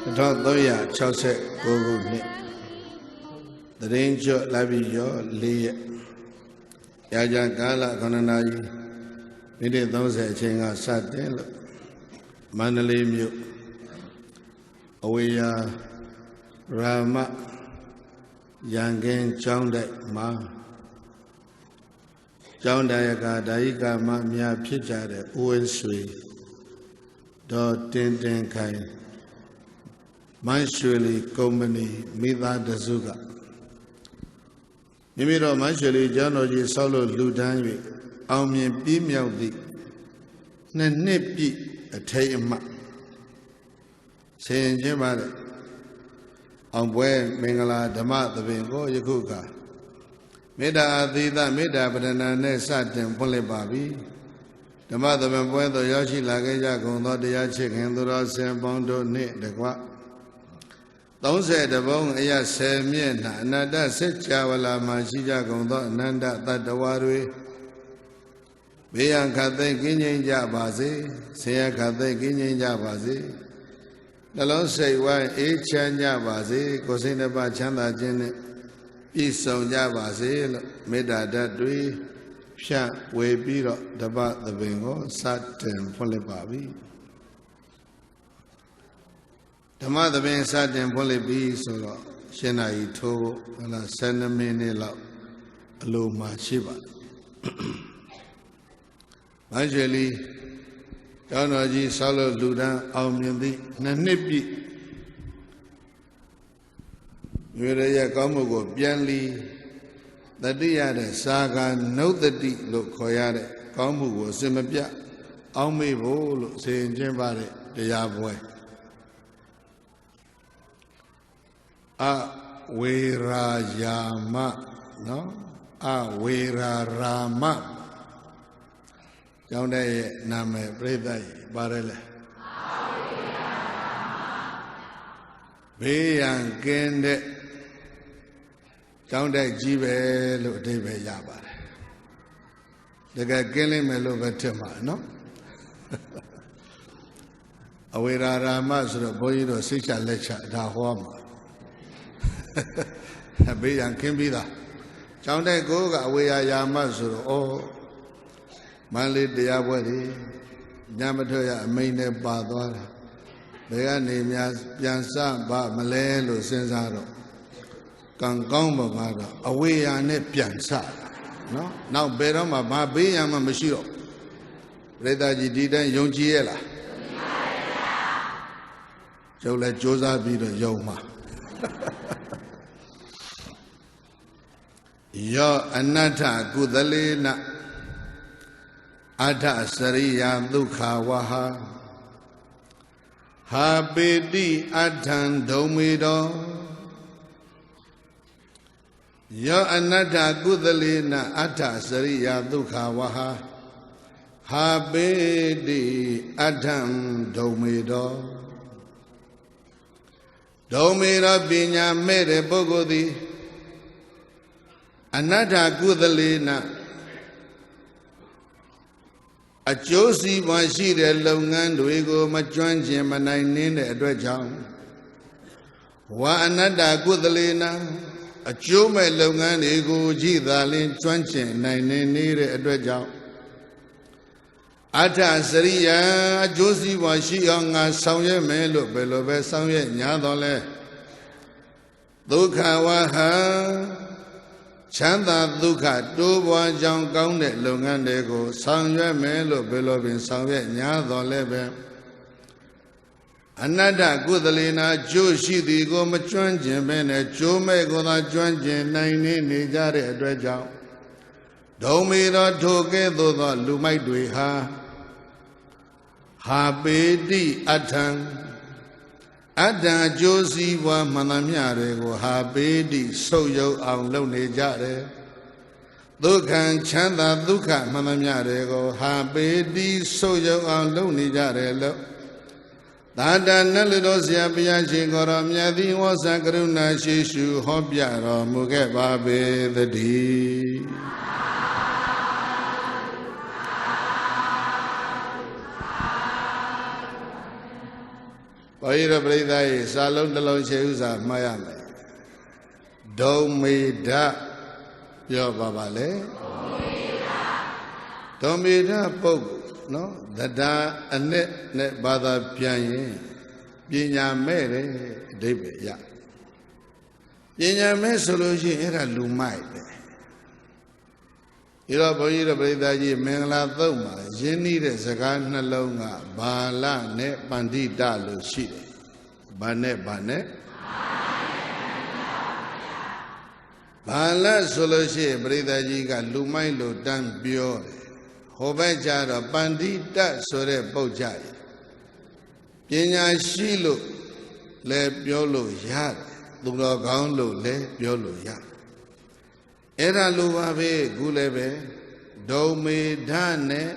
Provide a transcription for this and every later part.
1369 ခုနှစ်သရင်ကျော်လာပြီးရော4ရက်ရာဇာကာလ9နာရီမိနစ်30အချိန်ကစတင်လို့မန္တလေးမြို့အဝေယာရာမရန်ကင်းကျောင်းတိုက်မှာကျောင်းတရားကဒါယိကမများဖြစ်ကြတဲ့ဦးဝင်းဆွေဒေါ်တင်တင်ခိုင်မန်းရွှေလီကုမ္ပဏီမိသားတစုကမိမိတို့မန်းရွှေလီကျောင်းတော်ကြီးဆောက်လို့လူတန်း၍အောင်မြင်ပြီးမြောက်သည့်နှစ်ပြည့်အထိမ်းအမှတ်ဆင်ခြင်းပါတဲ့အောင်ပွဲမင်္ဂလာဓမ္မသဘင်ကိုယခုကမေတ္တာအသီးသမေတ္တာပဒနာနဲ့စတင်ဖွင့်လှစ်ပါပြီဓမ္မသဘင်ပွဲသို့ရောက်ရှိလာခဲ့ကြကုန်သောတရားချစ်ခင်သူတော်စင်ပေါင်းတို့နှင့်တကွ30ပုံအရ10မျက်နှာအနတ္တစัจ java လာမှာရှိကြကုန်သောအနန္တတတ္တဝါတွေဘေးရန်ခတ်သိမ်းကင်းငြိမ်းကြပါစေဆင်းရဲခတ်သိမ်းကင်းငြိမ်းကြပါစေနှလုံးစိတ်ဝိုင်းအေးချမ်းကြပါစေကိုယ်စိတ်နှပါချမ်းသာခြင်းနဲ့ပြည့်စုံကြပါစေလို့မေတ္တာဓာတ်တွေဖြန့်ဝေပြီးတော့ဓမ္မသဘင်ကိုစတင်ဖွင့်လှစ်ပါပြီဓမ္မသဘင်စတင်ဖွင့်လှစ်ပြီးဆိုတော့ရှင်းနာရီထိုးဖို့ဟုတ်လား12မိနစ်လောက်အလိုမှရှိပါတယ်မန်းရွှေလီကျောင်းတော်ကြီးဆောက်လို့လူတန်းအောင်မြင်သည့်နှစ်ပြည့်ရွေရရဲ့ကောင်းမှုကိုပြန်လီတတိရတဲ့စာကနုဿတိလို့ခေါ်ရတဲ့ကောင်းမှုကိုအစင်မပြအောင်းမေ့ဖို့လို့ဆင်ကျင်းပါတဲ့တရားပွဲအဝေရာယာမနော်အဝေရာရာမကျောင်းတဲ့ရဲ့နာမည်ပြိဿကြီးပါတယ်လေဘေးရန်ကင်းတဲ့ကျောင်းတိုက်ကြီးပဲလို့အဓိပ္ပာယ်ရပါတယ်တကယ်ကင်းလိမ့်မယ်လို့ပဲထင်ပါနော်အဝေရာရာမဆိုတော့ဘုန်းကြီးတို့စိတ်ချလက်ချဒါဟောမှာဘေးရန်ကင်းပြီးသားကျောင်းတိုက်ကိုကအဝေရာယာမဆိုတော့ဩမန္တလေးတရားပွဲတွေညမထွက်ရအမိန်နဲ့ပါသွားတာဘယ်ကနေများပြန်စပါမလဲလို့စဉ်းစားတော့ကံကောင်းပါကတော့အဝေးရာနဲ့ပြန်စတာနော်နောက်ဘယ်တော့မှဘာဘေးရမှမရှိတော့ပရိသတ်ကြီးဒီတိုင်းယုံကြည်ရဲ့လားကျုပ်လည်းစ조사ပြီးတော့ယုံမှာယောအနတ္ထကုသလေနအထစရိယဒုက္ခဝဟဟာပေတိအထံဒုံမေတောယောအနတ္ထကုသလေနအထစရိယဒုက္ခဝဟဟာပေတိအထံဒုံမေတောဒုံမေတောပညာမဲ့တဲ့ပုဂ္ဂိုလ်သည်အနတ္ထကုသလေနအကျိုးစီးပွားရှိတဲ့လုပ်ငန်းတွေကိုမကျွမ်းကျင်မနိုင်တဲ့အတွက်ကြောင့်ဝါအနတ္တကုသလေနအကျိုးမဲ့လုပ်ငန်းတွေကိုကြည်သာလင်းကျွမ်းကျင်နိုင်နေတဲ့အတွက်ကြောင့်အထစရိယအကျိုးစီးပွားရှိအောင်ငါဆောင်ရွက်မယ်လို့ဘယ်လိုပဲဆောင်ရွက်ညာတော့လဲဒုက္ခဝဟချမ်းသာဒုက္ခတိုးပွားကြောင်းကောင်းတဲ့လုပ်ငန်းတွေကိုဆောင်ရွက်မယ်လို့ဘယ်လိုပင်ဆောင်ရွက်ညာတော်လဲပဲအနတ္တကုသလေနာကျိုးရှိသည်ကိုမကျွမ်းကျင်ပဲနဲ့ကျိုးမဲ့ကိုသာကျွမ်းကျင်နိုင်နေကြတဲ့အတွက်ကြောင့်ဒုံမေတော်ထိုကဲ့သို့သောလူမိုက်တွေဟာပေတိအထံအတ္တအကျိုးစီးပွားမှန်သမျှတွေကိုဟာပေတိဆုပ်ယုပ်အောင်လုပ်နေကြတယ်ဒုက္ခံချမ်းသာဒုက္ခမှန်သမျှတွေကိုဟာပေတိဆုပ်ယုပ်အောင်လုပ်နေကြတယ်လို့သာတနတ်လူတော်ဆရာဘုရားရှင်ကိုရောမြတ်သီဝေါဇကရုဏာရှိရှုဟောပြတော်မူခဲ့ပါပေသတည်းဘ ဘောရပရိသတ်ရဲ့စာလုံးတစ်လုံးရှေးဥစွာမှားရမယ်ဒုံမေဓပြောပါလေဒုံမေဓပုဂ္ဂိုလ်နော်တရားအနဲ့နဲ့ဘာသာပြန်ရင်ပညာမဲ့တယ်အဓိပ္ပာယ်ရပညာမဲ့ဆိုလို့ရှိရင်အဲ့ဒါလူမိုက်ပဲဒီတော့ဘုန်းကြီးတို့ပရိသတ်ကြီးမင်္ဂလာသုတ်မှာရင်းနှီးတဲ့စကားနှလုံးကဘာလနဲ့ပန္တိတလို့ရှိတယ်ဘာနဲ့ဘာလဆိုလို့ရှိရင်ပရိသတ်ကြီးကလူမိုက်လို့တန်းပြောတယ်ဟိုဘက်ကျတော့ပန္တိတဆိုတဲ့ပုဂ္ဂိုလ်ပညာရှိလို့လည်းပြောလို့ရတယ်သူတော်ကောင်းလို့လည်းပြောလို့ရတယ်အဲ့ဒါလိုပါပဲခုလည်းပဲဒုံမေဓနဲ့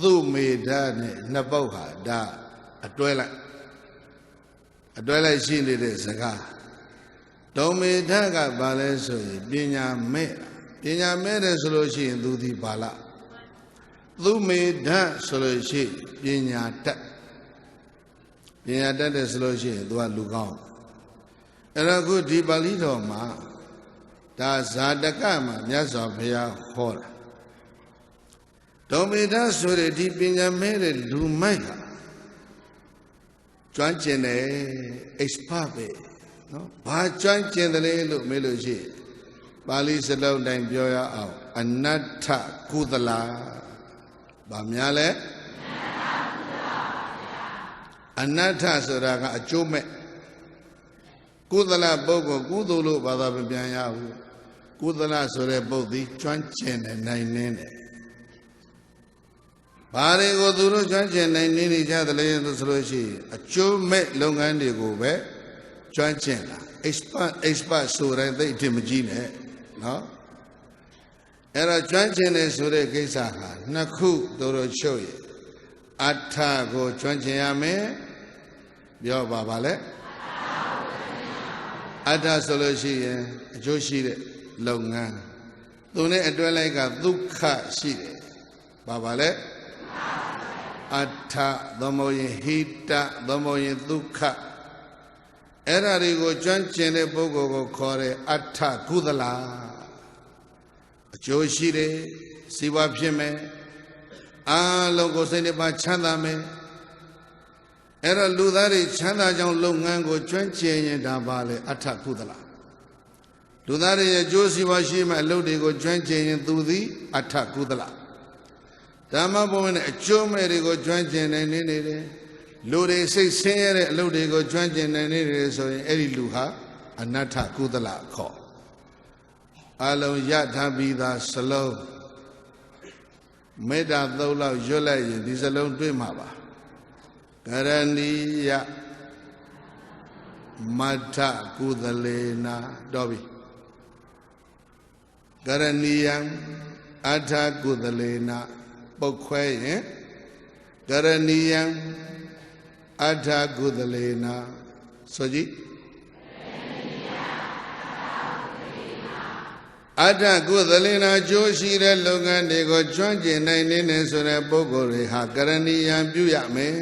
သုမေဓနဲ့နှစ်ပုဒ်ဟာဒါအတွဲလိုက်ရှိနေတဲ့စကားဒုံမေဓကဘာလဲဆိုရင်ပညာမဲ့တယ်ဆိုလို့ရှိရင်သူဒီဘာလားသုမေဓဆိုလို့ရှိရင်ပညာတတ်တယ်ဆိုလို့ရှိရင်သူကလူကောင်းအဲ့တော့ခုဒီပါဠိတော်မှာဒါဇာတကမှာမြတ်စွာဘုရားဟောတာဒုံမေဓဆိုတဲ့ဒီပညာမဲ့တဲ့လူမိုက်ဟာကျွမ်းကျင်တယ် expert ပဲနော်ဘာကျွမ်းကျင်တယ်လဲလို့မေးလို့ရှိရင်ပါဠိစလုံးတိုင်းပြောရအောင်အနတ္ထကုသလာဘာများလဲအနတ္ထဆိုတာကအကျိုးမဲ့ကုသလပုဂ္ဂိုလ်ကုသိုလ်လို့ဘာသာမပြန်ရဘူးကုသလဆိုတဲ့ပုဂ္ဂိုလ်ကျွမ်းကျင်တယ်နိုင်နေတယ်ဘာတွေကိုသူတို့ကျွမ်းကျင်နိုင်နေကြတယ်လဲဆိုလို့ရှိရင်အကျိုးမဲ့လုပ်ငန်းတွေကိုပဲကျွမ်းကျင်တာ expert ဆိုတဲ့သိအထင်မကြီးနဲ့နော်အဲ့တော့ကျွမ်းကျင်တယ်ဆိုတဲ့ကိစ္စဟာနှစ်ခုတို့ချုပ်ရအထကိုကျွမ်းကျင်ရမယ်ပြောပါလေအတ္တဆိုလို့ရှိရင်အကျိုးရှိတဲ့လုပ်ငန်းသူနဲ့အတွဲလိုက်ကဒုက္ခရှိတယ်ဘာလဲအတ္ထသမုံရင်ဟိတသမုံရင်ဒုက္ခအဲ့ဒါတွေကိုကျွမ်းကျင်တဲ့ပုဂ္ဂိုလ်ကိုခေါ်တဲ့အတ္ထကုသလာအကျိုးရှိတယ်စီးပွားဖြစ်မယ်အားလုံးကိုစိတ်နဲ့ပါချမ်းသာမယ်အဲ့တော့လူသားတွေချမ်းသာကြောင်းလုပ်ငန်းကိုကျွမ်းကျင်ရင်ဒါပါလေအထကုသလလူသားတွေရဲ့အကျိုးစီးပွားရှိမှအလုပ်တွေကိုကျွမ်းကျင်ရင်သူသည်အထကုသလဓမ္မဘုံနဲ့အကျိုးမဲ့တွေကိုကျွမ်းကျင်နေတယ်လူတွေစိတ်ဆင်းရဲတဲ့အလုပ်တွေကိုကျွမ်းကျင်နေတယ်ဆိုရင်အဲ့ဒီလူဟာအနတ္ထကုသလခေါ်အလုံးရထားပြီးသားစလုံးမေတ္တာသုံးလောက်ရွတ်လိုက်ရင်ဒီစလုံးတွေ့မှာပါကရဏီယမတ္ထကုသလေနာတော်ပြီကရဏီယအထကုသလေနာပုတ်ခွဲရင်ကရဏီယအထကုသလေနာဆိုကြည့်အတ္တကုသလေနာကျိုးရှိတဲ့လုပ်ငန်းတွေကိုကျွမ်းကျင်နိုင်နေဆိုတဲ့ပုဂ္ဂိုလ်တွေဟာကရဏီယံပြုရမယ်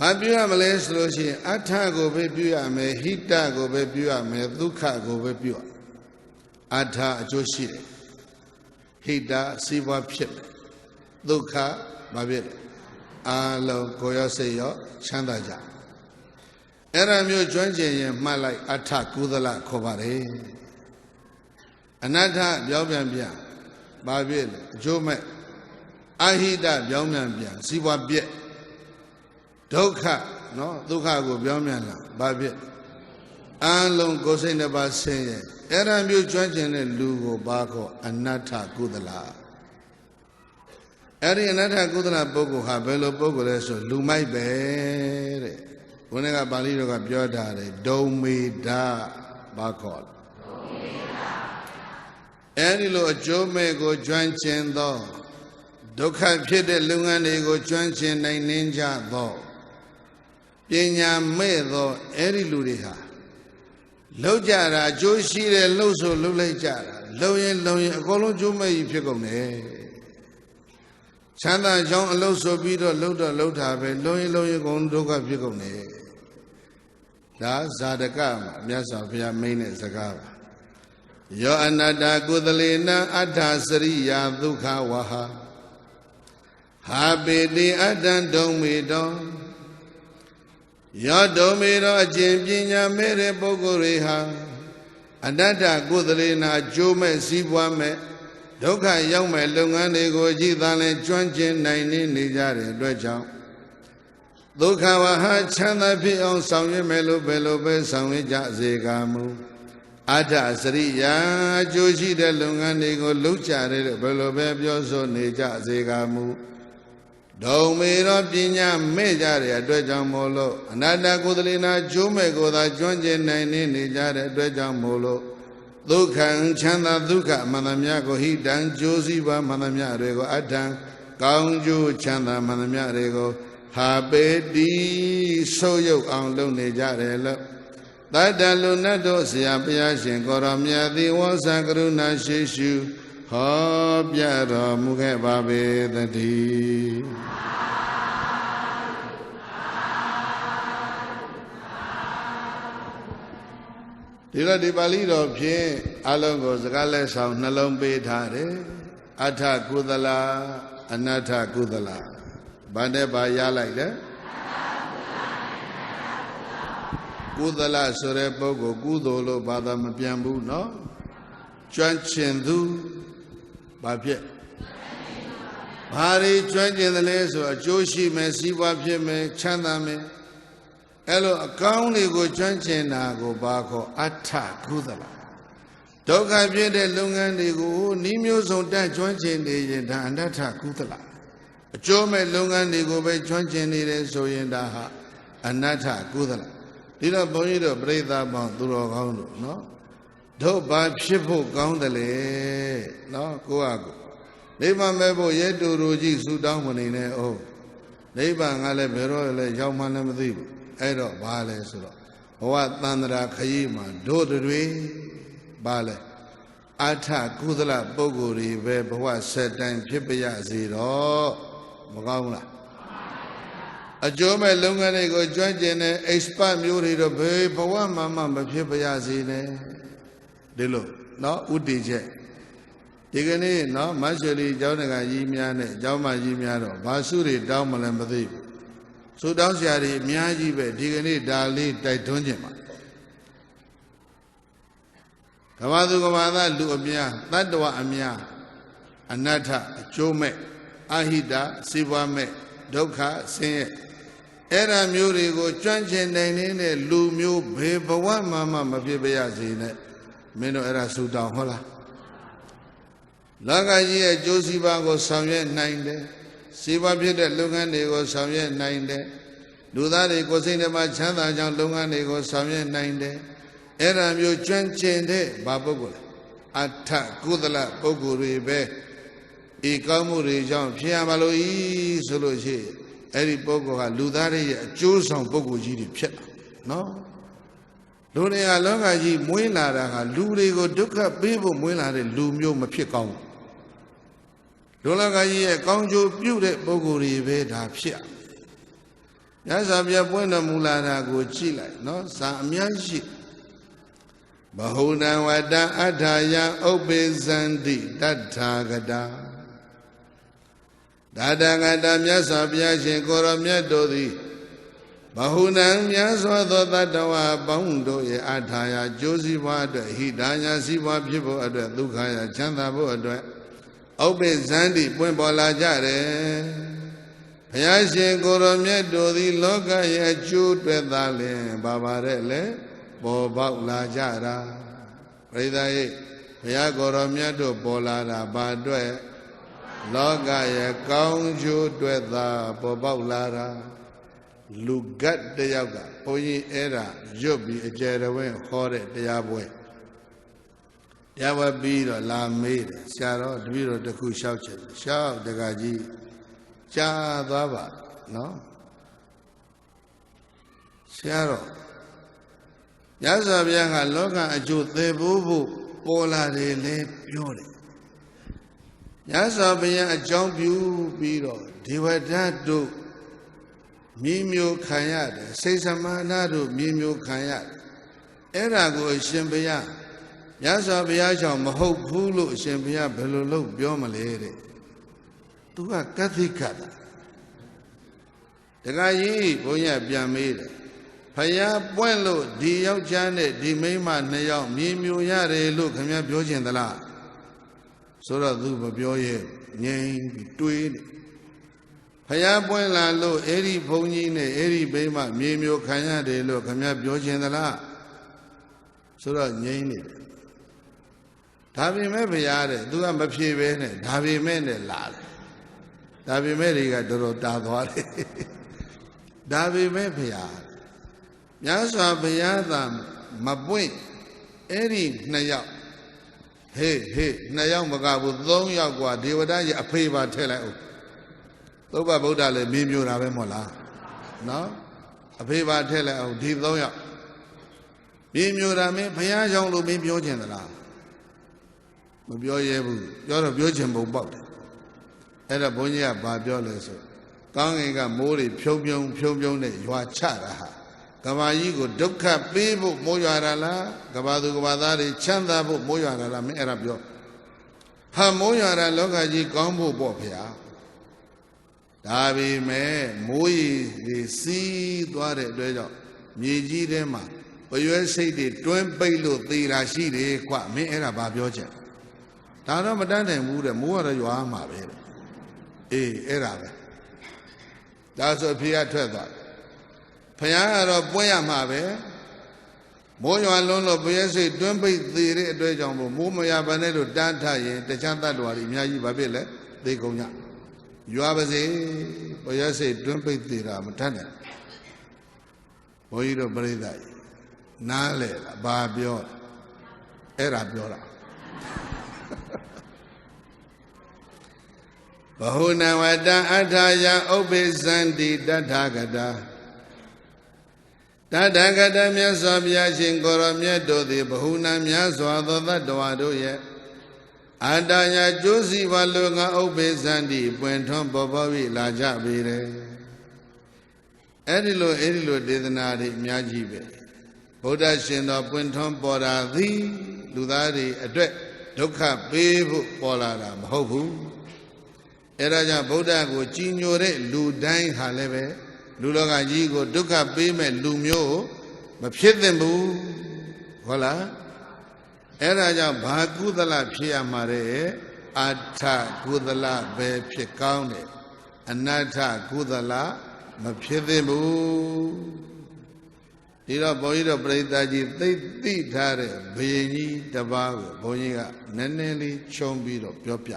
ဘာပြုရမလဲဆိုလို့ရှိရင်အထကိုပဲပြုရမယ်ဟိတကိုပဲပြုရမယ်ဒုက္ခကိုပဲပြုရအထအကျိုးရှိတယ်ဟိတစီးပွားဖြစ်တယ်ဒုက္ခဘာဖြစ်လဲအာလုံးကိုယ်ရောစိတ်ရောချမ်းသာကြအဲ့ဒါမျိုးကျွမ်းကျင်ရင်မှတ်လိုက်အထကုသလခေါ်ပါတယ်အနတ္ထပြောင်းပြန်ဘာဖြစ်လဲအကျိုးမဲ့အဟိတပြောင်းပြန်စီးပွားပြက်ဒုက္ခနော်ဒုက္ခကိုပြောင်းပြန်လာဘာဖြစ်အလုံးကိုယ်စိတ်နှစ်ပါးဆင်းရဲအဲ့ဒါမျိုးကျွမ်းကျင်တဲ့လူကိုဘာခေါ်အနတ္ထကုသလအဲ့ဒီအနတ္ထကုသလပုဂ္ဂိုလ်ဟာဘယ်လိုပုဂ္ဂိုလ်လဲဆိုလူမိုက်ပဲတဲ့ဘုန်းကြီးကပါဠိတော်ကပြောထားတယ်ဒုံမေဓဘာခေါ်အဲ့ဒီလိုအကျိုးမဲ့ကိုကျွမ်းကျင်သောဒုက္ခဖြစ်တဲ့လုပ်ငန်းတွေကိုကျွမ်းကျင်နိုင်နှင်းကြသောပညာမဲ့သောအဲ့ဒီလူတွေဟာလောက်ကြတာအကျိုးရှိတယ်လှုပ်ဆိုလှုပ်လိုက်ကြတာလုံရင်အကုန်လုံးကျိုးမဲ့ကြီးဖြစ်ကုန်တယ် ချမ်းသာကြောင်းအလုဆိုပြီးတော့လှုပ်တာပဲလုံးရင်ကုန်ဒုက္ခဖြစ်ကုန်နေဒါဇာတကမှာမြတ်စွာဘုရားမိန့်တဲ့စကားပါယောအနတ္တကုသလေနအဋ္ဌစရိယာဒုက္ခဝဟဟာပေတိအတ္တဒုံမေတောယောဒုံမေတောအကျင့်ပညာမဲ့တဲ့ပုဂ္ဂိုလ်တွေဟာအနတ္တကုသလေနအကျိုးမဲ့စည်းပွားမဲ့ဒုက္ခရောက်မဲ့လုပ်ငန်းတွေကိုကြည်သာလဲကျွမ်းကျင်နိုင်နေကြတဲ့အတွက်ကြောင့်ဒုက္ခဝဟချမ်းသာဖြစ်အောင်ဆောင်ရွက်မယ်လို့ဘယ်လိုပဲဆောင်ရွက်ကြစေကမူအဋ္ဌစရိယာအကျိုးရှိတဲ့လုပ်ငန်းတွေကိုလုပ်ကြတဲ့ဘယ်လိုပဲပြောဆိုနေကြစေကမူဒုံမေရောပညာမဲ့ကြတဲ့အတွက်ကြောင့်မို့လို့အနတ္တကုသလေနာကျိုးမဲ့ကိုသာကျွမ်းကျင်နိုင်နေကြတဲ့အတွက်ကြောင့်မို့လို့ဒုက္ခချမ်းသာဒုက္ခမှန်သမျှကိုဟိတံကျိုးစီးပွားမှန်သမျှတွေကိုအတ္တကောင်းကျိုးချမ်းသာမှန်သမျှတွေကိုဟာပေတိဆုပ်ယုပ်အောင်လုပ်နေကြတယ်လို့တတ္တလူနတ်တို့ဆရာဘုရားရှင်ကိုရောမြတ်သည်ဝေါဇကရုဏာရှိရှုဟောပြတော်မူခဲ့ပါပေသတည်းဒီတော့ဒီပါဠိတော်ဖြင့်အလုံးကိုစကားလက်ဆောင်နှလုံးပေးထားတယ်အဋ္ဌကုသလအနတ္ထကုသလဘာနဲ့ဘာရလိုက်လဲကုသလဆိုတဲ့ပုဂ္ဂိုလ်ကုသိုလ်လို့ဘာသာမပြန်ဘူးเนาะကျွမ်းကျင်သူဘာဖြစ်ဘာတွေကျွမ်းကျင်တယ်လဲဆိုအကျိုးရှိမယ်စီးပွားဖြစ်မယ်ချမ်းသာမယ်အဲ့လိုအကောင်းတွေကိုကျွမ်းကျင်တာကိုဘာခေါ်အဋ္ဌကုသလဒုက္ခဖြစ်တဲ့လုပ်ငန်းတွေကိုနှီးမျိုးစုံတက်ကျွမ်းကျင်နေရင်ဒါအနတ္ထကုသလအကျိုးမဲ့လုပ်ငန်းတွေကိုပဲကျွမ်းကျင်နေတယ်ဆိုရင်ဒါဟာအနတ္ထကုသလဒီတော့ဘုန်းကြီးတို့ပြိဿပေါင်းသူတော်ကောင်းတို့နော်တို့ဘာဖြစ်ဖို့ကောင်းတယ်လေနော်ကိုယ့်ဟာကိုနိဗ္ဗာန်မဲ့ဖို့ရဲတူတူကြီးဆူတောင်းမနေနဲ့အိုးနိဗ္ဗာန်ကလည်းဘယ်တော့လဲရောက်မှလည်းမသိဘူးအဲ့တော့ဘာလဲဆိုတော့ဘဝတန္တရာခရီးမှာတို့တွေဘာလဲအဋ္ဌကုသလပုဂ္ဂိုလ်တွေပဲဘဝဆက်တိုင်းဖြစ်ပါရစေတော့မကောင်းဘူးလားအကျိုးမဲ့လုပ်ငန်းတွေကိုကျွမ်းကျင်တဲ့ expert မျိုးတွေတော့ဘယ်ဘဝမှမဖြစ်ပါရစေနဲ့ဒီလိုနော်ဥတည်ချက်ဒီကနေ့နော်မဆွေလီကျောင်းတကာကြီးများနဲ့ကျောင်းမကြီးများတော့ဘာစုတွေတောင်းမလဲမသိဘူးစုတောင်းဆရာတွေအများကြီးပဲဒီကနေ့ဒါလေးတိုက်တွန်းခြင်းပါကမ္ဘာသူကမ္ဘာသားလူအများတတ္တဝအများအနတ္ထအကျိုးမဲ့အဟိတစေပွားမဲ့ဒုက္ခဆင်းရဲအဲ့ဒါမျိုးတွေကိုကျွမ်းကျင်နိုင်နေတဲ့လူမျိုးဘယ်ဘဝမှမဖြစ်ပါရစေနဲ့မင်းတို့အဲ့ဒါဆူတောင်းဟုတ်လားလောကကြီးရဲ့ကျိုးစီးပွားကိုဆောင်ရွက်နိုင်တယ်စီးပွားဖြစ်တဲ့လုပ်ငန်းတွေကိုဆောင်ရွက်နိုင်တယ်လူသားတွေကိုစိတ်နှမချမ်းသာကြောင်းလုပ်ငန်းတွေကိုဆောင်ရွက်နိုင်တယ်အဲ့ဒါမျိုးကျွမ်းကျင်တဲ့ဘာပုဂ္ဂိုလ်လဲအဋ္ဌကုသလပုဂ္ဂိုလ်တွေပဲဤကောင်းမှုတွေကြောင့်ဖြစ်ရပါလို့ဤဆိုလို့ရှိရင်အဲ့ဒီပုဂ္ဂိုလ်ကလူသားတွေရဲ့အကျိုးဆောင်ပုဂ္ဂိုလ်ကြီးတွေဖြစ်လာနော်လူတွေကလောကကြီးမွေးလာတာကလူတွေကိုဒုက္ခပေးဖို့မွေးလာတဲ့လူမျိုးမဖြစ်ကောင်းဘူးလူလောကကြီးရဲ့ကောင်းကျိုးပြုတဲ့ပုဂ္ဂိုလ်တွေပဲဒါဖြစ်ရသဗျာပွင့်တော်မူလာတာကိုကြည့်လိုက်နော်ဇာအများရှိဘဟုနံဝတ္တအဋ္ဌာယဥပ္ပေဇန္တိတတ္ထာဂတာဒါတဂတမြတ်စွာဘုရားရှင်ကိုရောမြတ်တို့သည်ဘဟုနံမြတ်စွာသောတတ္တဝါပေါင်းတို့ရဲ့အဋ္ဌာယကျိုးစီးပွားအတွက်ဟိတာညာစီးပွားဖြစ်ဖို့အတွက်ဒုက္ခယချမ်းသာဖို့အတွက်ဥပ္ပေဇန္တိပွင့်ပေါ်လာကြတယ်ဘုရားရှင်ကိုရောမြတ်တို့သည်လောကရဲ့အကျိုးအတွက်သာလင်ဘာပါတဲ့လေပေါ်ပေါက်လာကြတာပရိသတ်ရဲ့ဘုရားကိုရောမြတ်တို့ပေါ်လာတာဘာအတွက်လောကရဲ့ကောင်းကျိုးအတွက်သာပေါ်ပေါက်လာတာလူဂတ်တယောက်ကဘုန်းကြီးအဲ့ဒါရွတ်ပြီးအကျယ်တဝင်းဟောတဲ့တရားပွဲရပါပြီးတော့လာမေးတယ်ဆရာတော်တပည့်တော်တစ်ခုလျှောက်ချက်လျှောက်တကကြီးကြားသွားပါနော်ဆရာတော်ရသော်ဘုရားကလောကအကျိုးသေဖို့ပေါ်လာတယ်လေပြောတယ် မြတ်စွာဘုရားအကြောင်းပြုပြီးတော့ဒေဝဒတ်တို့မြည်မျိုးခံရတယ်စိတ်သမဏတို့မြည်မျိုးခံရတယ်အဲ့ဒါကိုအရှင်ဘုရားမြတ်စွာဘုရားကြောင့်မဟုတ်ဘူးလို့အရှင်ဘုရားဘယ်လိုလုပ်ပြောမလဲတဲ့သူကကသိကတာတခါကြီးဘုန်းကြီးပြန်မေးတယ်ဘုရားပွင့်လို့ဒီယောက်ျားနဲ့ဒီမိန်းမနှစ်ယောက်မြည်မျိုးရတယ်လို့ခင်ဗျားပြောချင်သလားဆိုတော့သူမပြောရဲ့ငြိမ်ပြီးတွေးနေဘုရားပွင့်လာလို့အဲ့ဒီဘုန်းကြီးနဲ့အဲ့ဒီမိန်းမမြည်မျိုးခံရတယ်လို့ခင်ဗျားပြောချင်သလားဆိုတော့ငြိမ်နေတယ်ဒါပေမဲ့ဘုရားတဲ့သူကမဖြေပဲနဲ့ဒါပေမဲ့နဲ့လာတယ်ဒါပေမဲ့တွေကတော်တော်တာသွားတယ်ဒါပေမဲ့ဘုရားမြတ်စွာဘုရားသာမပွင့်အဲ့ဒီနှစ်ယောက်ဟေးနှစ်ယောက်မကဘူးသုံးယောက်กว่าဒေဝဒရဲ့အဖေပါထည့်လိုက်အောင်သုဘဗုဒ္ဓလည်းမြင်မျိုးတာပဲမဟုတ်လားနော်အဖေပါထည့်လိုက်အောင်ဒီသုံးယောက်မြင်မျိုးတာမင်းဘုရားကြောင့်လို့မင်းပြောချင်သလားမပြောရဲဘူးပြောတော့ပြောချင်ပုံပေါက်တယ်အဲ့ဒါဘုန်းကြီးကဘာပြောလဲဆိုကောင်းငင်ကမိုးတွေဖြုံဖြုံနဲ့ရွာချတာဟာကဘာကြီးကိုဒုက္ခပေးဖို့မိုးရွာတာလားကဘာသူကဘာသားတွေချမ်းသာဖို့မိုးရွာတာလားမင်းအဲ့ဒါပြောဟာမိုးရွာတာလောကကြီးကောင်းဖို့ပေါ့ဗျာဒါပေမဲ့မိုးရီတွေစီးသွားတဲ့အတွက်ကြောင့်မြေကြီးထဲမှာပရွဲစိတ်တွေတွင်းပိတ်လို့သေတာရှိတယ်ကွမင်းအဲ့ဒါဘာပြောချင်ဒါတော့မတန်းနိုင်ဘူးတဲ့မိုးကတော့ရွာမှာပဲအေးအဲ့ဒါပဲဒါဆိုအဖေကထွက်သွားဘုရားကတော့ပွင့်ရမှာပဲမိုးရွာလုံးလို့ပရွဲစိတ်တွင်းပိတ်သေတဲ့အတွက်ကြောင့်မိုးမရပါနဲ့လို့တန်းထရင်တခြားတတ်တော်တွေအများကြီးဘာဖြစ်လဲသေကုန်ကြရွာပါစေပရွဲစိတ်တွင်းပိတ်သေတာမတတ်နိုင်ဘုန်းကြီးတို့ပြိဿကြီးနားလေလားဘာပြောအဲ့ဒါပြောတာဘဟုနဝတံအထာယဥပ္ပိသန္တိတထာဂတာတထာဂတမြတ်စွာဘုရားရှင်ကိုရောမြတ်တို့သည်ဘဟုနံမြတ်စွာသောတတ္တဝါတို့ရဲ့အထာယကျိုးစီပါလိုငါဥပ္ပိသန္တိပွင့်ထွန်းပေါ်ပေါ်ပြီးလာကြပေတယ်အဲ့ဒီလိုဒေသနာတွေအများကြီးပဲဗုဒ္ဓရှင်တော်ပွင့်ထွန်းပေါ်တာသည်လူသားတွေအတွက်ဒုက္ခပေးဖို့ပေါ်လာတာမဟုတ်ဘူးအဲ့ဒါကြောင့်ဗုဒ္ဓကိုကြီးညိုတဲ့လူတိုင်းဟာလည်းပဲလူလောကကြီးကိုဒုက္ခပေးမဲ့လူမျိုးမဖြစ်သင့်ဘူးဟုတ်လားအဲ့ဒါကြောင့်ဘာကုသလဖြစ်ရမှာတဲ့အထကုသလပဲဖြစ်ကောင်းတယ်အနတ္ထကုသလမဖြစ်သင့်ဘူးဒီတော့ဘုန်းကြီးတို့ပရိသတ်ကြီးသိသိထားတဲ့ဘုရင်ကြီးတစ်ပါးကိုဘုန်းကြီးကနည်းနည်းလေးခြုံပြီးတော့ပြောပြ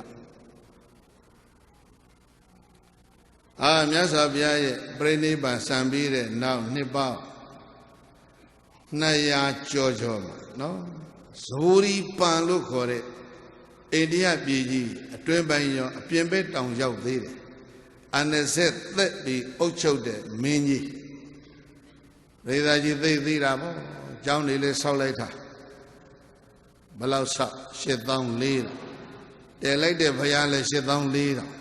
မြတ်စွာဘုရားရဲ့ပြိဋိဘံစံပြီးတဲ့နောက်နှစ်ပေါင်း200ကျော်မှာနော်ဇိုရီပန်လို့ခေါ်တဲ့အိန္ဒိယပြည်ကြီးအတွင်းပိုင်းရောအပြင်ဘက်တောင်ရောက်သေးတယ်အနဆက်သက်ပြီးအုပ်ချုပ်တဲ့မင်းကြီးဒေသကြီးသိသိတာပေါ့ကျောင်းတွေလည်းဆောက်လိုက်တာဘယ်လောက်ဆောက်8400တဲလိုက်တဲ့ဘုရားလည်း8400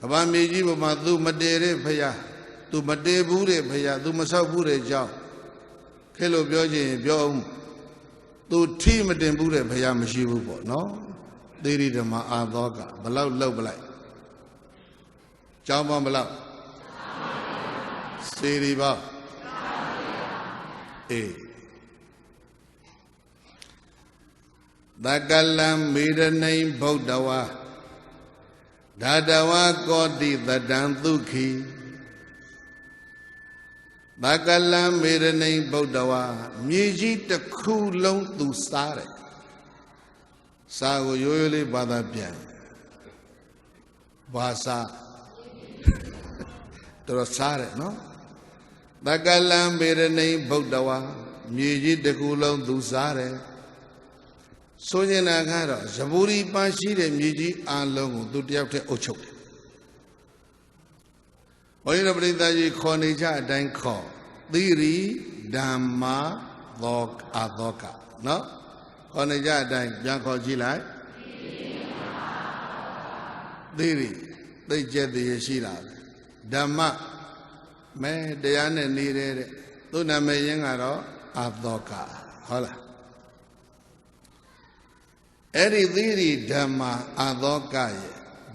ကဘာမေကြီးပေါ်မှာသူမတည်တဲ့ဘုရားသူမတည်ဘူးတဲ့ဘုရားသူမဆောက်ဘူးတဲ့ကျောင်းခဲလို့ပြောချင်ပြောအောင်သူထိမတင်ဘူးတဲ့ဘုရားမရှိဘူးပေါ့နော်သေရီဓမ္မအာသောကဘလောက်လောက်ပလိုက်ကျောင်းပေါင်းဘလောက်စေရီပေါင်းအေးသကလံမေရဏိဗုဒ္ဓဝါဓာတဝါကောတိတတံသုခိသကလံမေရဏိဗုဒ္ဓဝါမြေကြီးတစ်ခုလုံးသူစားတယ်စားကိုရိုးရိုးလေးဘာသာပြန်ဘာစားတော်စားတယ်နော်သကလံမေရဏိဗုဒ္ဓဝါမြေကြီးတစ်ခုလုံးသူစားတယ်ဆိုရင်လည်းကတော့ဇဘူရီပန်းရှိတဲ့မြေကြီးအလုံးကိုသူတယောက်တည်းအုပ်ချုပ်တယ်ဘုန်းကြီးတို့ပရိသတ်ကြီးခေါ်နေကြအတိုင်းခေါ်သီရိဓမ္မာသောအာသောကနော်ခေါ်နေကြအတိုင်းပြန်ခေါ်ကြည့်လိုက် သိရိသိကျက်သေးရှိတာဓမ္မမဲတရားနဲ့နေတဲ့သူ့နာမည်ရင်းကတော့အာသောကဟုတ်လားအဲ့ဒီသိရိဓမ္မအာသောကရဲ့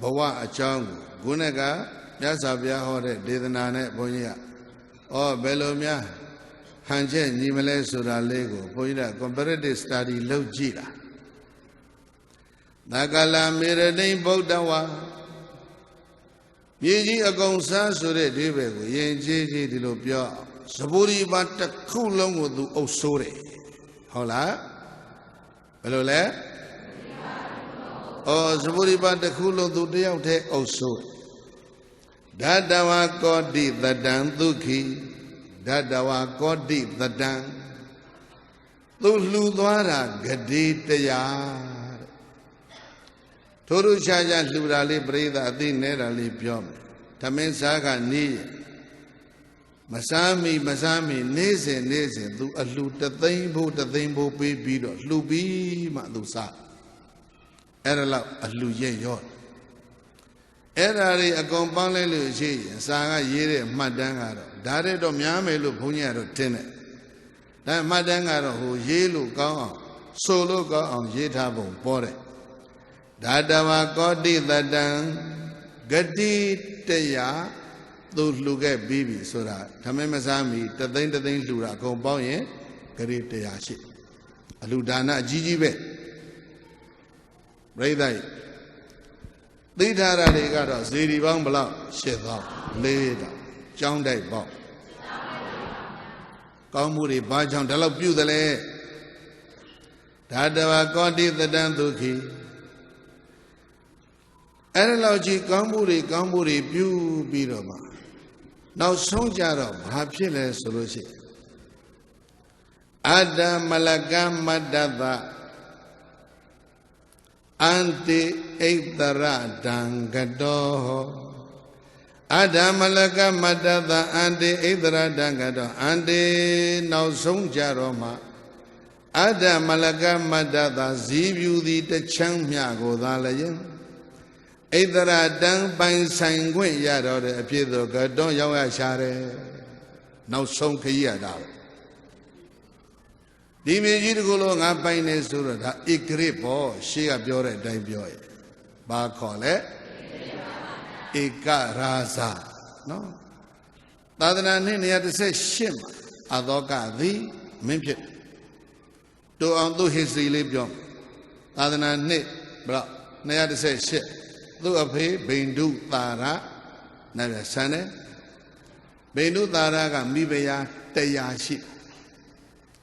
ဘဝအကြောင်းကိုခုနကမြတ်စွာဘုရားဟောတဲ့ဒေသနာနဲ့ဘုန်းကြီးကဘယ်လိုများဟန်ချက်ညီမလဲဆိုတာလေးကိုဘုန်းကြီးက comparative study လုပ်ကြည့်တာသကလမေရတိဗုဒ္ဓဝါမြေကြီးအကုန်စားဆိုတဲ့ဒီဘက်ကိုယဉ်ကျေးကြီးဒီလိုပြောသဘူရိပါတစ်ခုလုံးကိုသူအုပ်ဆိုးတယ်ဟုတ်လားဘယ်လိုလဲသဘူရိပါတစ်ခုလုံးသူတယောက်တည်းအုပ်ဆိုးဓာတဝါကောတိတတံဒုက္ခိဓာတဝါကောတိတတံသူလှူသွားတာဂတိတရားထိုတို့ရှားရှားလှူတာလေးပရိသတ်အသိနေတာလေးပြောမယ်ဓမင်းစားကနေမစားမီနေ့စဉ်သူအလှူတသိန်းဖို့ပေးပြီးတော့လှူပြီးမှသူစားအဲ့ဒါလောက်အလှူရဲ့ရော့အဲ့ဒါတွေအကုန်ပေါင်းလိုက်လို့ရှိရင်စာကရေးတဲ့မှတ်တမ်းကတော့ဒါတဲ့တော့များမယ်လို့ဘုန်းကြီးကတော့ထင်တယ်ဒါမှတ်တမ်းကတော့ဟိုရေးလို့ကောင်းအောင်ဆိုလို့ကောင်းအောင်ရေးထားပုံပေါ်တယ်ဓာတဝါကောတိတတံဂတိတရားသူလှူခဲ့ပြီးပြီဆိုတာဓမ္မမစားမီတသိန်းလှူတာအကုန်ပေါင်းရင်ဂတိတရားရှိအလှူဒါနအကြီးကြီးပဲပြိဿိသိထားတာတွေကတော့ဇေဒီပေါင်းဘလောက်8000 4000ကျောင်းတိုက်ပေါက်ကောင်းမှုတွေဘာကြောင့်ဒါလောက်ပြုသလဲဓာတဝါကောတိတတံဒုက္ခိအဲ့ဒါလောက်ကြီးကောင်းမှုတွေပြုပြီးတော့မှနောက်ဆုံးကြတော့ဘာဖြစ်လဲဆိုလို့ရှိရင်အတ္တမလကမတ္တသအန္တိဣတရတံကတောအတ္တမလကမတ္တသအန္တိဣတရတံကတောအန္တိနောက်ဆုံးကြတော့မှအတ္တမလကမတ္တသဇီးပြူသည်တချမ်းမြကိုသာလည်းဣတရတံပိုင်ဆိုင်ခွင့်ရတော့တဲ့အဖြစ်သောကတောရောက်ရရှာတယ်နောက်ဆုံးခရီးရတာဒီမြေကြီးတစ်ခုလုံးငါပိုင်နေဆိုတော့ဒါဧကရစ်ဘောရှေးကပြောတဲ့အတိုင်းပြောရဲ့ဘာခေါ်လဲဧကရာဇနော်သာသနာနှစ်118မှာအသောကသည်မင်းဖြစ်တို့အောင်သူ history လေးပြောသာသနာနှစ်ဘယ်တော့118သူ့အဖေဘိန္ဒုသာရနာမည်ဆန်းတယ်ဘိန္ဒုသာရကမိဖုရား100ရှိ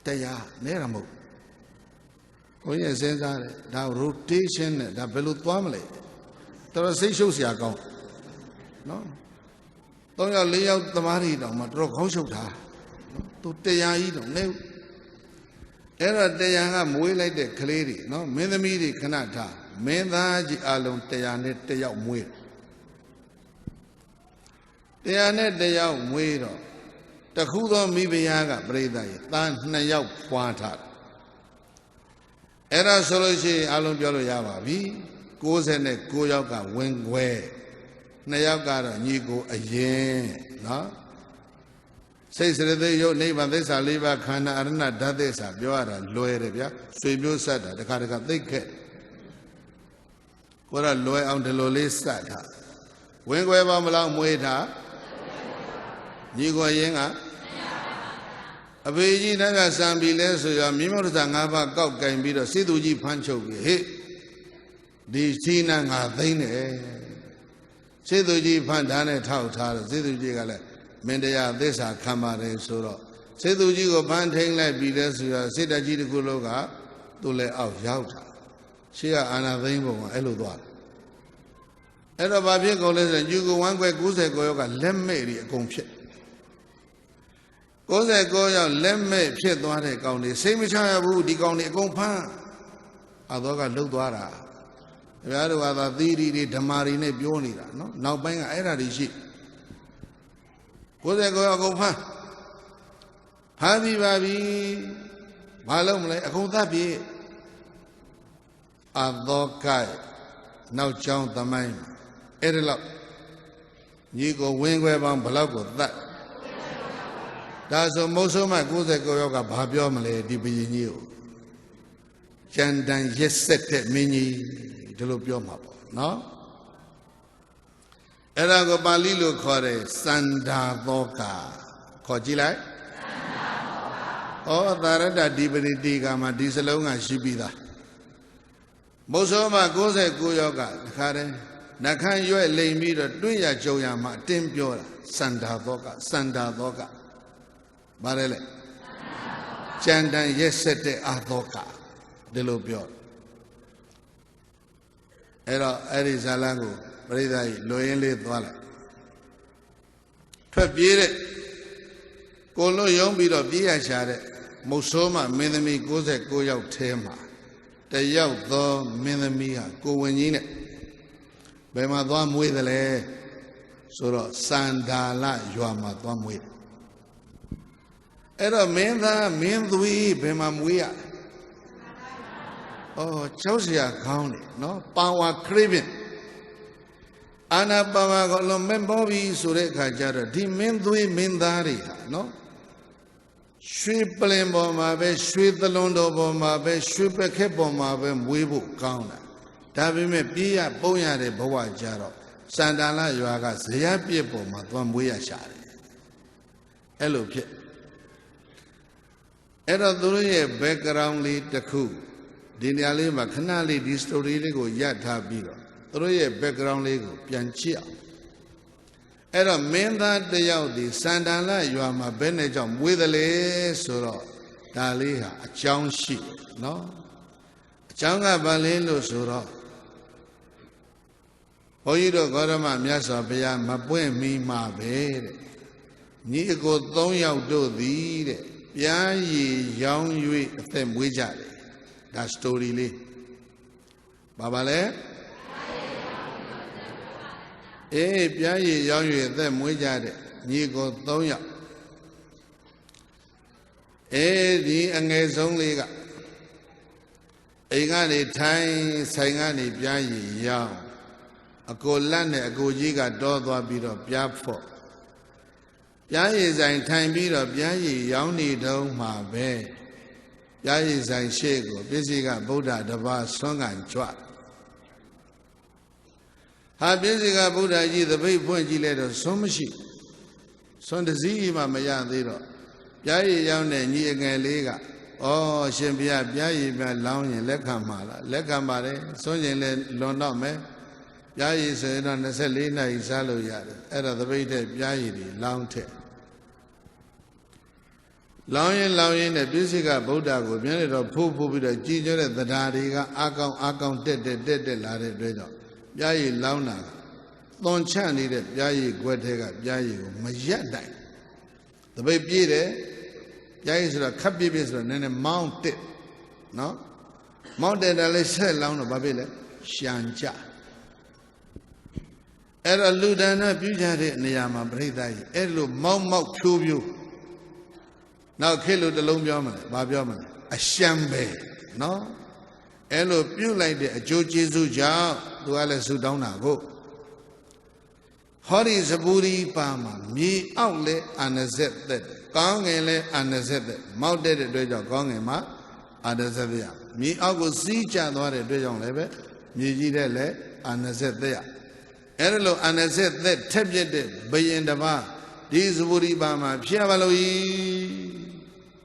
တရားနဲတာမဟုတ်ဘုန်းကြီးစဉ်းစားတယ်ဒါ rotation နဲ့ဒါဘယ်လိုသွားမလဲတော်စိတ်ရှုပ်စရာကောင်းနော်3ယောက်4ယောက်သမားတွေတောင်မှတော်ခေါင်းရှုပ်တာနော်သူတရားကြီးတော့နေအဲ့တော့တရားကမွေးလိုက်တဲ့ကလေးတွေနော်မင်းသမီးတွေခဏထားမင်းသားကြီးအလုံး100နဲ့1ယောက်မွေး100နဲ့1ယောက်မွေးတော့တခုသောမိဖုရားကပြိဿရဲ့သား2ယောက်ဖွာထားတယ်အဲ့ဒါဆိုလို့ရှိရင်အလုံးပြောလို့ရပါပြီ69ယောက်ကဝင်ခွဲ2ယောက်ကတော့ညီကိုအရင်နော်စိတ်စရသေးရုပ်နိဗ္ဗာန်သစ္စာ4ပါးခန္ဓာအရဏဓာတ်သစ္စာပြောရတာလွယ်တယ်ဗျာဆွေမျိုးဆက်တာတခါသိခက်ကိုယ်ကလွယ်အောင်ဒီလိုလေးစက်တာဝင်ခွဲပါမလားမွေးတာညီကိုရင်ကအဖေကြီးတန်းကစံပြီလဲဆိုရမြင်းမောတ္တ5ပါးကောက်ကင်ပြီးတော့စေသူကြီးဖမ်းချုပ်ပြီးဟေ့ဒီစီနာငါသိမ့်တယ်စေသူကြီးဖမ်းဓာတ်နဲ့ထောက်ထားတော့စေသူကြီးကလည်းမင်းတရားသစ္စာခံပါတယ်ဆိုတော့စေသူကြီးကိုဖမ်းထိန်လိုက်ပြီးလဲဆိုရစေတကြီးတစ်ခုလုံးကသူ့လည်းအောက်ရောက်တာရှေ့ကအာနာသိမ့်ပုံကအဲ့လိုသွားတယ်အဲ့တော့ဘာဖြစ်ကုန်လဲဆိုရင်ယူကိုဝမ်းခွဲ99ယောက်ကလက်မဲ့တွေအကုန်ဖြစ်99ယောက်လက်မဲ့ဖြစ်သွားတဲ့ကောင်တွေစိတ်မချရဘူးဒီကောင်တွေအကုန်ဖမ်းအသောကလှုပ်သွားတာဘုရားတို့ကသာသီရိတွေဓမ္မာတွေနဲ့ပြောနေတာနော်နောက်ပိုင်းကအဲ့ဓာတွေရှိ99ယောက်အကုန်ဖမ်းပြီးပါပြီဘာလို့မလဲအကုန်သတ်ပြီအသောကနောက်ကျောင်းသမိုင်း အဲ့ဒါလောက်ညီကိုဝင်းခွဲပေါင်းဘလောက်ကိုသတ်ဒါဆိုမုတ်ဆိုးမ69ယောက်ကဘာပြောမလဲဒီဘုရင်ကြီးကိုကြံတန်ရက်ဆက်တဲ့မင်းကြီးဒီလိုပြောမှာပေါ့နော်အဲ့ဒါကိုပါဠိလိုခေါ်တယ်စန္ဒာသောကခေါ်ကြည့်လိုက်ဩသာရတ္တဒီပရိတိကမှာဒီစလုံးကရှိပြီးသားမုတ်ဆိုးမ69ယောက်ကတခါတည်းနှခမ်းရွက်လိမ်ပြီးတော့တွေ့ရကြုံရမှာအတင်းပြောတာစန္ဒာသောကစန္ဒာသောကဘာလဲလဲကြံတန်ရက်ဆက်တဲ့အာသောကဒီလိုပြောအဲ့တော့အဲ့ဒီဇာလန်းကိုပရိသတ်ကြီးလွယ်ရင်းလေးသွားလိုက်ထွက်ပြေးတဲ့ကိုလွတ်ရုံးပြီးတော့ပြေးရရှာတဲ့မုတ်ဆိုးမမင်းသမီး69ယောက်ထဲမှာတယောက်သောမင်းသမီးဟာကိုဝင်ကြီးနဲ့ဘယ်မှာသွားမွေးသလဲဆိုတော့စန္ဒာလရွာမှာသွားမွေးတယ်အဲ့တော့မင်းသားမင်းသွေးဘယ်မှာမွေးရဩကြောက်စရာခေါင်းတယ်နော်ပါဝါခရစ်ပင်အာနာပါဝါကိုလုံးမပေါ်ပြီဆိုတဲ့အခါကျတော့ဒီမင်းသွေးမင်းသားတွေဟာနော်ရွှေပလင်ပေါ်မှာပဲရွှေသလွန်တော်ပေါ်မှာပဲရွှေပခက်ပေါ်မှာပဲမွေးဖို့ကောင်းတာဒါပေမဲ့ပြေးရပုံရတဲ့ဘဝကြတော့စန္ဒာလရွာကဇယပြစ်ပေါ်မှာသွားမွေးရရှာတယ်အဲ့လိုဖြစ်အဲ့တော့သူတို့ရဲ့ background လေးတစ်ခုဒီနေရာလေးမှာခဏလေးဒီ story လေးကိုရထားပြီးတော့သူတို့ရဲ့ background လေးကိုပြန်ကြည့်အောင်အဲ့တော့မင်းသားတယောက်ဒီစန္ဒာလရွာမှာဘယ်နဲ့ကြောင့်မွေးတယ်လဲဆိုတော့ဒါလေးဟာအကြောင်းရှိတယ်နော်အကြောင်းကဘာလဲလို့ဆိုတော့ဘုန်းကြီးတို့ဂေါရမမြတ်စွာဘုရားမပွင့်မီမှာပဲတဲ့ညီအကို3ယောက်တို့သည်တဲ့ပြားရည်ရောင်း၍အသက်မွေးကြတယ်ဒါ story လေးဘာလဲအေးပြားရည်ရောင်း၍အသက်မွေးကြတဲ့ညီကို3ယောက်ဒီအငယ်ဆုံးလေးကအိမ်ကနေထိုင်ဆိုင်ကနေပြားရည်ရောင်းအကိုလက်နဲ့အကိုကြီးကတောသွားပြီးတော့ပြားဖို့ပြားရည်ဆိုင်ထိုင်ပြီးတော့ပြားရည်ရောင်းနေတုန်းမှာပဲပြားရည်ဆိုင်ရှေ့ကိုပစ္စည်းကဗုဒ္ဓတပါးဆွမ်းကန်ကြွဟာပစ္စည်းကဗုဒ္ဓကြီးသပိတ်ဖွင့်ကြည့်လိုက်တော့ဆွမ်းမရှိဆွမ်းတစည်းမှမရသေးတော့ပြားရည်ရောင်းတဲ့ညီအငယ်လေးကဩရှင်ဘုရားပြားရည်ပြလောင်းရင်လက်ခံပါလားလက်ခံပါတယ်ဆွမ်းရင်လည်းလွန်တော့မယ်ပြားရည်ဆိုရင်တော့24နာရီစားလို့ရတယ်အဲ့တော့သပိတ်တဲ့ပြားရည်တွေလောင်းထက်လောင်းရင်နဲ့ပြည့်စုံကဗုဒ္ဓကိုပြန်လေတော့ဖိုးပြီးတော့ကြည်ကြတဲ့တရားတွေကအာကောင်းတက်လာတဲ့အတွက်ကြောင့်ပြားရည်လောင်းတာသွန်ချနေတဲ့ပြားရည်ခွက်ထဲကပြားရည်ကိုမရက်နိုင်သပိတ်ပြေးတယ်ပြားရည်ဆိုတော့ခပ်ပြေးဆိုတော့နည်းနည်းမောင်းတက်နော်မောင်းတက်တယ်လည်းဆက်လောင်းတော့ဘာဖြစ်လဲရှံကြအဲ့တော့လူဒါနပြုကြတဲ့နေရာမှာပြိဿကြီးအဲ့လိုမောက်ဖြိုးနောက်ခေတ်လိုတလုံးပြောမလဲဘာပြောမလဲအရှံပဲနော်အဲ့လိုပြုတ်လိုက်တဲ့အကျိုးကျေးဇူးကြောင့်သူကလည်းဆုတောင်းတာကိုဟောဒီစပူရီပါမှာမြေအောက်လဲအာနဇက်သက်ကောင်းငယ်လဲအာနဇက်သက်မောက်တဲ့အတွက်ကြောင့်ကောင်းငယ်မှာအာနဇက်သက်ရမြေအောက်ကိုစီးကျသွားတဲ့အတွက်ကြောင့်လည်းပဲမြေကြီးတဲ့လည်းအာနဇက်သက်ရအဲ့ဒါလို့အာနဇက်သက်ထက်ပြက်တဲ့ဘယင်တစ်ပါးဒီစပူရီပါမှာဖျက်ပါလို့ဤ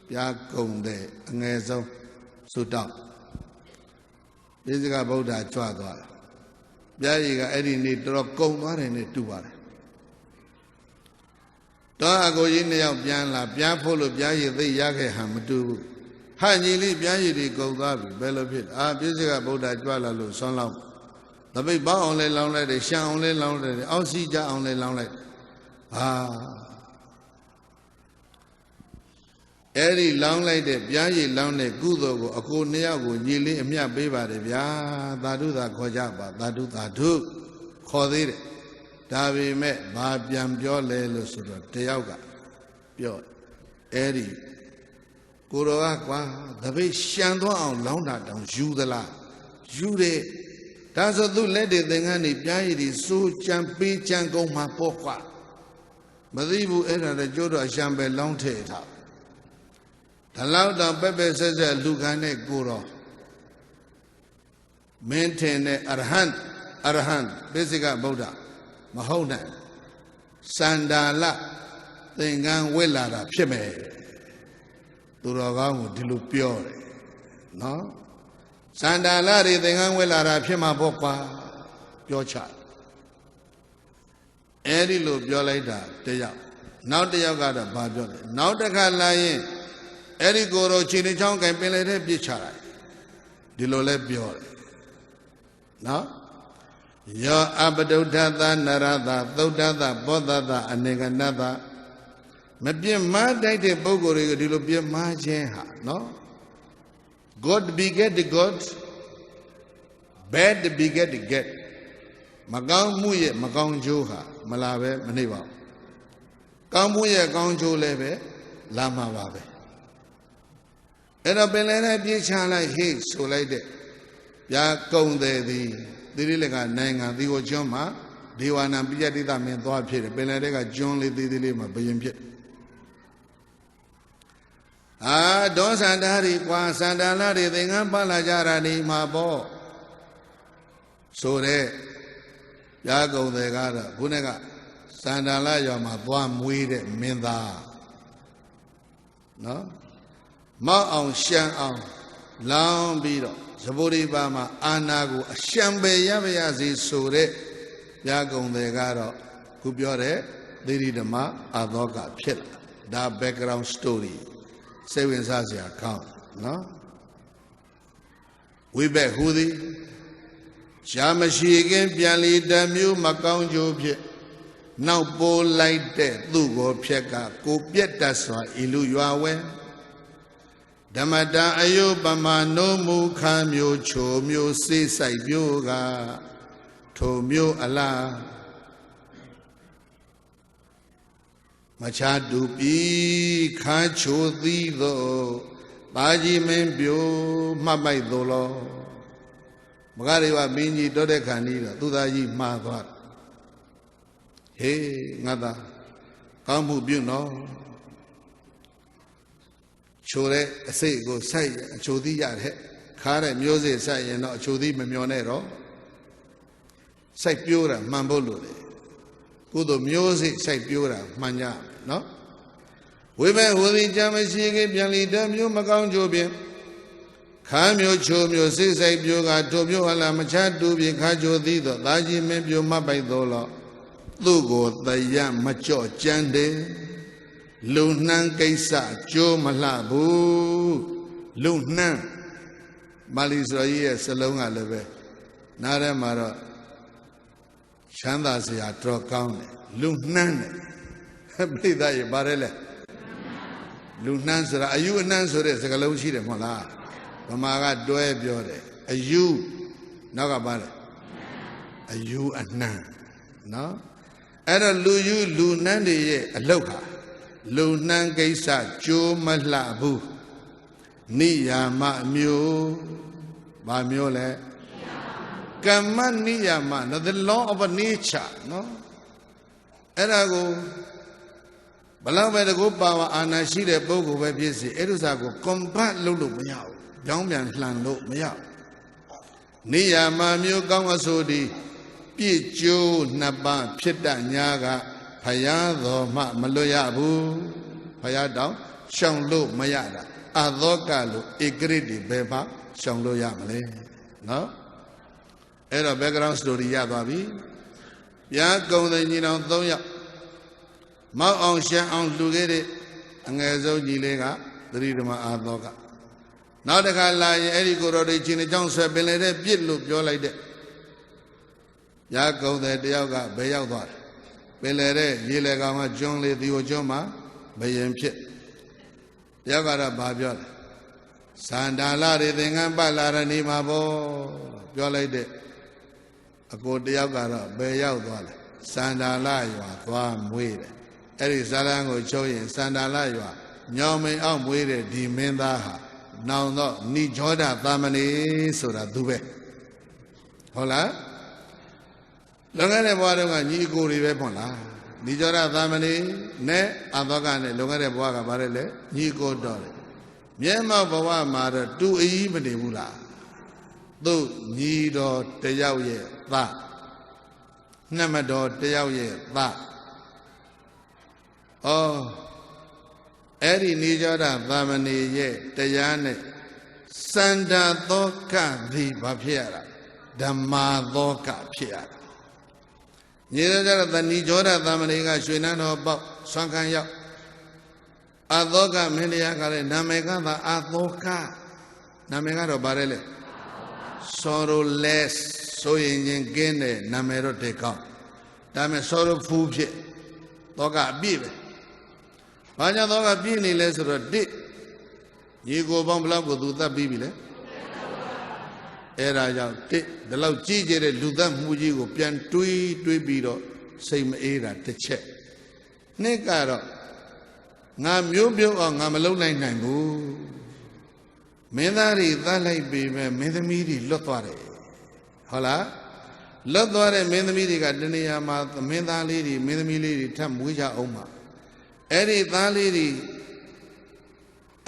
ပြားကုန်တဲ့အငယ်ဆုံးဆုတောင်းပိစကဗုဒ္ဓကြွသွားတယ်ပြားရည်ကအဲ့ဒီနေ့တော်ကုန်သွားတယ်နဲ့တူပါတယ်တော့အကိုကြီး2ယောက်ပြန်လာပြားဖို့လို့ပြားရည်သိရခဲ့ဟန်မတူဘူးဟန်ကြီးလေးပြားရည်တွေကုန်သွားပြီဘယ်လိုဖြစ်ပိစကဗုဒ္ဓကြွလာလို့ဆွမ်းလောင်းသပိတ်ပေါအောင်လဲလောင်းလိုက်တယ်ရှံအောင်လဲလောင်းလိုက်တယ်အောက်စီကြအောင်လဲလောင်းလိုက်အဲ့ဒီလောင်းလိုက်တဲ့ပြားရည်လောင်းတဲ့ကုသိုလ်ကိုအကို2ယောက်ကိုညီလေးအမြတ်ပေးပါတယ်ဗျာသာဓုသာခေါ်ကြပါသာဓုခေါ်သေးတယ်ဒါပေမဲ့ဘာပြန်ပြောလဲလို့ဆိုတော့တယောက်ကပြောအဲ့ဒီကိုတော်ကကွာတပိတ်ရှံသွားအောင်လောင်းတာတောင်ယူသလားယူတယ် ဒါဆိုသူလက်တွေသင်္ကန်းတွေပြားရည်တွေစိုးကြံပေးကြံကုန်မှာပေါ့ကွာမသိဘူးအဲ့ဒါတော့ကျိုးတော့အရှံပဲလောင်းထည့်ထားဒါလောက်တော့ပက်ပက်ဆက်ဆက်လူခံတဲ့ကိုတော့မင်းထင်တဲ့အရဟံပိစိကဗုဒ္ဓမဟုတ်နိုင်စန္ဒာလသင်္ကန်းဝက်လာတာဖြစ်မယ်သူတော်ကောင်းကိုဒီလိုပြောတယ်နော်စန္ဒာလတွေသင်္ကန်းဝက်လာတာဖြစ်မှာပေါ့ကွာပြောချအဲ့ဒီလိုပြောလိုက်တာတယောက်နောက်တယောက်ကတော့ဘာပြောလဲနောက်တစ်ခါလာရင်အဲ့ဒီကိုယ်တော်ခြေနှချောင်းကင်ပင်လေတဲ့ပြစ်ချတာဒီလိုလဲပြောတယ်နော်ယောအပဒုဋ္ဌသနရသသုဒ္ဓသဘောဓသအနေကနသမပြစ်မှားတိုက်တဲ့ပုဂ္ဂိုလ်တွေကဒီလိုပြစ်မှားခြင်းဟာနော် God beget God bad beget get မကောင်းမှုရဲ့မကောင်းကျိုးဟာမလာပဲမနေပါဘူးကောင်းမှုရဲ့ကောင်းကျိုးလည်းပဲလာမှာပါပဲအဲ့တော့ပင်လည်းပြေးချလိုက်ဟေ့ဆိုလိုက်တဲ့ဗျာကုံတယ်သည်သီရိလကနိုင်ငံသီကိုကျွန်းမှာဒေဝနာပိယတိသမင်းသွားဖြစ်တယ်ပင်လည်းတဲ့ကကျွန်းလေးသေးသေးလေးမှာဘယင်ဖြစ်ဒေါသန္တာတွေကွာစန္ဒာလတွေသင်္ကန်းပတ်လာကြတာနေမှာပေါ့ဆိုတဲ့ဗျာကုံတယ်ကတော့ခုနကစန္ဒာလရွာမှာသွားမွေးတဲ့မင်းသားနော်မောက်အောင်ရှမ်းအောင်လောင်းပြီးတော့ဇဗုဒိပါမှာအာနာကိုအရှံပဲရပါရစေဆိုတဲ့ဗျာကုံတယ်ကတော့ခုပြောတဲ့သီရိဓမ္မအာသောကဖြစ်လာဒါ background story စိတ်ဝင်စားစရာကောင်းနော်ဝိဘက်ဟူသည်ရှားမရှိခင်ပြန်လီတမျိုးမကောင်းကျိုးဖြစ်နောက်ပိုးလိုက်တဲ့သူ့ကိုဖြက်ကကိုပြက်တတ်စွာဤလူရွာဝဲဓမ္မတာအယုပမာနိုးမူခါမျိုးချိုမျိုးစေးဆိုင်မျိုးကထိုမျိုးအလားမချတူပြီးခါချိုသည်သောပါကြီးမင်းပြိုမှတ်မိုက်သောလောမဂရေဝမင်းကြီးတောတဲ့ခါนี้တော့သူသားကြီးမှားသွားဟေးငါသားကောင်းမှုပြုနော်ချိုတဲ့အစိတ်ကိုစိုက်အချိုသီးရတဲ့ခါတဲ့မျိုးစေ့စိုက်ရင်တော့အချိုသီးမမျောနဲ့တော့စိုက်ပြိုးတာမှန်ဖို့လို့လေကုသိုလ်မျိုးစေ့စိုက်ပြိုးတာမှန်ကြနော်ဝိဘဟူသည်ကြမရှိခင်ပြန်လီတမျိုးမကောင်းကြိုးဖြင့်ခါမျိုးချိုမျိုးစိတ်ဆိုင်ပြိုးကထိုမျိုးဟလာမချတူဖြင့်ခါချိုသည်တော့သာကြီးမင်းပြိုမှတ်ပိုက်သောလောသူ့ကိုတယမကြော့ကြမ်းတယ်လူနှမ်းကိစ္စကြိုးမလှဘူးလူနှမ်းပါဠိဆိုရရဲ့စလုံးကလည်းပဲနားထဲမှာတော့ချမ်းသာစရာတော့ကောင်းတယ်လူနှမ်းတယ်ပြိဿရေပါတယ်လေလူနှမ်းဆိုတာအယူအနှမ်းဆိုတဲ့စကားလုံးရှိတယ်မဟုတ်လားဗမာကတွဲပြောတယ်အယူနောက်ကပါတယ်အယူအနှမ်းနော်အဲ့တော့လူယူလူနှမ်းတွေရဲ့အလုတ်ဟာလူနှမ်းကိစ္စကြိုးမလှဘူးနိယာမမျိုးဘာမျိုးလဲကမ္မနိယာမ the law of nature နော်အဲ့ဒါကိုဘလောက်ပဲတကူပါဝါအာနာရှိတဲ့ပုဂ္ဂိုလ်ပဲဖြစ်စီအဲ့ဒီစားကို combat လုပ်လို့မရဘူးကြောင်းပြန်လှန်လို့မရဘူးနိယာမမျိုးကောင်းအဆိုဒီပြည့်ကျိုးနှစ်ပါးဖြစ်တတ်ညာကဖယားတော်မှမလွတ်ရဘူးဖယားတောင်ရှောင်လို့မရတာအသောကလို့ဧကရစ်ဒီဘယ်မှာရှောင်လို့ရမလဲနော်အဲ့တော့ background story ရသွားပြီပြားကုံတဲ့ညီတော်3ယောက်မောက်အောင်ရှမ်းအောင်လှူခဲ့တဲ့အငယ်ဆုံးကြီးလေးကသတိဓမ္မအာသောကနောက်တစ်ခါလာရင်အဲ့ဒီကိုတော်တွေချင်းအကြောင်းဆွဲပင်လေတဲ့ပြစ်လို့ပြောလိုက်တဲ့ပြားကုံတဲ့တယောက်ကဘယ်ရောက်သွားတယ်ပင်လေတဲ့ရေလေကောင်ကကျွန်းလေးဒီကိုကျွန်းမှာဘယင်ဖြစ်တယောက်ကတော့ဘာပြောလဲစန္ဒာလတွေသင်္ကန်းပတ်လာတဲ့နေမှာပေါ့ပြောလိုက်တဲ့အကိုတယောက်ကတော့ဘယ်ရောက်သွားလဲစန္ဒာလရွာသွားမွေးတယ်အဲ့ဒီဇာလံကိုချုပ်ရင်စန္ဒာလရွာညောင်မင်းအောင်မွေးတဲ့ဒီမင်းသားဟာနောင်တော့ဏိဂျောဒသာမဏေဆိုတာသူပဲ ဟုတ်လားလွန်ခဲ့တဲ့ဘဝတုန်းကညီအကိုတွေပဲဖွင့်လားနိကြောရသာမဏေနဲ့အသောကနဲ့လွန်ခဲ့တဲ့ဘဝကဗါတယ်လေညီအကိုတော်တယ်မျက်မှောက်ဘဝမှာတော့တူအီးမနေဘူးလားသူ့ညီတော်တယောက်ရဲ့သားနှမတော်တယောက်ရဲ့သားဩအဲ့ဒီနိကြောရသာမဏေရဲ့တရားနဲ့စန္ဒသောကသည်ဘာဖြစ်ရတာဓမ္မာသောကဖြစ်ရတာညီတော်ကြတဲ့နိကြောရသာမဏေကရွှေနန်းတော်ပေါက်ဆွမ်းခံရောက်အသောကမင်းတရားကလည်းနာမည်ကသာအသောကနာမည်ကတော့ဗါတယ်လေ sorrowless ဆိုရင်ချင်းကင်းတဲ့နာမည်တော့တဲ့ကောင်းဒါမဲ့ sorrowful ဖြစ်သောကအပြည့်ပဲဘာကြောင့်သောကပြည့်နေလဲဆိုတော့တစ်ညီကိုပေါင်းဘလောက်ကိုသူသတ်ပြီးပြီလေအဲ့ဒါကြောင့်တစ်ဒီလောက်ကြီးကျတဲ့လူသတ်မှုကြီးကိုပြန်တွေးပြီးတော့စိတ်မအေးတာတစ်ချက်နှစ်ကတော့ငါမျိုးပြုတ်အောင်ငါမလုံနိုင်ဘူးမင်းသားတွေသတ်လိုက်ပြီမဲ့မင်းသမီးတွေလွတ်သွားတယ်ဟုတ်လားလွတ်သွားတဲ့မင်းသမီးတွေကတနေရာမှာမင်းသားလေးတွေမင်းသမီးလေးတွေထပ်မွေးကြအောင်မှာအဲ့ဒီသားလေးတွေ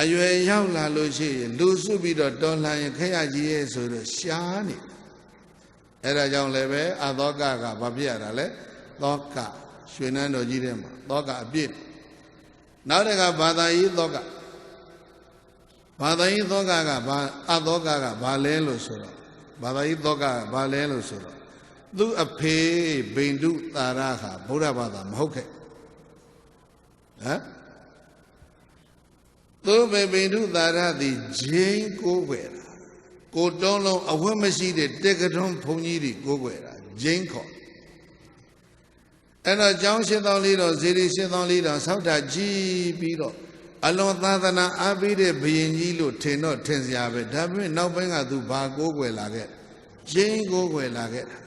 အရွယ်ရောက်လာလို့ရှိရင်လူစုပြီးတော့တော်လှန်ရင်ခရကြီးရဲ့ဆိုတော့ရှားနေအဲ့ဒါကြောင့်လည်းပဲအသောကကဘာဖြစ်ရတာလဲသောကရွှေနန်းတော်ကြီးထဲမှာသောကအပြည့်နောက်တကဘာသာရေးသောကဘာသာရေးသောကကဘာအသောကကဘာလဲလို့ဆိုတော့ဘာသာရေးသောကကဘာလဲလို့ဆိုတော့သူအဖေဗိန္ဓုသာရဟာဗုဒ္ဓဘာသာမဟုတ်ခဲ့ဟမ်သူဗိန္ဓုသာရသည်ဂျိန်းကိုးကွယ်တာကိုတုံးလုံးအဝတ်မရှိတဲ့တက္ကထုံးဘုံကြီးတွေကိုးကွယ်တာဂျိန်းခေါ်အဲ့တော့ကျောင်း၈သောင်းလေးတော်ဇေဒီ၈သောင်းလေးတော်ဆောက်တာကြည်ပြီးတော့အလွန်သာသနာအားပေးတဲ့ဘုရင်ကြီးလို့ထင်တော့ထင်စရာပဲဒါပေမဲ့နောက်ပိုင်းကသူဘာကိုးကွယ်လာခဲ့ဂျိန်းကိုးကွယ်လာခဲ့တာ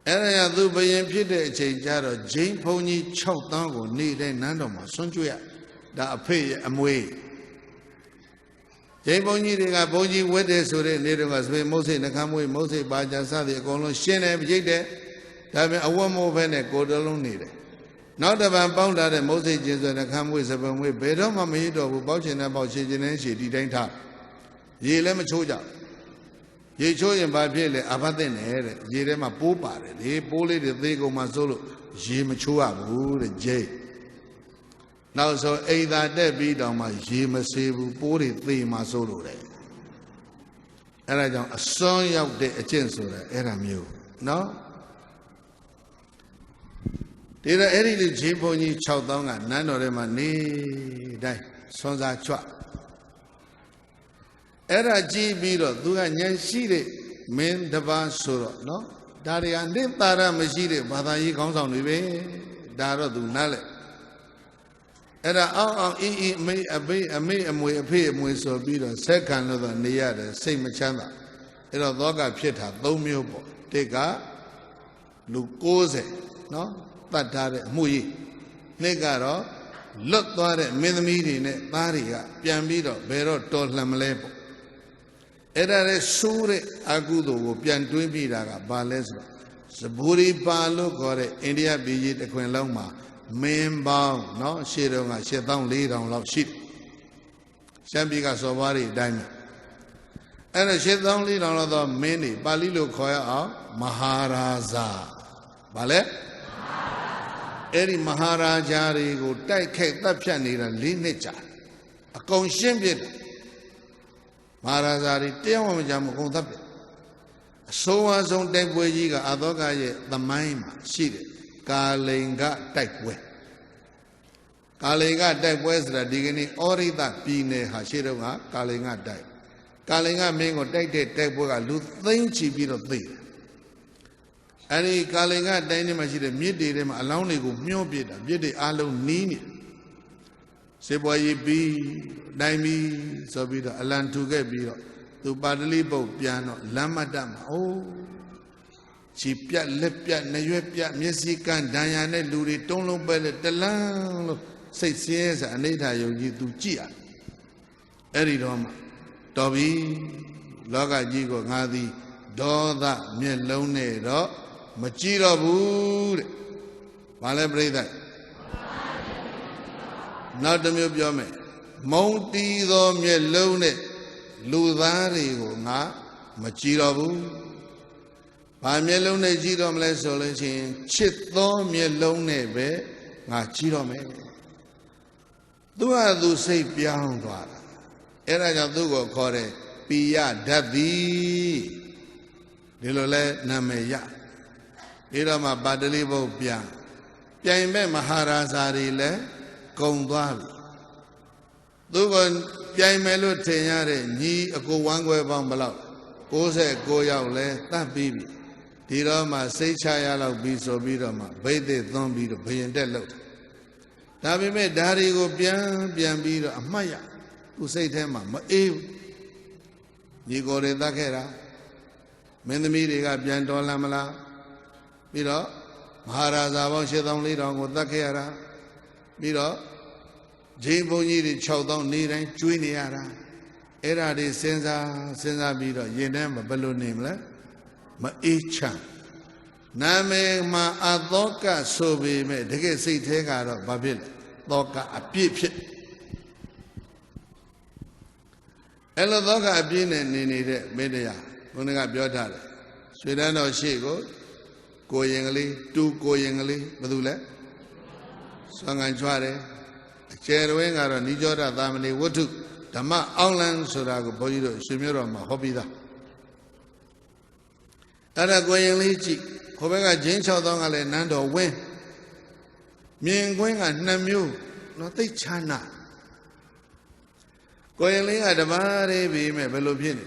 အဲ့ဒါရသူဘုရင်ဖြစ်တဲ့အချိန်ကျတော့ဂျိန်းဘုံကြီး6သောင်းကိုနေတဲ့နန်းတော်မှာဆွန့်ကျွေးရဒါအဖေရဲ့အမွေဂျိန်းဘုံကြီးတွေကဘုံကြီးဝတ်တယ်ဆိုတဲ့နေ့တုန်းကစပင်မုတ်စိတ်နှခမ်းမွေးမုတ်စိတ်ပါကြစသည်အကုန်လုံးရှင်းတယ်ပြိတ်တယ်ဒါပေမဲ့အဝတ်မိုးပဲနဲ့ကိုယ်တလုံးနေတယ်နောက်တစ်ပံပေါင်းထားတဲ့မုတ်စိတ်ကျင်းဆိုနှခမ်းမွေးစပင်မွေးဘယ်တော့မှမရတော့ဘူးပေါက်ချင်တဲ့ပေါက်ရှည်ခြင်းနဲ့ရှည်ဒီတိုင်းထားရေလည်းမချိုးကြရေချိုးရင်ဘာဖြစ်လဲအဘသိနဲ့တဲ့ရေထဲမှာပိုးပါတယ်လေပိုးလေးတွေသေးကုန်မှစိုးလို့ရေမချိုးရဘူးတဲ့ဂျိန်းနောက်ဆိုအိမ်သာတက်ပြီးတောင်မှရေမဆေးဘူးပိုးတွေသေမှစိုးလို့တဲ့အဲ့ဒါကြောင့်အစွန်းရောက်တဲ့အကျင့်ဆိုတာအဲ့ဒါမျိုးနော်ဒီတော့အဲ့ဒီလူဂျိန်းဘုန်းကြီး6000ကနန်းတော်ထဲမှာနေတိုင်းဆွမ်းစားကြွအဲ့ဒါကြည့်ပြီးတော့သူကဉာဏ်ရှိတဲ့မင်းတစ်ပါးဆိုတော့နော်ဒါတွေကနှိမ့်သာရမရှိတဲ့ဘာသာရေးခေါင်းဆောင်တွေပဲဒါတော့သူနားလဲအဲ့ဒါအောင်အင်းအမေအဖေအမေအမွေအဖေအမွေဆိုပြီးတော့ဆက်ခံလို့တော့နေရတယ်စိတ်မချမ်းသာအဲ့တော့သောကဖြစ်တာ3မျိုးပေါ့တစ်ကလူ90နော်တတ်ထားတဲ့အမှုကြီးနှစ်ကတော့လွတ်သွားတဲ့မင်းသမီးတွေနဲ့သားတွေကပြန်ပြီးတော့ဘယ်တော့တော်လှန်မလဲပေါ့အဲ့ဒါလေဆိုးတဲ့အကုသိုလ်ကိုပြန်တွင်းပြီးတာကဘာလဲဆိုတော့စဘူရီပါလို့ခေါ်တဲ့အိန္ဒိယပြည်ကြီးတစ်ခွင်လုံးမှာမင်းပေါင်းနော်ရှေ့တော့က8400လောက်ရှိတယ်ရှမ်းပြည်ကစော်ဘွားတွေအတိုင်းပဲအဲ့ဒါ8400လောက်တော့မင်းတွေပါဠိလိုခေါ်ရအောင်မဟာရာဇာဘာလဲအဲ့ဒီမဟာရာဇာတွေကိုတိုက်ခိုက်တပ်ဖြတ်နေတာ4နှစ်ကြာအကုန်ရှင်းပြတယ်မဟာရာဇာတွေတရားဝင်ကြမကုန်သတ်ပြအဆိုးအဆုံးတိုက်ပွဲကြီးကအသောကရဲ့သမိုင်းမှာရှိတယ်ကာလိန်ကတိုက်ပွဲကာလိန်ကတိုက်ပွဲဆိုတာဒီကနေ့ဩရိတပြည်နယ်ဟာရှိတော့ကကာလိန်ကတိုက်ကာလိန်ကမင်းကိုတိုက်တဲ့တိုက်ပွဲကလူသိန်းချီပြီးတော့သိတယ်အဲဒီကာလိန်ကတိုင်းထဲမှာရှိတဲ့မြစ်တွေထဲမှာအလောင်းတွေကိုမျောပစ်တာမြစ်တွေအလုံးနီးနေစေပွားရေးပြီးတိုင်းပြီးဆိုပြီးတော့အလံထူခဲ့ပြီးတော့သူပါတလိပုတ်ပြန်တော့လမ်းမတ်တမှာအိုးခြေပြတ်လက်ပြတ်နှရွက်ပြတ်မျက်စိကန်းဒဏ်ရာနဲ့လူတွေတုံးလုံးပဲလေတလန်းလို့စိတ်ဆင်းရဲစအနိဋ္ဌာယုံကြည်သူကြည့်ရအဲ့ဒီတော့မှတော်ပြီလောကကြီးကိုငါသည် ဒေါသမျက်လုံးနဲ့တော့မကြည့်တော့ဘူးတဲ့ဘာလဲပြိဿနောက်တစ်မျိုးပြောမယ်မုံတီးသောမျက်လုံးနဲ့လူသားတွေကိုငါမကြည့်တော့ဘူးဘာမျက်လုံးနဲ့ကြည့်တော့မလဲဆိုလို့ရှိရင်ချစ်သောမျက်လုံးနဲ့ပဲငါကြည့်တော့မယ်သူကသူစိတ်ပြောင်းသွားတာအဲ့ဒါကြောင့်သူ့ကိုခေါ်တယ်ပိယဓာတ်သည်ဒီလိုလဲနာမည်ရပြီးတော့မှပါဠိဘုတ်ပြိုင်မဲ့မဟာရာဇာတွေလည်းကုံသွားပြီသူကပြိုင်မယ်လို့ထင်ရတဲ့ညီအကိုဝမ်းခွဲပေါင်းဘလောက်69ယောက်လဲတတ်ပြီးပြီဒီတော့မှစိတ်ချရလောက်ပြီးဆိုပြီးတော့မှဘိသိက်သွန်းပြီးတော့ဘယင်တက်လို့ဒါပေမဲ့ဓာရီကိုပြန်ပြီးတော့အမှတ်ရသူစိတ်ထဲမှာမအေးဘူးညီကိုတွေတတ်ခဲ့တာမင်းသမီးတွေကပြန်တော်လာမလားပြီးတော့မဟာရာဇာပေါင်း8400ကိုတတ်ခဲ့ရတာပြီးတော့ဂျိန်းဘုန်းကြီးတွေ6000နေတိုင်းကျွေးနေရတာအဲ့ဒါတွေစဉ်းစားပြီးတော့ရင်ထဲမှာဘယ်လိုနေမလဲမအေးချမ်းနာမည်မှာအသောကဆိုပေမဲ့တကယ်စိတ်ထဲကတော့ဘာဖြစ်လဲသောကအပြည့်ဖြစ်အဲ့လိုသောကအပြည့်နဲ့နေနေတဲ့မေတ္တာဘုန်းကြီးကပြောထားတယ်ရွှေတန်းတော်ရှေ့ကိုရင်ကလေးတူကိုရင်ကလေးဘာလို့လဲဆွမ်းခံကြွားတယ်အကျယ်တွင်ကတော့နိကြောဒသာမဏေဝတ္ထုဓမ္မအောင်လန်းဆိုတာကိုဘုန်းကြီးတို့ရွှေမြို့တော်မှာဟောပြီးသားအဲ့ဒါကိုရင်လေးကြည့်ခေါ်ဘက်ကဂျင်း6000ကလည်းနန်းတော်ဝင်းမြင်ကွင်းက2မျိုးနော်သိချမ်းနာကိုရင်လေးကတပါးလေးပြီးမဲ့ဘယ်လိုဖြစ်နေ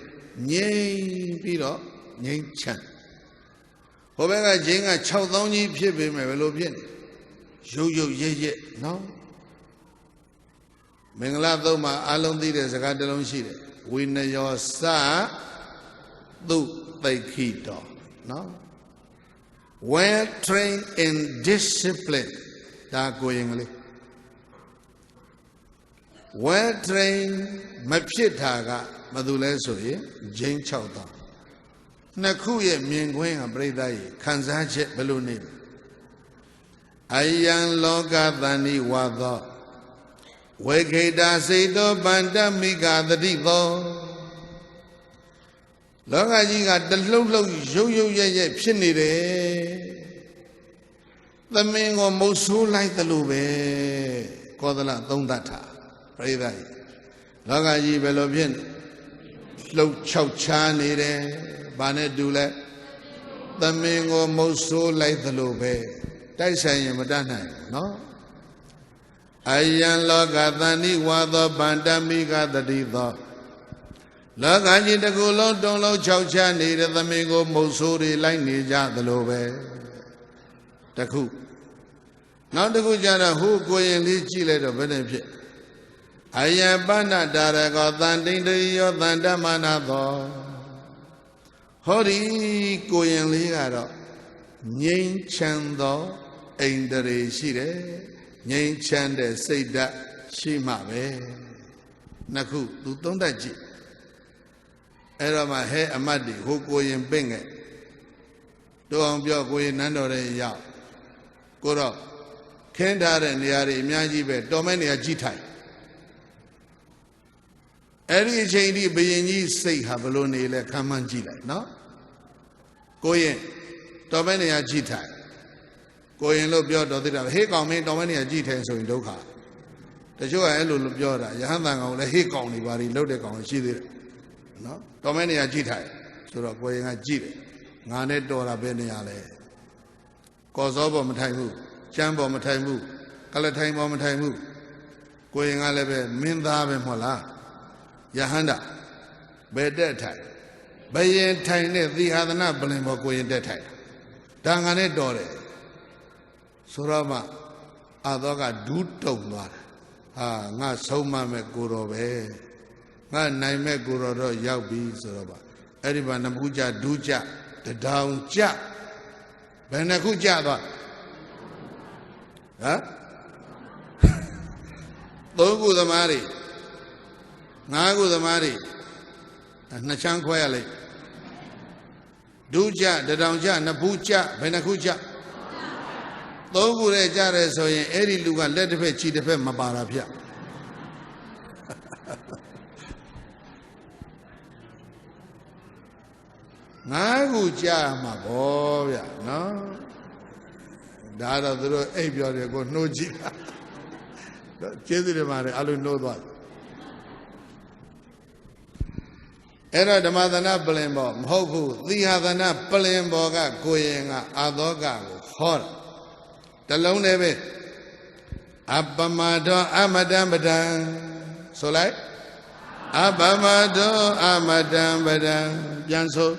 ငြိမ်ပြီးတော့ငြိမ်ချမ်းဟိုဘက်ကဂျင်းက6000ကြီးဖြစ်ပြီးမဲ့ဘယ်လိုဖြစ်နေရုပ်ရဲနော်မင်္ဂလာသုံးမှာအလုံးသိတဲ့စကားတစ်လုံးရှိတယ်ဝိနယောစသုသိခိတောနော် well trained in discipline ဒါကိုရင်ကလေး well trained မဖြစ်တာကမသူလဲဆိုရင်ဂျင်း6000နှစ်ခုရဲ့မြင်ကွင်းကပြိဿရဲ့ခံစားချက်ဘယ်လိုနေလဲအယံလောကသန္တိဝါသောဝေခိတာစေတောဗန္တမိကသတိသောလောကကြီးကတလှုပ်ရုပ်ရဲဖြစ်နေတယ်သမင်ကိုမုတ်ဆိုးလိုက်သလိုပဲကောသလသုံးသတ်တာပြိဿကြီးလောကကြီးဘယ်လိုဖြစ်နေလှုပ်ချောက်ချားနေတယ်ဘာနဲ့တူလဲသမင်ကိုမုတ်ဆိုးလိုက်သလိုပဲတိုက်ဆိုင်ရင်မတတ်နိုင်ဘူးနော်အယံလောကသန္တိဝါသောဗန္တမိကတတိသောလောကကြီးတစ်ခုလုံးတုံးလုံးခြောက်ချနေတဲ့သမင်ကိုမုတ်ဆိုးတွေလိုက်နေကြသလိုပဲတခုနောက်တစ်ခုကျတော့ဟိုကိုရင်လေးကြည့်လိုက်တော့ဘယ်နဲ့ဖြစ်အယံပဏ္ဏတာရကောသန္တိတယောသန္တမနာသောဟောဒီကိုရင်လေးကတော့ငြိမ်းချမ်းသောအိန္ဒြေရှိတယ်ငြိမ်းချမ်းတဲ့စိတ်ဓာတ်ရှိမှပဲနှစ်ခုသူသုံးတတ်ကြည့်အဲ့တော့မှဟဲအမတ်တွေဟိုကိုရင်ပင့်ငယ်တို့အောင်ပြောကိုရင်နန်းတော်ရဲ့ရောက်ကိုတော့ခင်းထားတဲ့နေရာတွေအများကြီးပဲတော်မဲ့နေရာကြည့်ထိုင်အဲ့ဒီအချိန်ဒီဘယင်ကြီးစိတ်ဟာဘလို့နေလဲခံမှန်းကြည့်လိုက်နော်ကိုရင်တော်မဲ့နေရာကြည့်ထိုင်ကိုရင်လို့ပြောတော်သေးတာဟေးကောင်မင်းတော်မဲ့နေရာကြည့်ထိုင်ဆိုရင်ဒုက္ခတချို့ကအဲ့လိုပြောတာယဟန်တန်ကောင်လည်းဟေးကောင်နေပါလိလှုပ်တဲ့ကောင်ရှိသေးတယ်နော်တော်မဲ့နေရာကြည့်ထိုင်ဆိုတော့ကိုရင်ကကြည့်တယ်ငါနဲ့တော်တာပဲနေရာလဲကော်စောပေါ်မထိုင်ဘူးကျမ်းပေါ်မထိုင်ဘူးကလထိုင်ပေါ်မထိုင်ဘူးကိုရင်ကလည်းပဲမင်းသားပဲမဟုတ်လားယဟန္တာဘယ်တက်ထိုင်ဘယင်ထိုင်တဲ့သီဟာသနာပလင်ပေါ်ကိုရင်တက်ထိုင်ဒါငါနဲ့တော်တယ်ဆိုတော့မှအာသောကဒူးတုံသွားတာဟာငါဆုံးမမဲ့ကိုတော်ပဲငါနိုင်မဲ့ကိုတော်တော့ရောက်ပြီဆိုတော့ပါအဲ့ဒီမှာနမူကြဒူးကြတထောင်ကြဘယ်နှခုကြသွားဟမ်သုံးခုသမားတွေငါးခုသမားတွေနှစ်ချမ်းခွဲရလိုက် Duja, the Downja, Nabuja, Benakuja. Though Jare so in Eri Luga, let the Pechi the Pem Mabarapia. Naguja, my boy, no. Dada the Abia go no Jiga. Chedimare, I don't know what. Era the Madana Palembo, Hoku, the Hadana Palemboga, Goyenga, Adoga, Hor. The lone eve Abamado, Amadambadan. So like Abamado, Amadambadan. Janso.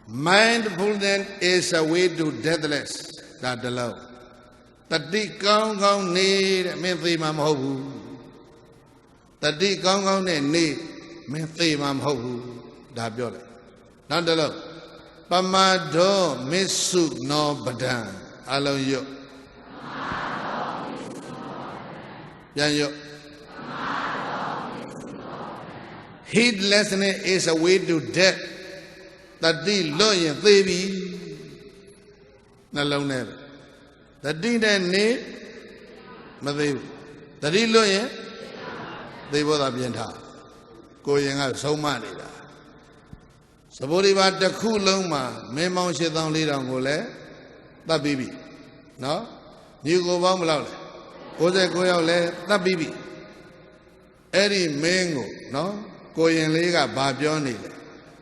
Mindfulness is a way to deathless. That the love. That the Gong need Mithi Mam Hoku. That the Gong need Mithi Mam Hoku. That Biole. Not the love. Pamado Misu no Badan. Alone you. Yan Heedlessness is a way to death. That the lawyer baby. Nalone never. That didn't need Mother. The real lawyer they both have been taught. Going out so many. Sabori about the cool loma, may mount shit down lead on gole, that baby. No? You go bamble. Goze goyale, that baby. Eri mango, no? Going lega babioni.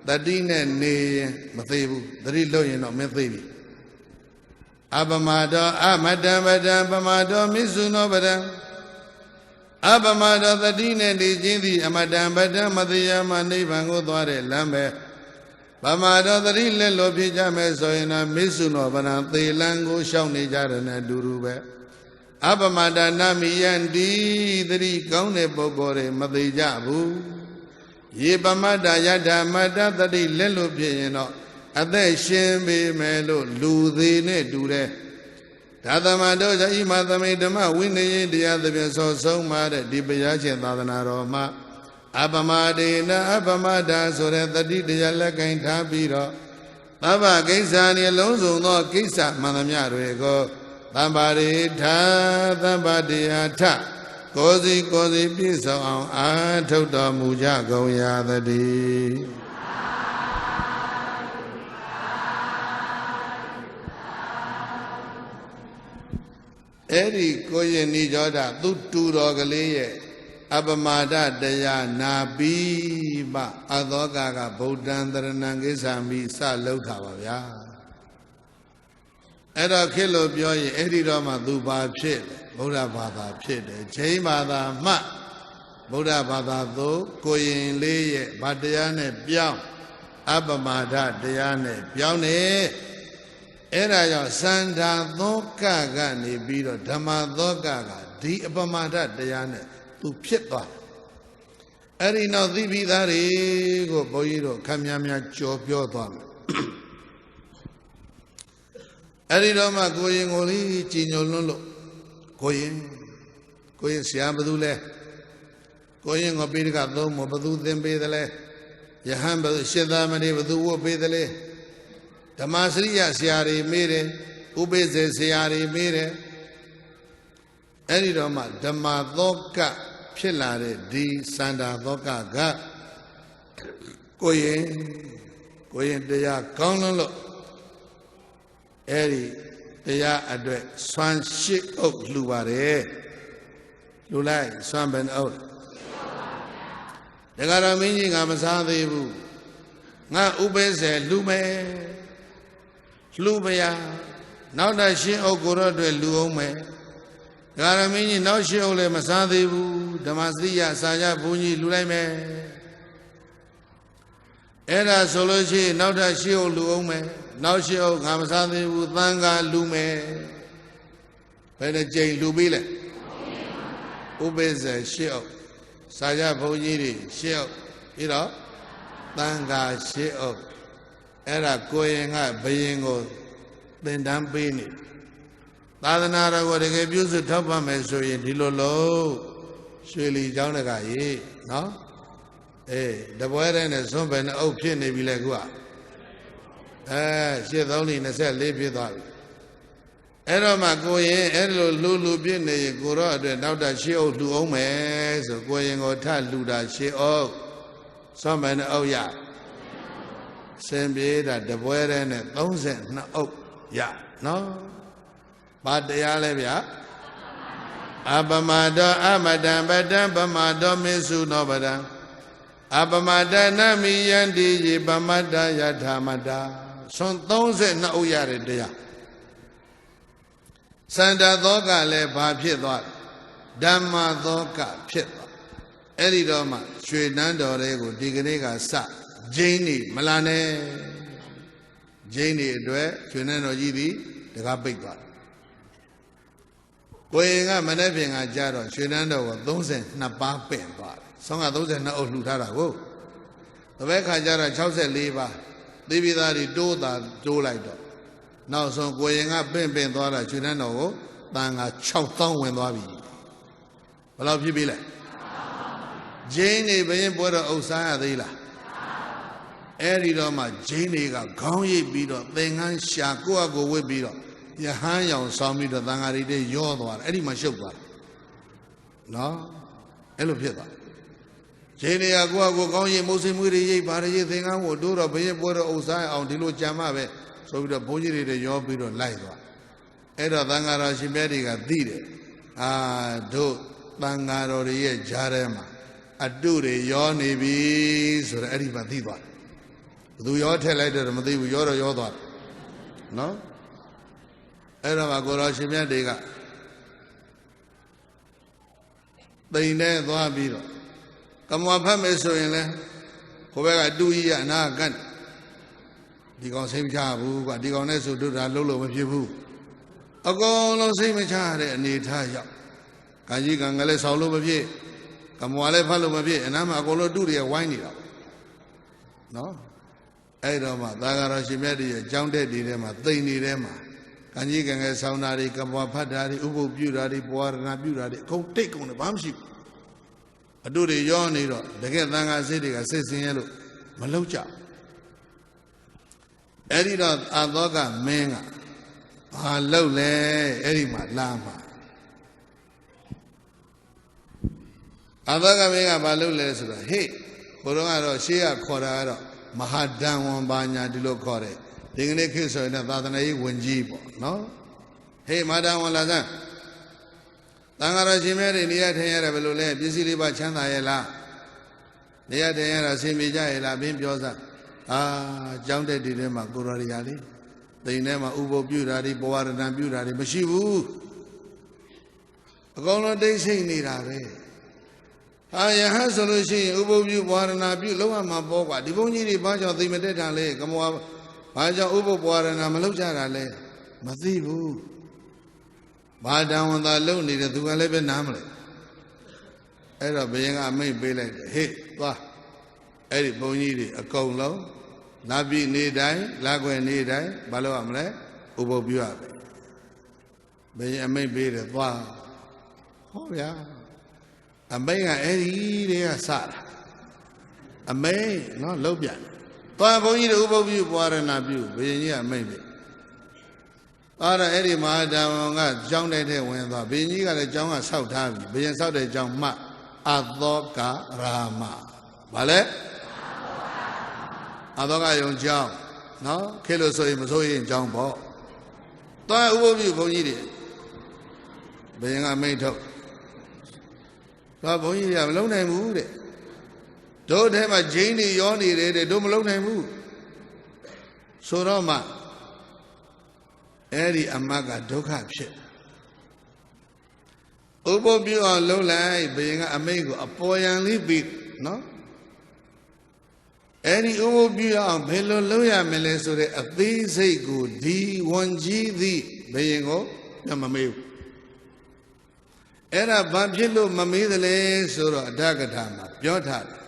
The dine ne Matthew, the real lawyer, not Matthew. Abamado, Madam, Bamado, Mizuno, Badam. Abamado, the dine de Jindi, Madam, Madia, Mani, Vango, Lambe. Bamado, the real Lopija, Mesoina, Mizuno, Banam, the Lango, Shawnee, Jarana, Durube. Abamada, Nami, Yandi, the Gone Bogore, Madijabu. Yebamada, Yada, Mada, the Lelo Piano. Ade shembe melo ludine dure. Tadamado ja imadame dama winne dia de so made dibya chen tadana ro ma abamade na abamada so re tati dia lekain tha pi ro baba kaisa ni along sung tho kaisa man thamya de ko thambari tha thambadiya tha kosi pi saw aung a thuk taw mu ja gaung ya thati. Eri koye ni joda tutu rogaliye abamada daya nabi ma adoga ga Buddhan Dharanangi Sami sa lauta ba bya. Era khelo pyo yin eri ro ma tu ba phit Buddha Bhatha phit de Jain Bhatha ma Buddha Bhatha tho koyin le ye ba taya ne pyaung abamada taya ne pyaung ne. Era yo Santa Doka Gani Biro Dhamma Doka Di Abamada Dayane Tu Pitwa Erino Dibidari Go Boiro Kamyamya Chopyo Dom Eridoma going only Chino Lolo going Siabadule going Obirga Domo Badu Dembedele Yahamba Shedamani Badu Bedele. Damasriya Siari Mire, Ubeze Siari Mire, Eridoma, Damadoka, Pilare, Di Sanda Doka Ga, Koyen, Dea Konolo, Eri, Dea Adwe, Swan Shik of Lubare, Lulai, Swanben out. The Garamini Gamasadi, Na Ubeze Lume. Lubaya, now that she ogoro to Luome. Garamini now she ole Masadibu, Damasria, Saya Buni, Luleme. Era Solochi, now that she o Luome, now she o Gamasadibu, Thanga Lume. Pena Jay Lubile Ubeze, Sheo, Saya Buni, Sheo, Thanga Sheo. Era Koyenga Bayingo, then Dampini. Tadanara got a abuse the top of Meso in Dilolo, Shili Janaga, no? တပွဲတည်းနဲ့စွန့်ပဲနဲ့အုပ်ဖြစ်နေပြီလေကွာရှစ်သုံးလေး24ဖြစ်သွားပြီအဲ့တော့မှကိုရင်အဲ့လိုလူပြစ်နေရင်ကိုတော့အတွက်နောက်တာရှစ်အုပ်လှူအောင်မယ်ဆိုကိုရင်ကိုထလှူတာရှစ်အုပ်စွန့်ပဲနဲ့အုပ်ရစင်ပြေးတာတပွဲတည်းနဲ့32အုပ်ရနော်ဘာတရားလဲဗျာအပမတောအမတံပတံပမတောမေစုနောပတံအပမတနာမိယန္တိယေပမတ္တယထာမတ္တဆွန်32အုပ်ရတဲ့တရားစန္ဒသောကလည်းဘာဖြစ်သွားဓမ္မသောကဖြစ်သွားအဲ့ဒီတော့မှရွှေနန်းတော်တွေကိုဒီကနေ့ကစဂျိန်းနေမလာနဲ့ဂျိန်းနေအတွက်ရွှေနန်းတော်ကြီးသည်တကားပိတ်သွားကိုရင်ကမနေ့ပြင်ကကြတော့ရွှေနန်းတော်ကို32ပါးပင့်သွားတယ်ဆောင်းက32အုပ်လှူထားတာကိုတပည့်ခါကြတော့64ပါးသေပိသားတွေတိုးလိုက်တော့နောက်ဆုံးကိုရင်ကပင့်သွားတာရွှေနန်းတော်ကိုတန်က6000ဝင်သွားပြီဘယ်လောက်ဖြစ်ပြီလဲဂျိန်းနေဘရင်ပွဲတော်ဥစ္စာရသေးလားအဲ့ဒီတော့မှဂျိန်းတွေကခေါင်းရိပ်ပြီးတော့သင်္ကန်းရှာကိုယ့်အကိုဝစ်ပြီးတော့ယဟန်ရောင်ဆောင်ပြီးတော့သံဃာတွေတည်းရောသွားတယ်အဲ့ဒီမှာရှုပ်သွားတယ်နော်အဲ့လိုဖြစ်သွားဂျိန်းတွေကကိုယ့်အကိုခေါင်းရိပ်မုတ်စိမ်မွေးတွေရိပ်ပါရရိပ်သင်္ကန်းကိုတို့တော့ဘရင်ပွဲတော်ဥစ္စာရအောင်ဒီလိုကြံမှပဲဆိုပြီးတော့ဘုန်းကြီးတွေတည်းရောပြီးတော့လိုက်သွားအဲ့တော့သံဃာတော်ရှင်မြတ်တွေကသိတယ်တို့သံဃာတော်တွေရဲ့ဂျားထဲမှာအတုတွေရောနေပြီဆိုတော့အဲ့ဒီမှာသိသွားတယ်ဘသူရောထည့်လိုက်တော့မသိဘူးရောတော့ရောသွားတယ်နော်အဲ့တော့မှကိုတော်ရှင်မြတ်တွေကတိမ်နဲ့သွားပြီးတော့ကမ္မဖတ်မယ်ဆိုရင်လဲကိုဘက်ကတူကြီးကအနာကတ်ဒီကောင်စိတ်မချဘူးကွာဒီကောင်နဲ့ဆိုတို့ဒါလုံးလုံးမဖြစ်ဘူးအကုန်လုံးစိတ်မချတဲ့အနေထားရောက်ကံကြီးကံကလည်းဆောင်းလို့မဖြစ်ကမ္မဝါလည်းဖတ်လို့မဖြစ်အနားမှာအကုန်လုံးတူတွေဝိုင်းနေတာနော်အဲ့တော့မှသာဂရရှင်မြတ်ရဲ့အကြောင်းတဲ့ဒီထဲမှာသိမ့်နေတဲ့မှာကံကြီးကံငယ်ဆောင်းတာတွေကမ္မဝါဖတ်တာတွေဥပုပ်ပြုတာတွေပွားရဏပြုတာတွေအကုန်တိတ်ကုန်တယ်ဘာမှမရှိဘူးအတူတွေရောနေတော့တကယ်သံဃာစိတ်တွေကစိတ်ဆင်းရဲလို့မလောက်ကြအဲ့ဒီတော့အာသောကမင်းကဘာလောက်လဲအဲ့ဒီမှာလာမှာအာသောကမင်းကဘာလောက်လဲဆိုတော့ဟေ့ဘုရားကတော့ရှေးကခေါ်တာကတော့မဟာဒံဝန်ပါညာဒီလိုခေါ်တယ်ဒီကနေ့ခေတ်ဆိုရင်သာသနာရေးဝင်ကြီးပေါ့နော်ဟေ့မဟာဒံဝန်လာစမ်းသံဃာတော်ရှင်မြတ်တွေနေရာထိုင်ရတာဘယ်လိုလဲပစ္စည်းလေးပါချမ်းသာရဲ့လားနေရာထိုင်ရတာဆင်ပြေကြရဲ့လားဘင်းပြောစမ်းကျောင်းတက်ဒီထဲမှာကိုရရီယာလေးတိမ်ထဲမှာဥပုပ်ပြုတာတွေဘဝရဏပြုတာတွေမရှိဘူးအကောင်လုံးတိတ်ဆိတ်နေတာပဲယဟန်ဆိုလို့ရှိရင်ဥပုပ်ပြုဘဝရဏပြုလုံးဝမှာပေါ့ကွာဒီဘုန်းကြီးတွေဘာကြောင့်သိမတက်တာလဲကမောဘာကြောင့်ဥပုပ်ဘဝရဏမလုပ်ကြတာလဲမသိဘူးဘာတန်ဝန်သာလုံနေတဲ့သူကလည်းပဲနားမလဲအဲ့တော့ဘုရင်ကအမိတ်ပေးလိုက်တယ်ဟေ့သွားအဲ့ဒီဘုန်းကြီးတွေအကုန်လုံးလာပြီနေတိုင်းလာခွေနေတိုင်းဘာလို့ရမလဲဥပုပ်ပြုရပဲဘုရင်အမိတ်ပေးတယ်သွားဟောဗျာအမိတ်ကအဲ့ဒီတွေကစတာအမိတ်နော်လုံးပြန်သွားဘုန်းကြီးတွေဥပုပ်ပြုပွားရဏပြုဘုရင်ကြီးကအမိတ်ပေးအဲ့ဒီမဟာဓမ္မကကျောင်းတဲ့ဝင်သွားဘုရင်ကြီးကလည်းကျောင်းကဆောက်ထားပြီဘုရင်ဆောက်တဲ့ကျောင်းမှအသောကရာမဘာလဲအသောကယုံကျောင်းနော်ခေလို့ဆိုရင်မဆိုရင်ကျောင်းပေါ့သွားဥပုပ်ပြုဘုန်းကြီးတွေဘုရင်ကမိန့်ထုတ်သွားဘုန်းကြီးတွေကမလုံးနိုင်ဘူးတဲ့တို့ထဲမှာဂျိန်းတွေရောနေတယ်တဲ့တို့မလုံးနိုင်ဘူးဆိုတော့မှအဲ့ဒီအမတ်ကဒုက္ခဖြစ်ဥပုပ်ပြုအောင်လုံးလိုက်ဘုရင်ကအမိန့်ကိုအပေါ်ယံလေးပြီးနော်အဲ့ဒီဥပုပ်ပြုအောင်ဘယ်လိုလုပ်ရမလဲဆိုတဲ့အသေးစိတ်ကိုဒီဝန်ကြီးသည်ဘုရင်ကိုမမေးဘူးအဲ့ဒါဘာဖြစ်လို့မမေးသလဲဆိုတော့အဋ္ဌကထာမှာပြောထားတယ်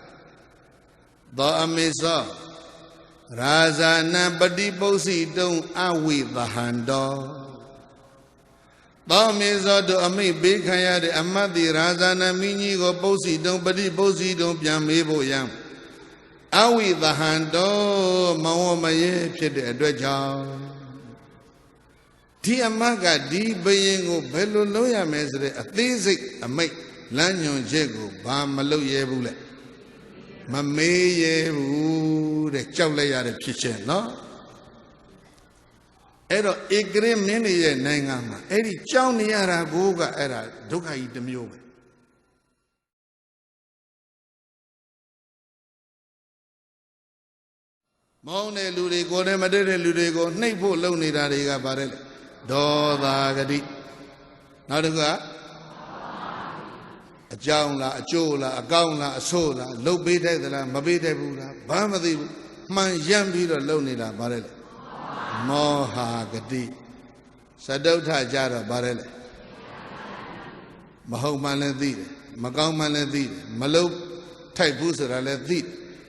သောအမေသောရာဇာနံပฏิပု္စီတုံအဝိသဟံတောသောမေဇောတို့အမိတ်ပေးခံရတဲ့အမတ်တိရာဇာနမင်းကြီးကိုပု္စီတုံပฏิပု္စီတုံပြန်မေးဖို့ရန် အဝိသဟံတောမောင်ဝမယေဖြစ်တဲ့အတွက်ကြောင့်ဒီအမတ်ကဒီဘယင်ကိုဘယ်လိုလုပ်ရမယ်ဆိုတဲ့အသေးစိတ်အမိတ်လမ်းညွှန်ချက်ကိုဘာမလုပ်ရဲဘူးလဲမမေးရဲဘူးတဲ့ကြောက်လိုက်ရတဲ့ဖြစ်ချက်နော်အဲ့တော့ဧကရမင်းတွေရဲ့နိုင်ငံမှာအဲ့ဒီကြောက်နေရတာကိုကအဲ့ဒါဒုက္ခကြီးတစ်မျိုးပဲမောင်းတဲ့လူတွေကိုယ်နဲ့မတည့်တဲ့လူတွေကိုနှိပ်ဖို့လုပ်နေတာတွေကဗါတယ်လေဒေါသဂတိနောက်တစ်ခုကအကြောင်းလားအကျိုးလားအကောင်းလားအဆိုးလားလှုပ်ပေးတဲ့သလားမပေးတဲ့ဘူးလားဘာမသိဘူးမှန်ရမ်းပြီးတော့လုပ်နေတာဗါတယ်လေမောဟာဂတိစတုထကြတော့ဗါတယ်လေမဟုတ်မှလည်းသိတယ်မကောင်းမှလည်းသိတယ်မလုပ်ထိုက်ဘူးဆိုတာလည်းသိတယ်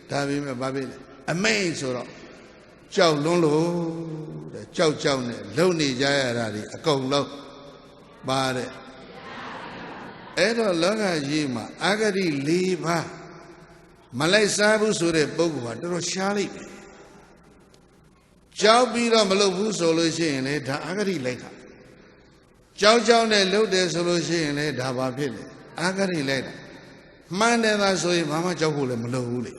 ဒါပေမဲ့ဘာဖြစ်လဲအမိန်ဆိုတော့ကြောက်လွန်းလို့တဲ့ကြောက်နဲ့လုံနေကြရတာဒီအကုန်လုံးပါတဲ့အဲ့တော့လောကကြီးမှာအာဂတိ၄ပါးမလိုက်စားဘူးဆိုတဲ့ပုဂ္ဂိုလ်ဟာတော်တော်ရှားလိုက်တယ်ကြောက်ပြီးတော့မလုပ်ဘူးဆိုလို့ရှိရင်လေဒါအာဂတိလိုက်တာကြောက်နဲ့လုပ်တယ်ဆိုလို့ရှိရင်လေဒါဘာဖြစ်လဲအာဂတိလိုက်တာမှန်တယ်သာဆိုရင်ဘာမှကြောက်ဖို့လည်းမလုပ်ဘူးလေ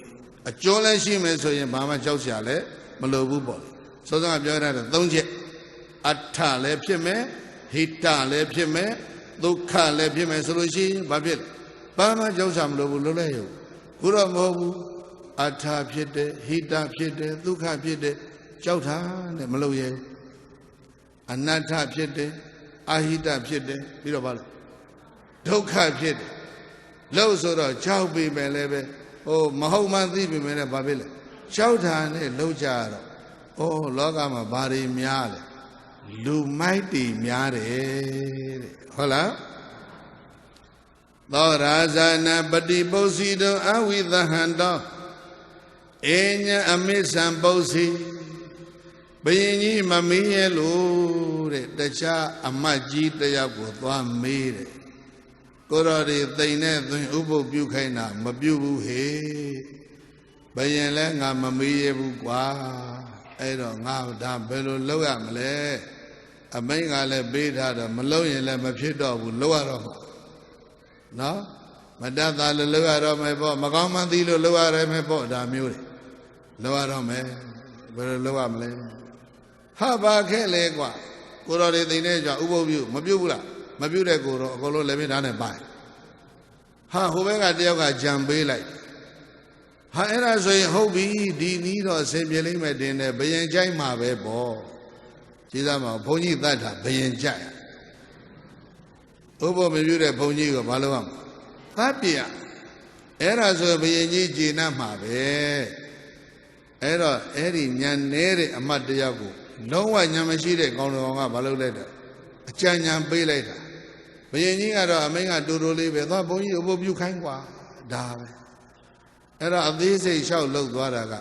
အကျိုးလည်းရှိမယ်ဆိုရင်ဘာမှကြောက်စရာလည်းမလိုဘူးပေါ့လေစောစောကပြောရတဲ့၃ချက်အဋ္ဌလည်းဖြစ်မယ်ဟိတလည်းဖြစ်မယ်ဒုက္ခလည်းဖြစ်မယ်ဆိုလို့ရှိရင်ဘာဖြစ်လဲဘာမှကြောက်စရာမလိုဘူးလို့လည်းရုပ်ခုတော့မဟုတ်ဘူးအဋ္ဌဖြစ်တယ်ဟိတဖြစ်တယ်ဒုက္ခဖြစ်တယ်ကြောက်တာနဲ့မလုပ်ရဲအနတ္ထဖြစ်တယ်အာဟိတဖြစ်တယ်ပြီးတော့ဘာလဲဒုက္ခဖြစ်တယ်လို့ဆိုတော့ကြောက်ပြီမယ်လည်းပဲဟိုမဟုတ်မှသိပြီမယ်လည်းဘာဖြစ်လဲကြောက်တာနဲ့လှုပ်ကြတော့ဩလောကမှာဘာတွေများလဲလူမိုက်တွေများတယ်တဲ့ဟုတ်လားသောရာဇာနာပฏิပု္စီတောအဝိသဟံတောအညအမိစ္ဆံပု္စီဘယင်ကြီးမမင်းရဲ့လို့တဲ့တခြားအမတ်ကြီးတယောက်ကိုသွားမေးတယ်ကိုတော်တွေတိမ်နဲ့သွင်းဥပုပ်ပြုခိုင်းတာမပြုဘူးဟေဘယင်လဲငါမမေးရဘူးကွာအဲ့တော့ငါဒါဘယ်လိုလုပ်ရမလဲအမိန့်ကလည်းပေးထားတော့မလုပ်ရင်လည်းမဖြစ်တော့ဘူးလုပ်ရတော့မှာနော်မတတ်တာလို့လုပ်ရတော့မယ်ပေါ့မကောင်းမှန်းသိလို့လုပ်ရရမယ်ပေါ့ဒါမျိုးတွေလုပ်ရတော့မယ်ဘယ်လိုလုပ်ရမလဲဟာဘာခဲ့လဲကွာကိုတော်တွေသိနေကြဥပုပ်ပြုမပြုတ်ဘူးလားမပြုတ်တဲ့ကိုတော့အကုန်လုံးလည်းမင်းသားနဲ့ပိုင်ဟာဟိုဘက်ကတယောက်ကကြံပေးလိုက်ဟာအဲ့ဒါဆိုရင်ဟုတ်ပြီဒီနီးတော့အစဉ်ပြေလိမ့်မယ်တင်တယ်ဘယင်ကြိုက်မှာပဲပေါ့ကြည်စားမအောင်ဘုန်းကြီးတတ်တာဘယင်ကြိုက်ဥပုပ်မပြုတ်တဲ့ဘုန်းကြီးကဘာလုပ်ရမလဲသတ်ပြအဲ့ဒါဆိုဘယင်ကြီးကျေနပ်မှာပဲအဲ့တော့အဲ့ဒီညံနေတဲ့အမတ်တယောက်ကိုလုံးဝညံမရှိတဲ့ကောင်းတော်ကဘာလုပ်လိုက်တာအကြံဉာဏ်ပေးလိုက်တာဘယင်ကြီးကတော့အမိန့်ကတူတူလေးပဲသွားဘုန်းကြီးဥပုပ်ပြုခိုင်းကွာဒါပဲအဲ့တော့အသေးစိတ်လျှောက်လုပ်သွားတာက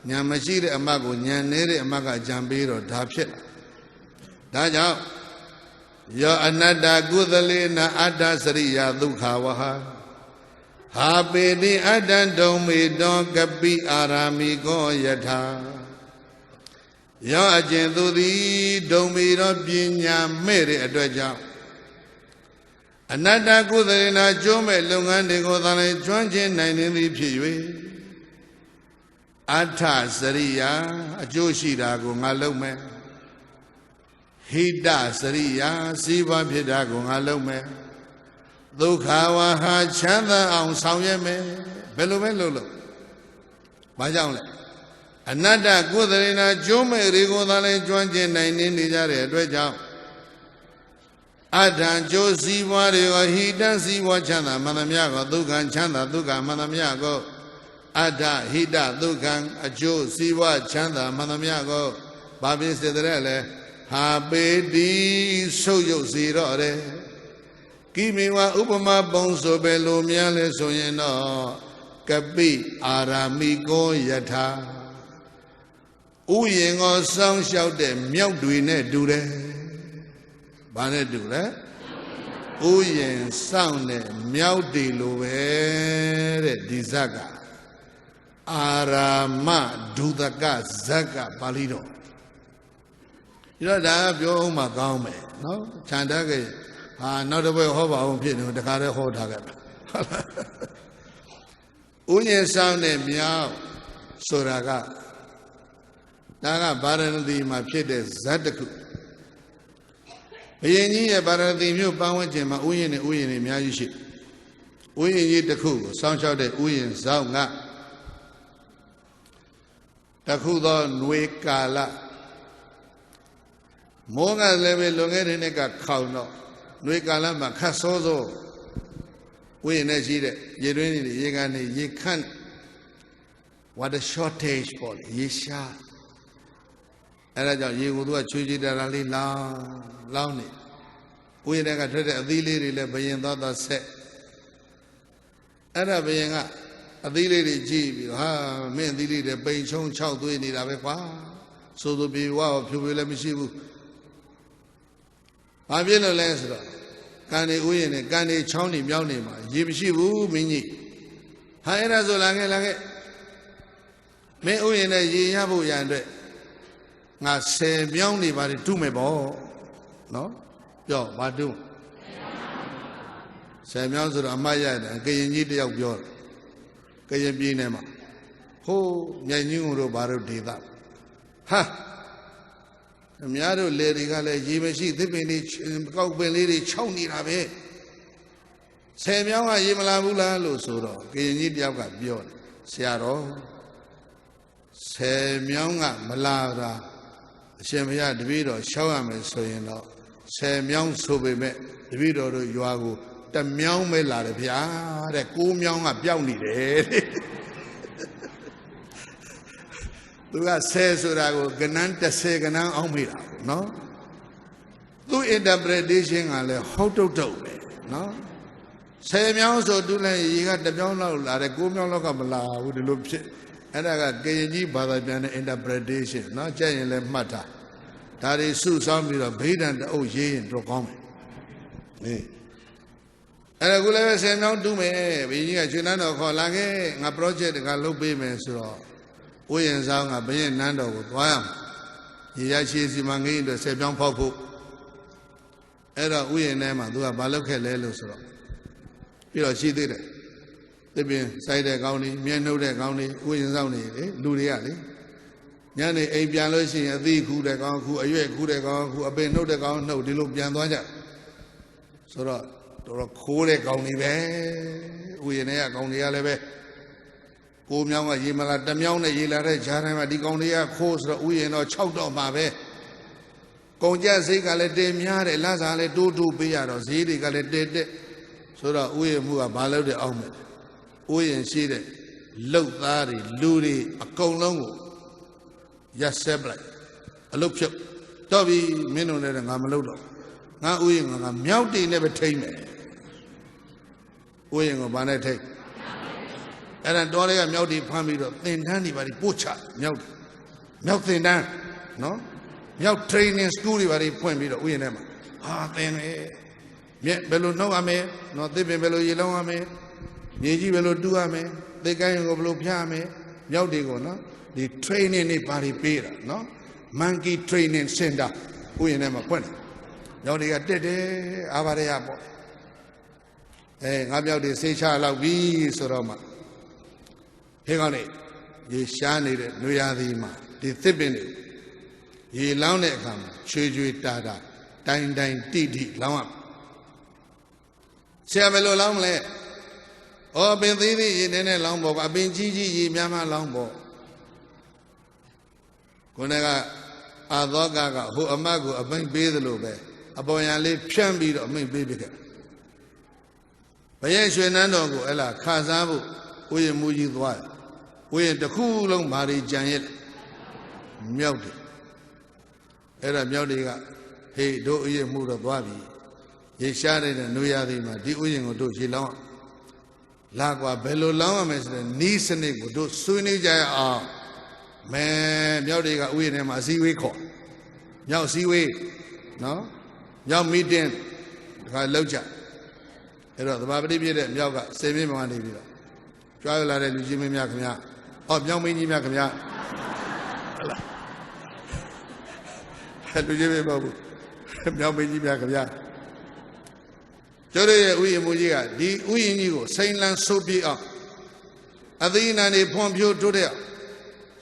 ညံမရှိတဲ့အမတ်ကိုညံနေတဲ့အမတ်ကအကြံပေးတော့ဒါဖြစ်လာဒါကြောင့်ယောအနတ္တကုသလေနအတ္တစရိယဒုက္ခဝဟဟာပေတိအတ္တဒုံမေတောကပိအာရာမိကောယထာယောအကျဉ်သူသည်ဒုံမေသောပညာမဲ့တဲ့အတွက်ကြောင့်အနတ္တကုသလေနာကျိုးမဲ့လုပ်ငန်းတွေကိုသာလည်းကျွမ်းကျင်နိုင်နေသည်ဖြစ်၍အဋ္ဌစရိယအကျိုးရှိတာကိုငါလုပ်မယ်ဟိတစရိယစီးပွားဖြစ်တာကိုငါလုပ်မယ်ဒုက္ခဝဟာချမ်းသာအောင်ဆောင်ရွက်မယ်ဘယ်လိုပဲလုပ်လို့ဘာကြောင့်လဲအနတ္တကုသလေနာကျိုးမဲ့တွေကိုသာလည်းကျွမ်းကျင်နိုင်နေကြတဲ့အတွက်ကြောင့်အထံကျိုးစည်းပွားတွေကိုဟိတစည်းပွားချမ်းသာမှန်သမျှကိုဒုက္ခချမ်းသာဒုက္ခမှန်သမျှကိုအထဟိတဒုက္ခအကျိုးစည်းပွားချမ်းသာမှန်သမျှကိုဘာဖြစ်စေတဲ့လဲဟာပေတိဆုပ်ယုတ်စေတော့တယ်ကိမေဝဥပမာပုံဆိုပဲလိုများလဲဆိုရင်တော့ကပိအာရာမိကောယထာဥယင်ကိုစောင်းလျှောက်တဲ့မြောက်တွေနဲ့တူတယ်။ဘာနဲ့တူလဲ။ဥယင်စောင်းတဲ့မြောက်တွေလိုပဲတဲ့ဒီဇက်က အာရာမဒုသကဇက်ကပါဠိတော်ဒီတော့ဒါပြောအောင်မှကောင်းမယ်နော်ခြံတက်ခဲ့ဟာနောက်တစ်ပွဲဟောပါအောင်ဖြစ်နေတခါတည်းဟောထားခဲ့ပါဥညင်ဆောင်တဲ့မြောက်ဆိုတာကဒါကဗာရဏသီမှာဖြစ်တဲ့ဇတ်တစ်ခုဘုရင်ကြီးရဲ့ဗာရဏသီမြို့ပတ်ဝန်းကျင်မှာဥယျာဉ်နဲ့ဥယျာဉ်တွေအများကြီးရှိဥယျာဉ်ကြီးတစ်ခုကိုစောင့်ရှောက်တဲ့ဥယျာဉ်ဆောင်ကတခုသောຫນွေကာလမောကလည်းပဲလွန်ခဲ့တဲ့နှစ်ကခေါင်တော့ຫນွေကာလမှာခတ်စောစောဥယျာဉ်နဲ့ရှိတဲ့ရေတွင်းတွေရေကန်တွေရေခန့် water shortage ပေါ့လေရေရှားအဲဒါကြောင့်ရေကိုသူကချွေချွေတာလေးလောင်းနေဥယျာဉ်ကထွက်တဲ့အသီးလေးတွေလည်းဘယင်သွားဆက်အဲ့ဒါဘယင်ကအသီးလေးတွေကြည့်ပြီးတော့ဟာမင်းအသီးလေးတွေပိန်ချုံ6သွေးနေတာပဲကွာဆိုပြေဝါဖြူဖြူလည်းမရှိဘူးဘာဖြစ်လို့လဲဆိုတော့ကန်နေဥယျာဉ်နဲ့ကန်နေချောင်းနေမြောင်းနေမှာရေမရှိဘူးမင်းကြီးဟာအဲ့ဒါဆိုလာခဲ့မင်းဥယျာဉ်နဲ့ရေရဖို့ရန်အတွက်ငါ10မြောင်းနေပါလေတူးမယ်ပေါ့နော်ပြောဘာတူး10မြောင်းဆိုတော့အမတ်ရတယ်ကရင်ကြီးတယောက်ပြောတယ်ကရင်ပြည်နယ်မှာဟိုးမြိုင်ကြီးတို့ဘာလို့ဒေသဟာအများတို့လေတွေကလည်းရေမရှိသစ်ပင်တွေကောက်ပင်လေးတွေခြောက်နေတာပဲ10မြောင်းကရေမလာဘူးလားလို့ဆိုတော့ကရင်ကြီးတယောက်ကပြောတယ်ဆရာတော်10မြောင်းကမလာတာအရှင်ဘုရားတပည့်တော်ရှောက်ရမယ်ဆိုရင်တော့10မြောင်းဆိုပေမဲ့တပည့်တော်တို့ရွာကို1မြောင်းပဲလာတယ်ဗျာတဲ့9မြောင်းကပျောက်နေတယ်တဲ့သူက10ဆိုတာကိုကနန်း30ကနန်းအောင်မိတာနော်သူ interpretation ကလည်းဟုတ်တုတ်ပဲနော်10မြောင်းဆိုတူးလိုက်ရေက1မြောင်းလောက်လာတယ်9မြောင်းလောက်ကမလာဘူးဒီလိုဖြစ်အဲ့ဒါကကရင်ကြီးဘာသာပြန်တဲ့ interpretation နော်ကြက်ရင်လည်းမှတ်တာဒါတွေစုဆောင်းပြီးတော့ဗိဓာန်တအုပ်ရေးရင်တော့ကောင်းမယ်အဲ့ဒါကိုလည်း10မြောင်းတူးမယ်ဘီကြီးကရွှေနန်းတော်ခေါ်လာခဲ့ငါ project ကလုပ်ပေးမယ်ဆိုတော့ဥယျာဉ်ဆောင်ကဘရင်နန်းတော်ကိုသွားရမယ်ရေရရှိစီမံကိန်းအတွက်10မြောင်းဖောက်ဖို့အဲ့တော့ဥယျာဉ်ထဲမှာသူကဘာလုပ်ခဲ့လဲလို့ဆိုတော့ပြီးတော့ရှိသေးတယ်သစ်ပင်စိုက်တဲ့ကောင်းတွေမြဲနှုတ်တဲ့ကောင်းတွေဥယျာဉ်ဆောင်နေလေလူတွေကလေညနေအိမ်ပြန်လို့ရှိရင်အသီးခူးတဲ့ကောင်းခူးအရွက်ခူးတဲ့ကောင်းခူးအပင်နှုတ်တဲ့ကောင်းနှုတ်ဒီလိုပြန်သွားကြဆိုတော့တော်ခိုးတဲ့ကောင်းတွေပဲဥယျာဉ်ထဲကကောင်းတွေကလည်းပဲ9မြောင်းကရေမလာ1မြောင်းနဲ့ရေလာတဲ့ဂျာတိုင်းမှာဒီကောင်းတွေကခိုးဆိုတော့ဥယျာဉ်တော့6တော့မှာပဲကုန်ကြစိတ်ကလည်းတင်များတယ်လမ်းစာလည်းတိုးတိုးပေးရတော့ဈေးတွေကလည်းတက်ဆိုတော့ဥယျာဉ်မှုကဘာလုပ်တဲ့အောက်မယ်ဥယျာဉ်ရှိတဲ့လုတ်သားတွေလူတွေအကုန်လုံးကိုရက်ဆက်ပလိုက်အလုတ်ဖြုတ်တော့ပြီမင်းတို့လည်းငါမလုပ်တော့ငါဥယျာဉ်ကမြောက်တိနဲ့ပဲထိမ့်မယ်ဥယျာဉ်ကိုဘာနဲ့ထိမ့်အဲ့ဒါတော်လေးကမြောက်တိဖမ်းပြီးတော့သင်တန်းတွေပါပို့ချမြောက်သင်တန်းနော်မြောက် training school တွေပါဖွင့်ပြီးတော့ဥယျာဉ်ထဲမှာဟာသင်တယ်မြက်ဘယ်လိုနှုတ်ရမယ်နော်သစ်ပင်ဘယ်လိုရေလောင်းရမယ်မြေကြီးဘယ်လိုတူးရမယ်သစ်ကိုင်းကိုဘယ်လိုဖျားရမယ်မြောက်တွေကိုနော်ဒီ training တွေပါပေးတာနော် monkey training center ဥယျာဉ်ထဲမှာဖွင့်တယ်မြောက်တွေကတက်တယ်အာဘာရပေါ့ငါမြောက်တွေဆေးချလောက်ပြီဆိုတော့မှခေကောင်းနေရေရှားနေတဲ့နွေရာသီမှာဒီသစ်ပင်တွေရေလောင်းတဲ့အခါမှာချွေချွေတာတာတိုင်တိုင်တိတိလောင်းရဆရာဘယ်လိုလောင်းမလဲဩပင်သေးသေးရေနဲ့လောင်းပေါ့အပင်ကြီးကြီးရေများများလောင်းပေါ့ခုနကအာသောကဟိုအမတ်ကိုအမိန့်ပေးသလိုပဲအပေါ်ရန်လေးဖြန့်ပြီးတော့အမိန့်ပေးပြခဲ့ဘရဲ့ရွှေနန်းတော်ကိုအဲ့လားခါစားဖို့ဥယျာဉ်မူကြီးသွားတယ်ဥယျာဉ်တစ်ခုလုံးမာရီကြံရက်မြောက်တယ်အဲ့ဒါမြောက်တွေကဟေးတို့ဥယျာဉ်မှုတော့သွားပြီရေရှားနေတဲ့နွေရာသီမှာဒီဥယျာဉ်ကိုတို့ရေလောင်းလာကွာဘယ်လိုလောင်းရမလဲဆိုတဲ့နီးစနစ်ကိုတို့ဆွေးနွေးကြရအောင်မဲမြောက်တွေကဥယျာဉ်ထဲမှာအစည်းအဝေးခေါ်မြောက်အစည်းအဝေးနော်မြောက်မီတင်းတခါလောက်ကြအဲ့တော့သဘာပတိပြည့်တဲ့မြောက်ကစေမင်းမောင်နေပြီးတော့ကြွားရလာတဲ့လူကြီးမင်းများခင်ဗျာ မြောင်မင်းကြီးများခင်ဗျာလူကြီးပဲပေါ့ဘူးမြောင်မင်းကြီးများခင်ဗျာကျော်ရဲ့ဥယျာဉ်မူကြီးကဒီဥယျာဉ်ကြီးကိုစိန်လန်းဆိုးပြေးအောင်အသီးနှံတွေဖွံ့ဖြိုးတိုးတက်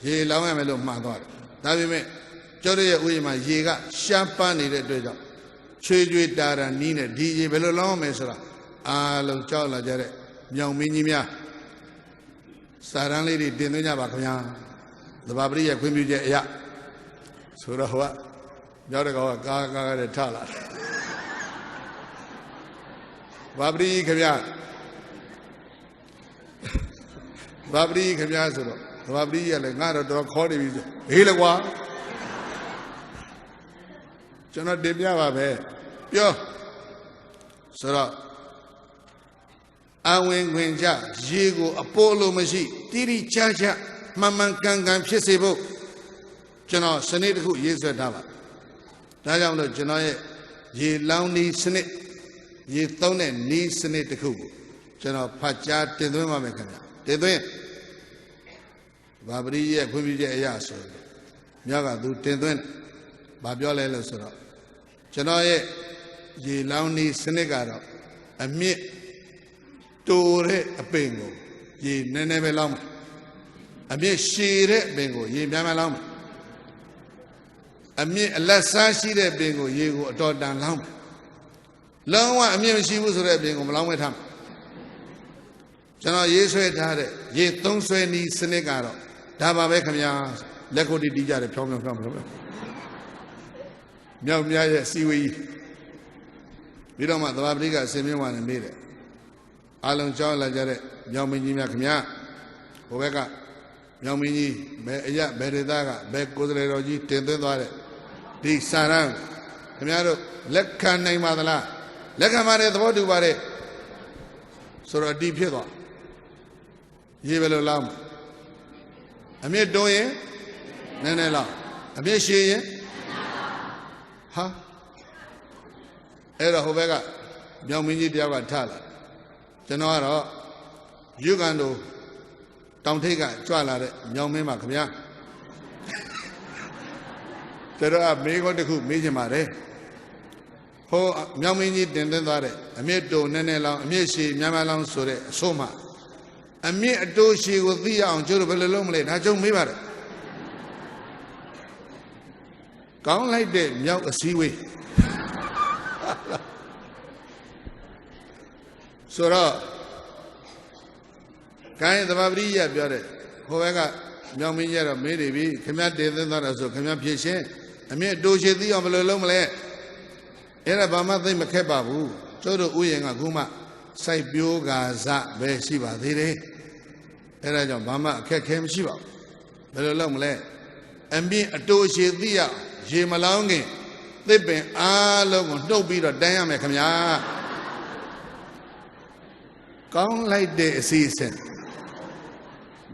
ရေလောင်းရမယ်လို့မှားသွားတယ်ဒါပေမဲ့ကျော်ရဲ့ဥယျာဉ်မှာရေကရှားပန်းနေတဲ့အတွက်ကြောင့်ချွေချွေတာတာနီးနဲ့ဒီရေဘယ်လိုလောင်းရမယ်ဆိုတာအားလုံးကြောက်လာကြတဲ့မြောင်မင်းကြီးများစာရန်လေးတွေတင်သွင်းကြပါခင်ဗျာသဘာပတိရဲ့ခွင့်ပြုချက်အရာဆိုတော့ဟိုကရောက်တဲ့ကောင်ကကားတဲ့ထလာတယ်ဘာပတိခင်ဗျာဘာပတိခင်ဗျာဆိုတော့ဘာပတိရလဲငါတော့တော်ခေါ်နေပြီဆိုဟေးလေကွာကျွန်တော်တင်ပြပါပဲပြောဆိုတော့အဝင်ခွင်ကြရေကိုအပိုးလို့မရှိတိတိကျကျမှန်မှန်ကန်ကန်ဖြစ်စေဖို့ကျွန်တော်စနစ်တစ်ခုရေးဆွဲထားပါဒါကြောင့်လို့ကျွန်တော်ရဲ့ရေလောင်းနည်းစနစ်ရေသုံးတဲ့နည်းစနစ်တစ်ခုကိုကျွန်တော်ဖတ်ကြားတင်သွင်းပါမယ်ခင်ဗျာတင်သွင်းဘာပရိရဲ့ခွင့်ပြုချက်အရာဆိုမြတ်ကသူတင်သွင်းဘာပြောလဲလို့ဆိုတော့ကျွန်တော်ရဲ့ရေလောင်းနည်းစနစ်ကတော့အမြင့်တိုးတဲ့အပင်ကိုရေနည်းနည်းပဲလောင်းမယ်အမြင့်ရှည်တဲ့အပင်ကိုရေများများလောင်းမယ်အမြင့်အလက်စားရှိတဲ့ပင်ကိုရေကိုအတော်တန်လောင်းမယ်လုံးဝအမြင့်မရှိဘူးဆိုတဲ့အပင်ကိုမလောင်းမဲထားမယ်ကျွန်တော်ရေးဆွဲထားတဲ့ရေသုံးဆွဲနည်းစနစ်ကတော့ဒါပါပဲခင်ဗျာလက်ကိုတီးကြတယ်ဖြောင်းဖြောင်းဖြောင်းလို့မြောက်မြရဲ့စီဝေးကြီးပြီးတော့မှသဘာပတိကအစင်မြင့်ဝါနဲ့မေးတယ်အားလုံးကြောက်လာကြတဲ့မြောင်မင်းကြီးများခင်ဗျာဟိုဘက်ကမြောင်မင်းကြီးဘယ်အရဘယ်ဒေသကဘယ်ကိုယ်စလဲတော်ကြီးတင်သွင်းသွားတဲ့ဒီစာရန်ခင်ဗျားတို့လက်ခံနိုင်ပါသလားလက်ခံပါတယ်သဘောတူပါတယ်ဆိုတော့ဒီဖြစ်သွားရေဘယ်လိုလောင်းအမြင့်တိုးရင်နည်းနည်းလောင်းအမြင့်ရှည်ရင်ဟာအဲ့တော့ဟိုဘက်ကမြောင်မင်းကြီးတယောက်ကထလာကျွန်တော်ကတော့ယူကန်တို့တောင်ထိပ်ကကြွလာတဲ့မြောင်မင်းပါခင်ဗျာကျွန်တော်ကမေးခွန်းတစ်ခုမေးချင်ပါတယ်ဟိုမြောင်မင်းကြီးတင်သွင်းသွားတဲ့အမြင့်တိုးနည်းနည်းလောင်းအမြင့်ရှည်များများလောင်းဆိုတဲ့အဆိုးမှအမြင့်အတိုးရှည်ကိုသိရအောင်ကျိုးတို့ဘယ်လိုလုပ်မလဲဒါကြုံမေးပါတယ်ကောင်းလိုက်တဲ့မြောက်အစည်းဝေးဆိုတော့ကိုင်းသဘာပတိရပြောတဲ့ဟိုဘက်ကမြောင်မင်းကြီးကတော့မေးနေပြီခင်ဗျားတင်သွင်းသွားတာဆိုခင်ဗျားဖြည့်ရှင်းအမြင့်တိုးရှည်သိအောင်ဘယ်လိုလုပ်မလဲအဲ့ဒါဘာမှသိမခက်ပါဘူးကျိုးတို့ဥယျာဉ်ကခုမှစိုက်ပျိုးကာစပဲရှိပါသေးတယ်အဲ့ဒါကြောင့်ဘာမှအခက်ခဲမရှိပါဘူးဘယ်လိုလုပ်မလဲအမြင့်အတိုးရှည်သိရရေမလောင်းခင်သစ်ပင်အားလုံးကိုနှုတ်ပြီးတော့တန်းရမယ်ခင်ဗျာကောင်းလိုက်တဲ့အစီအစဉ်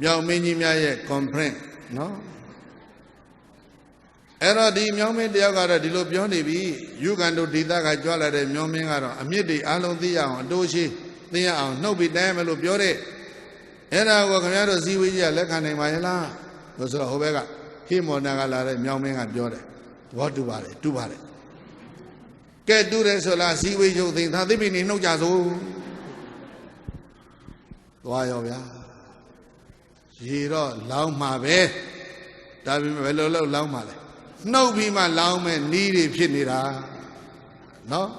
မြောင်မင်းကြီးများရဲ့ conference နော်အဲ့တော့ဒီမြောင်မင်းတယောက်ကတော့ဒီလိုပြောနေပြီယူကန်တို့ဒေသကကြွလာတဲ့မြောင်မင်းကတော့အမြင့်တွေအားလုံးသိရအောင်အတိုးရှိသိရအောင်နှုတ်ပြီးတန်းရမယ်လို့ပြောတဲ့အဲ့ဒါကိုခင်ဗျားတို့ဇီဝေးကြီးကလက်ခံနိုင်ပါရဲ့လားလို့ဆိုတော့ဟိုဘက်ကဟိမောနာကလာတဲ့မြောင်မင်းကပြောတယ်သဘောတူပါတယ်တူပါတယ်ကဲတူတယ်ဆိုလားဇီဝေးရုပ်သိသာသိပြီနေနှုတ်ကြစို့သွားရောဗျာရေတော့လောင်းမှာပဲဒါပေမဲ့ဘယ်လိုလုပ်လောင်းမှာလဲနှုတ်ပြီးမှလောင်းမဲ့နီးတွေဖြစ်နေတာနော်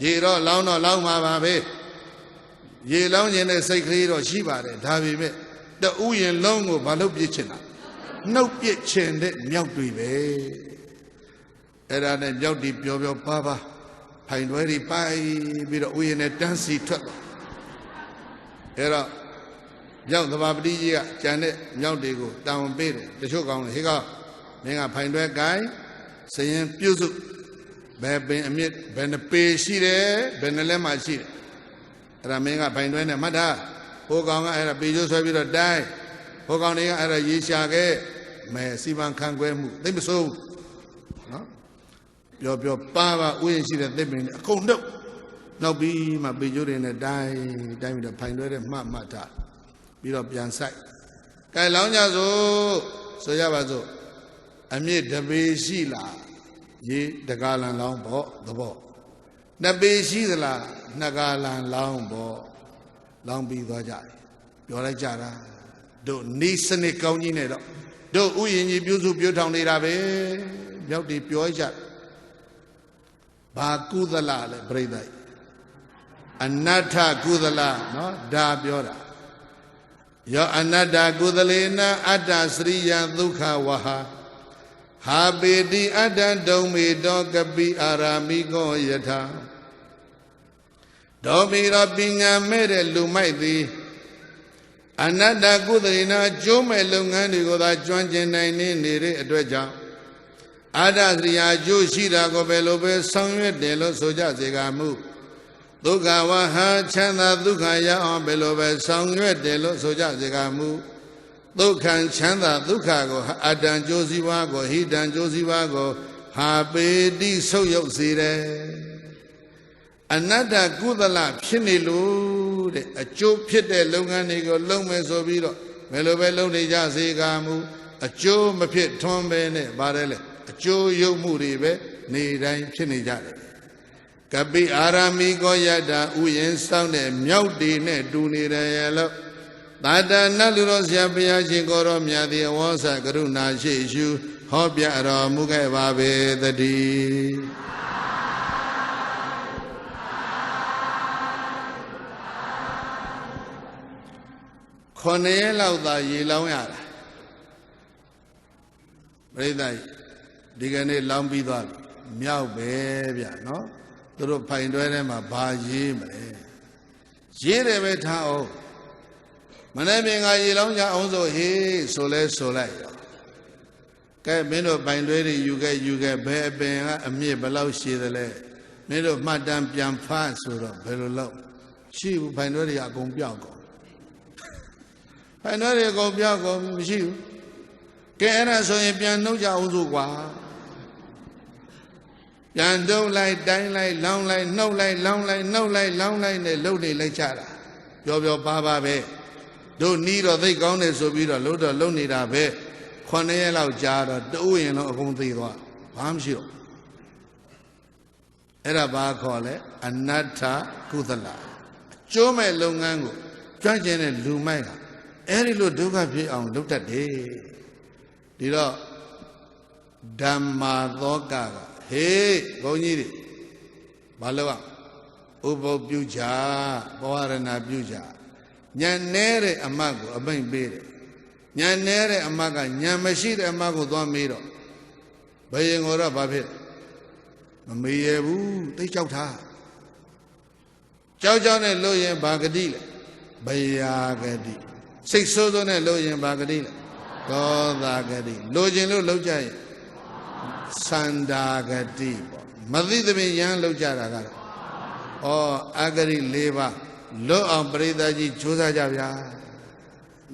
ရေတော့လောင်းတော့လောင်းမှာပါပဲရေလောင်းခြင်းနဲ့စိတ်ကလေးတော့ရှိပါတယ်ဒါပေမဲ့တူရင်လုံးကိုမလုပ်ပြစ်ချင်တာနှုတ်ပြစ်ချင်တဲ့မြောက်တွေပဲအဲ့ဒါနဲ့မြောက်တွေပျော်ပျော်ပါပါဖိုင်တွဲတွေပိုက်ပြီးတော့ဥယျာဉ်နဲ့တန်းစီထွက်သွားအဲ့တော့မြောက်သဘာပတိကြီးကကြံတဲ့မြောက်တွေကိုတောင်းပေးတယ်တချို့ကောင်းတယ်ဟေးကောင်မင်းကဖိုင်တွဲကိုင်းစရင်ပြုစုဘယ်ပင်အမြင့်ဘယ်နှပေရှိတယ်ဘယ်နှလဲမှရှိတယ်အဲ့ဒါမင်းကဖိုင်တွဲနဲ့မှတ်ထားဟိုကောင်ကအဲ့ဒါပေကျိုးဆွဲပြီးတော့တိုင်းဟိုကောင်တွေကအဲ့ဒါရေရှာခဲ့မယ်စီမံခန့်ခွဲမှုသိမစိုးနော်ပြောပြောပါပါဥယျာဉ်ရှိတဲ့သစ်ပင်အကုန်နှုတ်နောက်ပြီးမှပေကျိုးတွေနဲ့တိုင်းပြီးတော့ဖိုင်တွဲတဲ့မှတ်ထားပြီးတော့ပြန်ဆိုင် ကဲလောင်းကြဆိုရပါစို့အမြင့်တပေရှိလားရေတကားလန်လောင်းပေါ့သဘောနှစ်ပေရှိသလားနှစ်ကားလန်လောင်းပေါ့လောင်းပြီးသွားကြတယ်ပြောလိုက်ကြတာတို့နေစနစ်ကောင်းကြီးနဲ့တော့တို့ဥယျာဉ်ကြီးပြုစုပြုထောင်နေတာပဲမြောက်တီပြောကြဘာကုသလလဲပြိဿအနတ္ထကုသလနော်ဒါပြောတာယောအနတ္တကုသလေနအတ္တစရိယဒုက္ခဝဟဟာပေတိအတ္တဒုံမေတောကပိအာရာမိကောယထာဒောမီရောပညာမဲ့တဲ့လူမိုက်သည်အနတ္တကုသလေနကျိုးမဲ့လုပ်ငန်းတွေကိုသာကျွမ်းကျင်နိုင်နေတဲ့အတွက်ကြောင့်အတ္တစရိယအကျိုးရှိတာကိုပဲလို့ပဲဆောင်ရွက်တယ်လို့ဆိုကြစေကမူဒုက္ခဝဟချမ်းသာဒုက္ခရအောင်ဘယ်လိုပဲဆောင်ရွက်တယ်လို့ဆိုကြစေကမူဒုက္ခချမ်းသာဒုက္ခကိုအတ္တကျိုးစီးပွားကိုဟိတံကျိုးစီးပွားကိုဟာပေတိဆုပ်ယုပ်စေတယ်အနတ္တကုသလဖြစ်နေလို့တဲ့အကျိုးဖြစ်တဲ့လုပ်ငန်းတွေကိုလုပ်မယ်ဆိုပြီးတော့ဘယ်လိုပဲလုပ်နေကြစေကမူအကျိုးမဖြစ်ထွန်းပဲနဲ့ပါတယ်လေအကျိုးယုတ်မှုတွေပဲနေတိုင်းဖြစ်နေကြတယ်ကပိအာရမိကောယတာဥယျင်ဆောင်တဲ့မြောက်တီနဲ့တူနေတယ်ရဲ့လို့သာတနာလူတော်ဆရာဘုရားရှင်ကိုရောမြတ်သည်အဝေါဆကရုဏာရှိရှုဟောပြတော်မူခဲ့ပါပေတည်း9 ရက်လောက်သာရေလောင်းရတာပြိဿဒီကနေ့လောင်းပြီးသွားပြီမြောက်ပဲဗျနော်သူတို့ဖိုင်တွဲထဲမှာဘာရေးမလဲရေးတယ်ပဲထားအောင်မနေ့ပြင်ကရေလောင်းကြအောင်ဆိုဟေးဆိုလဲဆိုလိုက်ရောကဲမင်းတို့ဖိုင်တွဲတွေယူခဲ့ဘယ်အပင်ကအမြင့်ဘယ်လောက်ရှိသလဲမင်းတို့မှတ်တမ်းပြန်ဖတ်ဆိုတော့ဘယ်လိုလုပ်ရှိဘူးဖိုင်တွဲတွေအကုန်ပြောက်ကုန်ဖိုင်တွဲတွေအကုန်ပြောက်ကုန်မရှိဘူးကဲအဲ့ဒါဆိုရင်ပြန်နှုတ်ကြအောင်ဆိုကွာပြန်တုံးလိုက်တိုင်းလိုက်လောင်းလိုက်နှုတ်လိုက်လောင်းလိုက်နှုတ်လိုက်လောင်းလိုက်နဲ့လှုပ်နေလိုက်ကြတာပြောပါပဲတို့နီးတော့သိကောင်းတယ်ဆိုပြီးတော့လှုပ်တော့လှုပ်နေတာပဲ9 ရက်လောက်ကြာတော့တူးရင်တော့အကုန်သိသွားဘာမှမရှိတော့အဲ့ဒါဘာခေါ်လဲအနတ္ထကုသလကျိုးမဲ့လုပ်ငန်းကိုကျွမ်းကျင်တဲ့လူမိုက်ကအဲ့ဒီလိုဒုက္ခဖြစ်အောင်လုပ်တတ်တယ်ဒီတော့ဓမ္မာသောကဟေးဘုန်းကြီးတွေဘာလို့ဥပုပ်ပြုကြပဝရဏပြုကြဉာဏ်နဲ့တဲ့အမတ်ကိုအမိန့်ပေးတယ်ဉာဏ်နဲ့တဲ့အမတ်ကဉာဏ်မရှိတဲ့အမတ်ကိုသွားမေးတော့ဘယင်ကိုတော့ဘာဖြစ်မမေးရဘူးသိကြောက်ထားကြောက်နဲ့လို့ရင်ဘာဂတိလဲဘယာဂတိစိတ်ဆိုးဆိုးနဲ့လို့ရင်ဘာဂတိလဲဒေါသဂတိလိုချင်လို့လောက်ကြရင်စန္ဒာဂတိပေါ့မသိသဖြင့်ယံလောက်ကြတာကတော့အဂရိ၄ပါးလွတ်အောင်ပရိသတ်ကြီးကြိုးစားကြဗျာ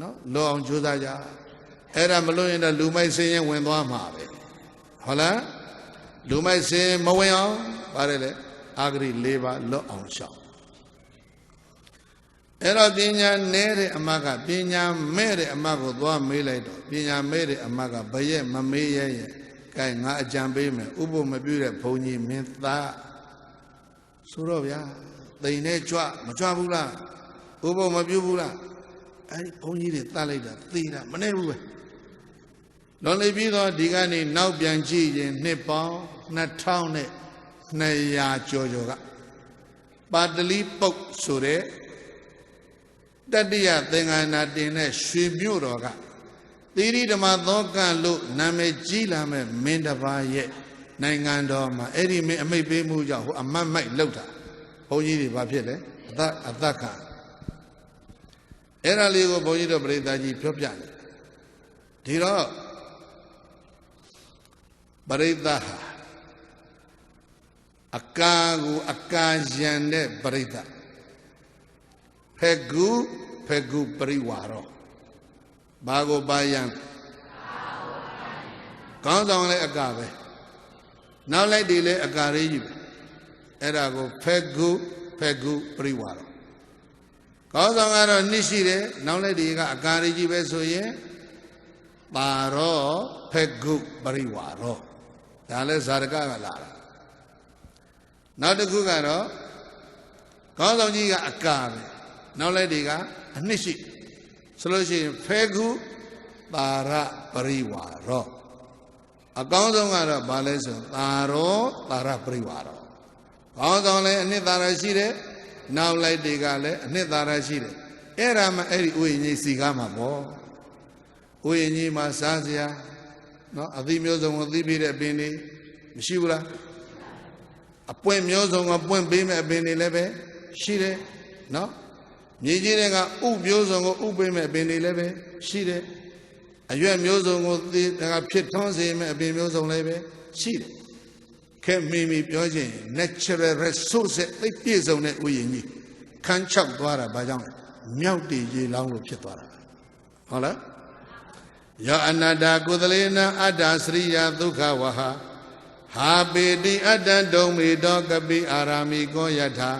နော်လွတ်အောင်ကြိုးစားကြအဲ့ဒါမလွတ်ရင်တော့လူမိုက်စင်းရင်ဝင်သွားမှာပဲဟုတ်လားလူမိုက်စင်းမဝင်အောင်ပါတယ်လေအဂရိ၄ပါးလွတ်အောင်ရှောင်အဲ့တော့ပညာနဲ့တဲ့အမကပညာမဲ့တဲ့အမကိုသွားမေးလိုက်တော့ပညာမဲ့တဲ့အမကဘရဲ့မမေးရဲ့ကဲငါအကြံပေးမယ်ဥပုပ်မပြုတဲ့ဘုန်းကြီးမင်းသားဆိုတော့ဗျာတိမ်နဲ့ကြွမကြွဘူးလားဥပုပ်မပြုဘူးလားအဲ့ဒီဘုန်းကြီးတွေတတ်လိုက်တာသိတာမနဲ့ဘူးပဲလွန်လေပြီးတော့ဒီကနေနောက်ပြန်ကြည့်ရင်နှစ်ပေါင်း2200ကျော်ကပါတလီပုတ်ဆိုတဲ့တတိယသင်္ကနာတင်တဲ့ရွှေမြို့တော်ကသီရိဓမ္မသောကလို့နာမည်ကြီးလာမဲ့မင်းတစ်ပါးရဲ့နိုင်ငံတော်မှာအဲ့ဒီမင်းအမိတ်ပေးမှုကြောင့်ဟိုအမတ်မိုက်လောက်တာဘုန်းကြီးတွေဘာဖြစ်လဲအသက်ခံအဲ့ဒါလေးကိုဘုန်းကြီးတို့ပရိသတ်ကြီးပြောပြတယ်ဒီတော့ပရိသတ်ဟာအကာကိုအကာယံတဲ့ပရိသတ်ဖေကုပရိဝါရောဘာကိုပါယံကောင်းဆောင်လည်းအကာပဲနောက်လိုက်တွေလည်းအကာရေးကြီးပဲအဲ့ဒါကိုဖေကုပရိဝါရောကောင်းဆောင်ကတော့နှစ်ရှိတယ်နောက်လိုက်တွေကအကာရေးကြီးပဲဆိုရင် သာရောဖက်ကုပရိဝါရောဒါလည်းဇာတကကလာတာနောက်တစ်ခုကတော့ခေါင်းဆောင်ကြီးကအကာပဲနောက်လိုက်တွေကအနှစ်ရှိဆိုလို့ရှိရင်ဖဲကုသာရပရိဝါရောအကောင်းဆုံးကတော့ဘာလဲဆိုသာရောသာရပရိဝါရောခေါင်းဆောင်လည်းအနှစ်သာရရှိတယ်နောက်လိုက်တွေကလည်းအနှစ်သာရရှိတယ်အဲ့ဒါမှအဲ့ဒီဥယျာဉ်ကြီးစီကားမှာပေါ့ဥယျာဉ်ကြီးမှာစားစရာနော်အသီးမျိုးစုံကိုသီးပေးတဲ့အပင်တွေမရှိဘူးလားအပွင့်မျိုးစုံကပွင့်ပေးမဲ့အပင်တွေလည်းပဲရှိတယ်နော်မြေကြီးတွေကဥမျိုးစုံကိုဥပေးမဲ့အပင်တွေလည်းပဲရှိတယ်အရွက်မျိုးစုံကိုသီးဖြစ်ထွန်းစေမဲ့အပင်မျိုးစုံလည်းပဲရှိတယ်ခဲမိပြောခြင်း natural resource သိပြည့်စုံတဲ့ဥယျာဉ်ကြီးခန်းချောက်သွားတာဘာကြောင့်လဲမြောက်တည်ရေလောင်းလို့ဖြစ်သွားတာဟုတ်လားယောအနတ္တကုသလေနအတ္တစရိယဒုက္ခဝဟဟာပေတိအတ္တဒုံမေတောကပိအာရာမိကောယထာ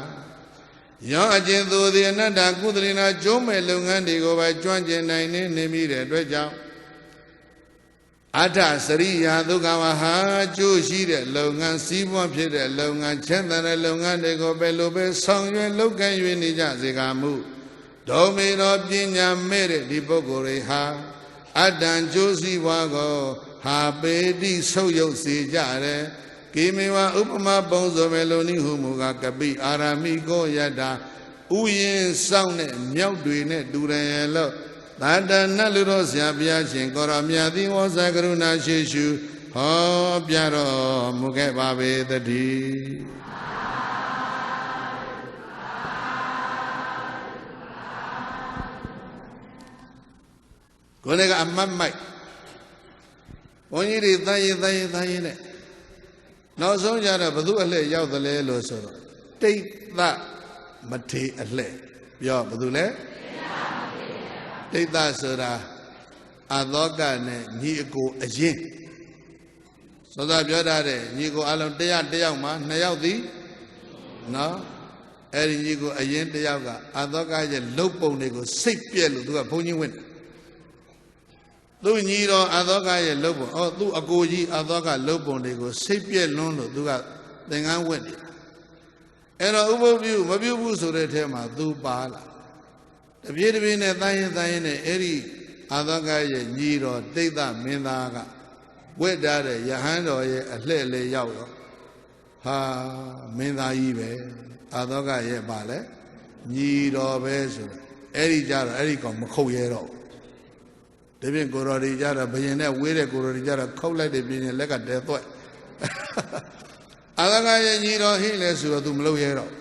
ယောအကျဉ်သူသည်အနတ္တကုသလေနကျိုးမဲ့လုပ်ငန်းတွေကိုပဲကျွမ်းကျင်နိုင်နေမိတဲ့အတွက်ကြောင့်အတ္တစရိယဒုက္ခဝဟကျိုးရှိတဲ့လုပ်ငန်းစီးပွားဖြစ်တဲ့လုပ်ငန်းချမ်းသာတဲ့လုပ်ငန်းတွေကိုပဲလိုပဲဆောင်ရွက်လုပ်ကိုင်၍နေကြစေကမူဒုံမေတော်ပညာမဲ့တဲ့ဒီပုဂ္ဂိုလ်တွေဟာအတ္တံကျိုးစီးပွားကိုဟာပေတိဆုပ်ယုပ်စေကြတယ်ကိမေဝဥပမာပုံစုံပဲလို့နိဟုမူကကပိအာရမိကောယတ္တာဥယျင်ဆောင်တဲ့မြောက်တွေနဲ့တူတယ်လို့သာတနာလူတော်ဆရာဘုရားရှင်ကိုရောမြတ်သည်ဝေါဇာကရုဏာရှိရှုဟောပြတော်မူခဲ့ပါပေတည်းကိုယ်ကအမတ်မိုက်ဘုန်းကြီးတွေတန်ရင်နဲ့နောက်ဆုံးကြတော့ဘသူအလှည့်ရောက်သလဲလို့ဆိုတော့တိတ်သမထေအလှည့်ပြောဘသူလဲတိတ်သဆိုတာအသောကနဲ့ညီအကိုအရင်စောစောပြောထားတဲ့ညီကိုအလုံး100ယောက်မှာ2ယောက်သည်နော်အဲ့ဒီညီကိုအရင်1ယောက်ကအသောကရဲ့လုတ်ပုံတွေကိုစိတ်ပြက်လို့သူကဘုန်းကြီးဝင်သူညီတော်အသောကရဲ့လုတ်ပုံသူ့အကိုကြီးအသောကလုတ်ပုံတွေကိုစိတ်ပြက်လွန်းလို့သူကသင်္ကန်းဝင့်နေတာအဲ့တော့ဥပုပ်ပြုမပြုဘူးဆိုတဲ့ထဲမှာသူပါလာတပြေးတပြေးနဲ့တိုင်းရင်နဲ့အဲ့ဒီအသောကရဲ့ညီတော်တိတ်သမင်းသားကဝက်ထားတဲ့ယဟန်တော်ရဲ့အလှဲ့လေးရောက်တော့ဟာမင်းသားကြီးပဲအသောကရဲ့ပါလဲညီတော်ပဲဆိုတော့အဲ့ဒီကြတော့အဲ့ဒီကောင်မခုတ်ရဲတော့ဒီပြင်ကိုတော်ဒီကြတော့ဘယင်နဲ့ဝေးတဲ့ကိုတော်ဒီကြတော့ခုတ်လိုက်တဲ့ပြင်းရင်လက်ကတဲသွက်အသောကရဲ့ညီတော်ဟိလဲဆိုတော့ तू မလုပ်ရဲတော့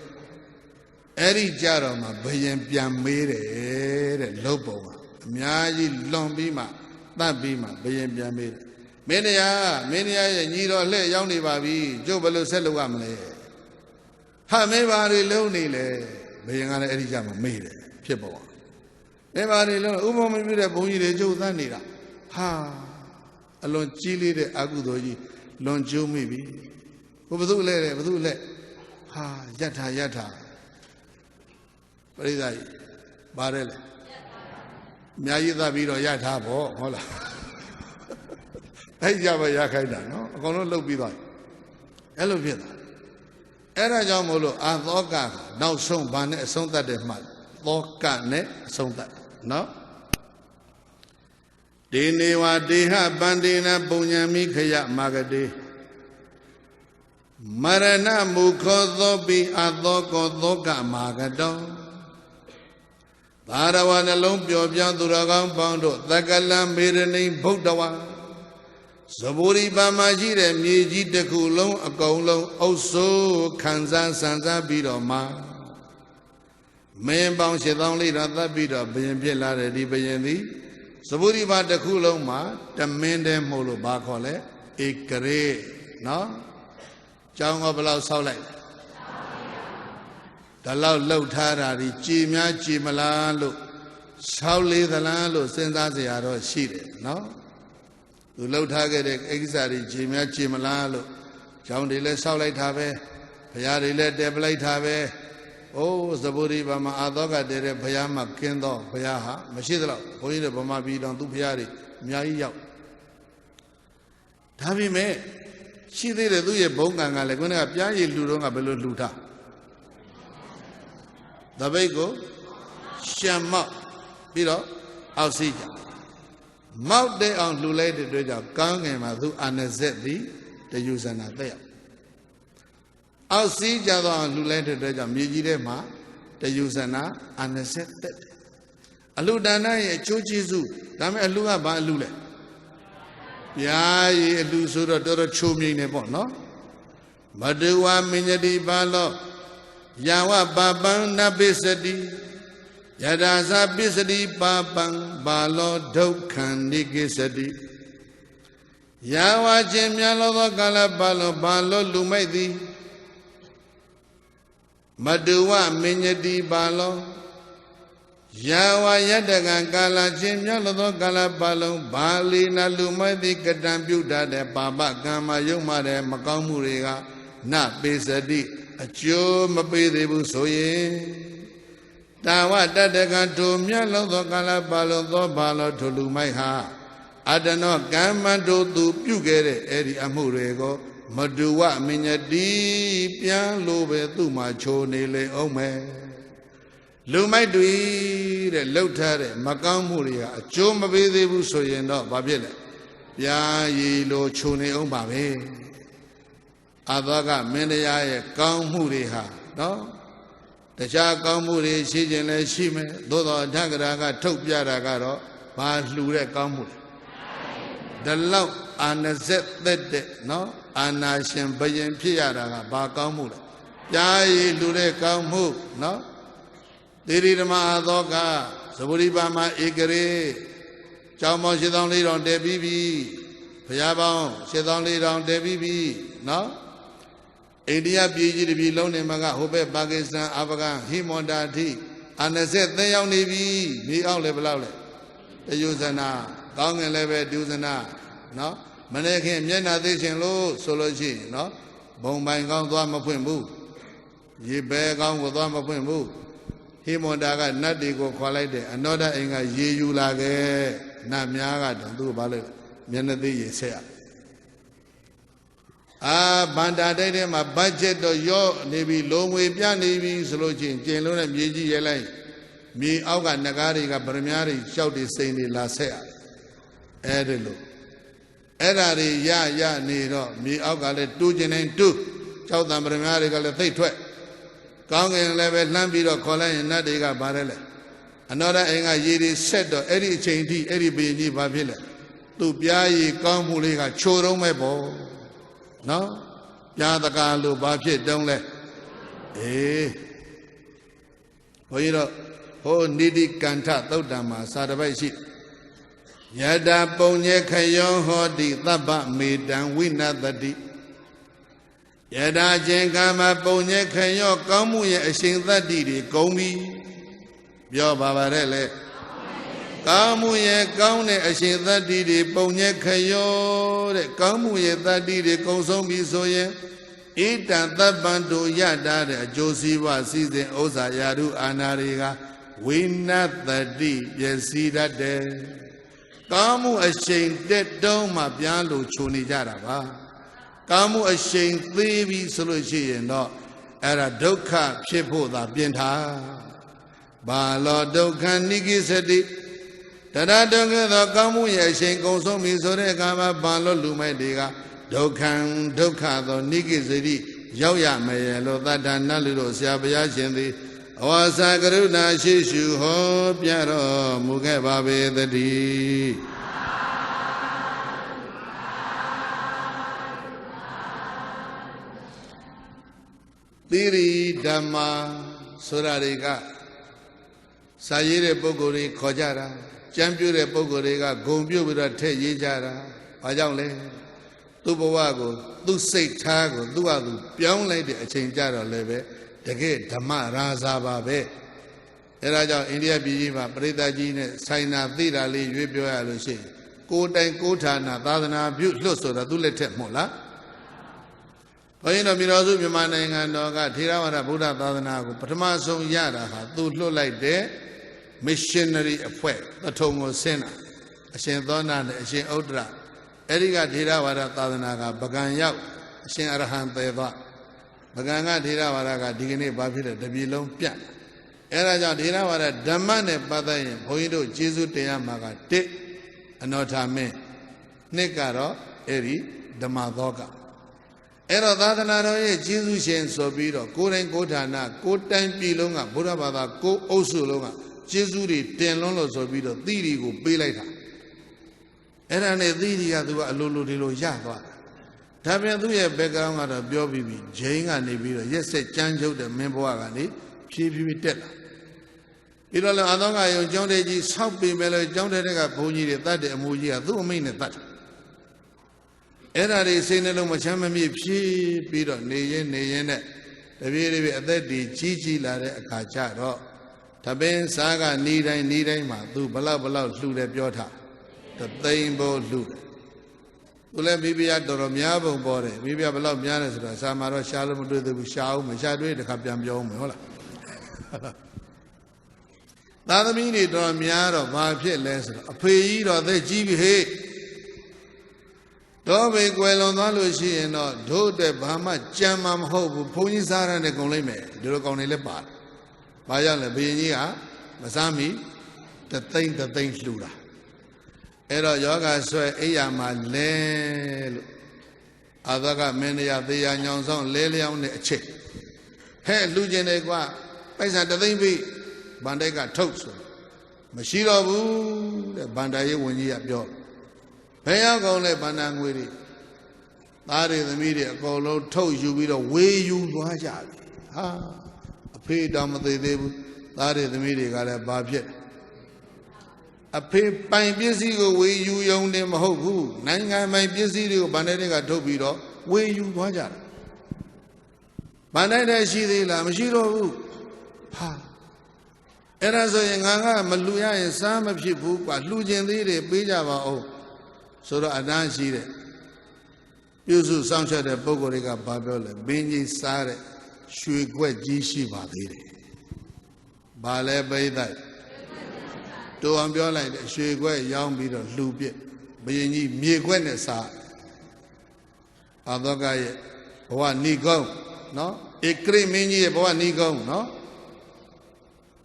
အဲ့ဒီကြတော့မှဘယင်ပြန်မေးတယ်တဲ့လုတ်ပုံကအများကြီးလွန်ပြီးမှတတ်ပြီးမှဘယင်ပြန်မေးတယ်မင်းတရားရဲ့ညီတော်လှည့်ရောက်နေပါပြီကျုပ်ဘယ်လိုဆက်လုပ်ရမလဲဟာမင်းပါတွေလုံးနေလေဘယင်ကလည်းအဲ့ဒီကြမှာမေးတယ်ဖြစ်ပေါ်မင်းပါတွေလုံးဥပမာမပြုတဲ့ဘုန်းကြီးတွေကျုပ်သတ်နေတာဟာအလွန်ကြီးလေးတဲ့အကုသိုလ်ကြီးလွန်ကျိုးမိပြီဘယ်သူလဲဟာယထာပရိသတ်ကြီးပါတယ်လေအများကြီးသတ်ပြီးတော့ရထားပေါ့ဟုတ်လားအဲ့ကြပဲရခိုင်းတာနော်အကုန်လုံးလှုပ်ပြီးသွားအဲ့လိုဖြစ်တာအဲ့ဒါကြောင့်မို့လို့အာသောကနောက်ဆုံးဘာနဲ့အဆုံးသတ်တယ်မှသောကနဲ့အဆုံးသတ်နော်ဒေနေဝဒေဟပန္တိနာပုံညာမိခယမာဂတိမရဏမုခောသောပိအသောကောသောကမာဂတောသာရဝနှလုံးပျော်ပြောင်းသူတော်ကောင်းပေါင်းတို့သက္ကလမေရဏိဗုဒ္ဓဝါဇဗောရိပါမှာရှိတဲ့မြေကြီးတစ်ခုလုံးအကုန်လုံးအုပ်စိုးခံစားဆန်းစားပြီးတော့မှမင်းပေါင်း8000လေးတော့သတ်ပြီးတော့ဘယင်ဖြစ်လာတဲ့ဒီဘယင်သည်ဇဗောရိပါတစ်ခုလုံးမှာတမင်းတည်းမို့လို့ဘာခေါ်လဲဧကရေနော်ကျောင်းကဘယ်လောက်ဆောက်လိုက်ဒါလောက်လှုပ်ထားတာဒီကြည်များကြည်မလားလို့ဆောက်လေသလားလို့စဉ်းစားเสียရတော့ရှိတယ်နော်သူလှုပ်ထားခဲ့တဲ့ကိစ္စတွေကြည်များကြည်မလားလို့ကျောင်းတွေလည်းဆောက်လိုက်တာပဲဘုရားတွေလည်းတည်ပလိုက်တာပဲအိုးဇဗောရိပါမှာအာသောကတည်တဲ့ဘုရားမှာကင်းတော့ဘုရားဟာမရှိသလောက်ဘုန်းကြီးတွေဗမာပြည်တော်သူဘုရားတွေ များကြီးရောက်ဒါပေမဲ့ရှိသေးတယ်သူရဲ့ဘုံကံကလည်းခုနကပြားရည်လှူတော့ကဘယ်လိုလှူထားတပိတ်ကိုရှံမောက်ပြီးတော့အောက်စီးကြမောက်တဲ့အောင်လှူလိုက်တဲ့အတွက်ကြောင့်ကောင်းငင်မှာသူအာနဇက်သည်တယူဇနာတက်ရောက်အောက်စီးကြတော့လှူလိုက်တဲ့အတွက်ကြောင့်မြေကြီးထဲမှာတယူဇနာအာနဇက်တက်တယ်အလှဒါနရဲ့အကျိုးကျေးဇူးဒါမဲ့အလှကဘာအလှလဲပြားရည်အလှဆိုတော့တော်တော်ချိုးမြိန်နေပေါ့နော်မတဝမညတိပါလောယာဝပပံနပိစတိယထာသပိစတိပါပံဘာလောဒုက္ခံနိကိစတိယာဝခြင်းမြတ်လောသောကာလဘာလောလူမိုက်သည်မတဝမညတိပါလောယာဝယတကံကာလခြင်းမြတ်သောကာလပတ်လုံးဘာလီနာလူမိုက်သည်ကတံပြုတတ်တဲ့ပါပကံမယုံမှတဲ့မကောင်းမှုတွေကနပိစတိအကျိုးမပေးသေးဘူးဆိုရင်တာဝတတကံထိုမြတ်သောကာလပတ်လုံးသောဘာလောထိုလူမိုက်ဟာအတနောကမ္မတို့သူပြုခဲ့တဲ့အဲ့ဒီအမှုတွေကိုမတူဝမညတိပြန်လို့ပဲသူ့မှာချိုးနေလေအောင်မယ်လူမိုက်တွေတဲ့လှုပ်ထားတဲ့မကောင်းမှုတွေဟာအကျိုးမပေးသေးဘူးဆိုရင်တော့ဘာဖြစ်လဲပြားရည်လိုခြုံနေအောင်ပါပဲအသောကမင်းတရားရဲ့ကောင်းမှုတွေဟာနော်တခြားကောင်းမှုတွေရှိခြင်းလည်းရှိမယ်သို့တော်အထက်ကရာကထုတ်ပြတာကတော့ဘာလှူတဲ့ကောင်းမှုလဲဒီလောက်အာနဇက်သက်တဲ့နော်အာနာရှင်ဘယင်ဖြစ်ရတာကဘာကောင်းမှုလဲပြားရည်လှူတဲ့ကောင်းမှုနော်သေရီဓမ္မအသောကသဗုဒ္ဓဘာမဧကရေကျောင်းပေါင်း8400တည်ပြီးပြီဘုရားပေါင်း8400တည်ပြီးပြီနော်အိန္ဒိယပြည်ကြီးတစ်ပြည်လုံးနေမှာကဟိုဘက်ပါကစ္စတန်အာဖဂန်ဟိမွန်တာထိအာနဇက်သင်းရောက်နေပြီမြေအောက်လည်းဘယ်လောက်လဲတယုဇနာကောင်းငင်လည်းပဲဒုဇနာနော်မနေ့ခင်မျက်နှာသိရှင်လို့ဆိုလို့ရှိရင်နော်ဘုံပိုင်ကောင်းသွားမဖွင့်ဘူးရေဘဲကောင်းကိုသွားမဖွင့်ဘူးဟိမွန်တာကနတ်တွေကိုခွာလိုက်တယ်အနောဒအိမ်ကရေယူလာခဲ့နတ်များကတန်သူ့ဘာလို့မျက်နှာသိရေဆက်ရဘန္တာတိုက်ထဲမှာဘတ်ဂျက်တော့ရော့နေပြီလုံငွေပြနေပြီဆိုလို့ချင်းကျင်လုံးနဲ့မြေကြီးရဲလိုက်မြေအောက်ကနဂါးတွေကဗရမ ्या တွေရှောက်တွေစိန်တွေလာဆက်ရအဲ့ဒီလိုအဲ့ဓာတွေရနေတော့မြေအောက်ကလည်းတူးကျင်နေတူးကြောက်တံဗရမ ्या တွေကလည်းသိပ်ထွက်ကောင်းကင်လည်းပဲလှမ်းပြီးတော့ခေါ်လိုက်ရင်နတ်တွေကဗါတယ်လေအနောဒအိမ်ကရေတွေဆက်တော့အဲ့ဒီအချိန်ထိအဲ့ဒီဘုရင်ကြီးဘာဖြစ်လဲသူ့ပြားရည်ကောင်းမှုလေးကချိုးတော့မဲ့ပေါ့နော်ပြားတကားလို့ဘာဖြစ်တုံးလဲဘုန်းကြီးတို့ဟိုနိတိကန္ထသုတ်တံမှာစာတစ်ပိုက်ရှိယတာပုံညေခယောဟောတိသဗ္ဗမေတံဝိနတတိယတာချင်းကမပုံညေခယောကောင်းမှုရဲ့အရှင်သတ္တိတွေကုန်ပြီပြောပါပါတဲ့လေကောင်းမှုရဲ့ကောင်းတဲ့အရှင်သတ္တိတွေပုံညေခယောတဲ့ကောင်းမှုရဲ့သတ္တိတွေကုန်ဆုံးပြီဆိုရင်ဣတံသဗ္ဗံတို့ရတာတဲ့အကျိုးစီးပွားစည်းစိမ်ဥစ္စာယာရုအာနာတွေကဝိနတတိပျက်စီးတတ်တယ်ကောင်းမှုအရှိန်တက်တုံးမှပြားလို့ခြုံနေကြတာပါကောင်းမှုအရှိန်သေးပြီဆိုလို့ရှိရင်တော့အဲ့ဒါဒုက္ခဖြစ်ဖို့သာပြင်ထားဘာလောဒုက္ခနိကိစတိတရဒုက္ခသောကောင်းမှုရဲ့အရှိန်ကုန်ဆုံးပြီဆိုတဲ့အခါမှာဘာလို့လူမိုက်တွေကဒုက္ခသောနိကိစတိရောက်ရမယ်လို့သတ္တနတ်လူတို့ဆရာဘုရားရှင်သည်အဝါစာကရုဏာရှိရှုဟောပြတော်မူခဲ့ပါပေသတည်းသီရိဓမ္မာဆိုတာတွေကစာရေးတဲ့ပုဂ္ဂိုလ်တွေခေါ်ကြတာကြံပြတဲ့ပုဂ္ဂိုလ်တွေကဂုံပြုတ်ပြီးတော့ထည့်ရေးကြတာဘာကြောင့်လဲသူ့ဘဝကိုသူ့စိတ်ထားကိုသူ့ဟာသူပြောင်းလိုက်တဲ့အချိန်ကြတော့လည်းပဲတကယ်ဓမ္မရာဇာပါပဲအဲဒါကြောင့်အိန္ဒိယပြည်ကြီးမှာပရိသတ်ကြီးနဲ့ဆိုင်နာသိတာလေးရွေးပြောရလို့ရှိရင်ကိုယ်တိုင်ကိုယ်ဌာနသာသနာပြုလွတ်ဆိုတာသူ့လက်ထက်မဟုတ်လားဘုန်းကြီးတို့ပြည်တော်စုမြန်မာနိုင်ငံတော်ကထေရဝါဒဗုဒ္ဓသာသနာကိုပထမဆုံးရတာဟာသူလွတ်လိုက်တဲ့ missionary အဖွဲ့ပထုံကိုဆင်းတာ အရှင်သောနာနဲ့အရှင်ဥဒ္ဒရအဲ့ဒီကထေရဝါဒသာသနာကပကံရောက်အရှင်အရဟံသေသွားပကံကထေရဝါဒကဒီကနေ့ဘာဖြစ်လဲတပြည်လုံးပြတ်အဲ့ဒါကြောင့်ထေရဝါဒဓမ္မနဲ့ပတ်သက်ရင်ဘုန်းကြီးတို့ကျေးဇူးတင်ရမှာက1အနောထာမင်း2ကတော့အဲ့ဒီဓမ္မသောကအဲ့တော့သာသနာတော်ရဲ့ကျေးဇူးရှင်ဆိုပြီးတော့ကိုယ်တိုင်ကိုယ်ဌာနကိုယ်တိုင်ပြည်လုံးကဘုရားဘာသာကိုယ်အုပ်စုလုံးကကျေးဇူးတွေတင်လွန်းလို့ဆိုပြီးတော့သီရိကိုပေးလိုက်တာအဲ့ဒါနဲ့သီရိကသူကအလိုလိုဒီလိုရသွားတာဒါပြန်သူ့ရဲ့ background ကတော့ပြောပြီးပြီဂျိန်းကနေပြီးတော့ရက်ဆက်ကြမ်းကြုတ်တဲ့မင်းဘဝကနေဖြည်းဖြည်းတက်လာပြီးတော့လည်းအာသောကယုံကျောင်းတဲ့ကြီးဆောက်ပြီးမဲ့လို့ကျောင်းတဲ့ကဘုန်းကြီးတွေတတ်တဲ့အမူကြီးကသူ့အမိန့်နဲ့တတ်တယ်အဲ့ဒါတွေစိတ်နှလုံးမချမ်းမမြေ့ဖြည်းပြီးတော့နေရင်နဲ့တပြေးတပြေးအသက်တည်ကြီးလာတဲ့အခါကျတော့တပင်းစားကနေတိုင်းမှာသူဘလောက်လှူတယ်ပြောထားတသိန်းဘိုးလှူတယ်သူလည်းမိဖုရားတော်တော်များပုံပေါ်တယ်မိဖုရားဘလောက်များတယ်ဆိုတော့စာမှာတော့ရှားလို့မတွေ့သေးဘူးရှားအောင်မရှားတွေ့တခါပြန်ပြောအောင်မယ်ဟုတ်လားသာသမီတွေတော်များတော့ဘာဖြစ်လဲဆိုတော့အဖေကြီးတော့သက်ကြီးပြီဟေ့တော့ဘေကွယ်လွန်သွားလို့ရှိရင်တော့တို့တဲ့ဘာမှကြံမှာမဟုတ်ဘူးဘုန်းကြီးစားရတဲ့ကုန်လိုက်မယ်ဒီလိုကောင်တွေလည်းပါတယ်ဘာကြောင့်လဲဘုရင်ကြီးကမစားမီတသိန်းလှူတာအဲ့တော့ယောဂဆွဲအိယာမှာလဲလို့အာသကမင်းတရားသေရညောင်ဆောင်လဲလျောင်းတဲ့အချိန်ဟဲ့လှူကျင်တယ်ကွာပိုက်ဆံတသိန်းပြီဗန္ဒိုက်ကထုတ်ဆိုမရှိတော့ဘူးတဲ့ဗန္ဒာရေးဝန်ကြီးကပြောဘယ်ရောက်ကောင်းလဲဗန္ဒာငွေတွေသားတွေသမီးတွေအကုန်လုံးထုတ်ယူပြီးတော့ဝေယူသွားကြပြီဟာအဖေတောင်မသေးသေးဘူးသားတွေသမီးတွေကလည်းဘာဖြစ်အဖေပိုင်ပစ္စည်းကိုဝေယူယုံတယ်မဟုတ်ဘူးနိုင်ငံပိုင်ပစ္စည်းတွေကိုဗန္ဒိုက်ကထုတ်ပြီးတော့ဝေယူသွားကြတယ်ဗန္ဒိုက်တဲ့ရှိသေးလားမရှိတော့ဘူးဟာအဲ့ဒါဆိုရင်ငါကမလှူရရင်စားမဖြစ်ဘူးကွာလှူခြင်းသေးတယ်ပေးကြပါဦးဆိုတော့အတန်းရှိတဲ့ပြုစုစောင့်ရှောက်တဲ့ပုဂ္ဂိုလ်တွေကဘာပြောလဲဘင်းကြီးစားတဲ့ရွှေခွက်ကြီးရှိပါသေးတယ်ဘာလဲပိဋကတူအောင်ပြောလိုက်တယ်ရွှေခွက်ရောင်းပြီးတော့လှူပြစ်ဘုရင်ကြီးမြေခွက်နဲ့စားအာသောကရဲ့ဘဝဏီကုန်းနော်ဧကရိမင်းကြီးရဲ့ဘဝဏီကုန်းနော်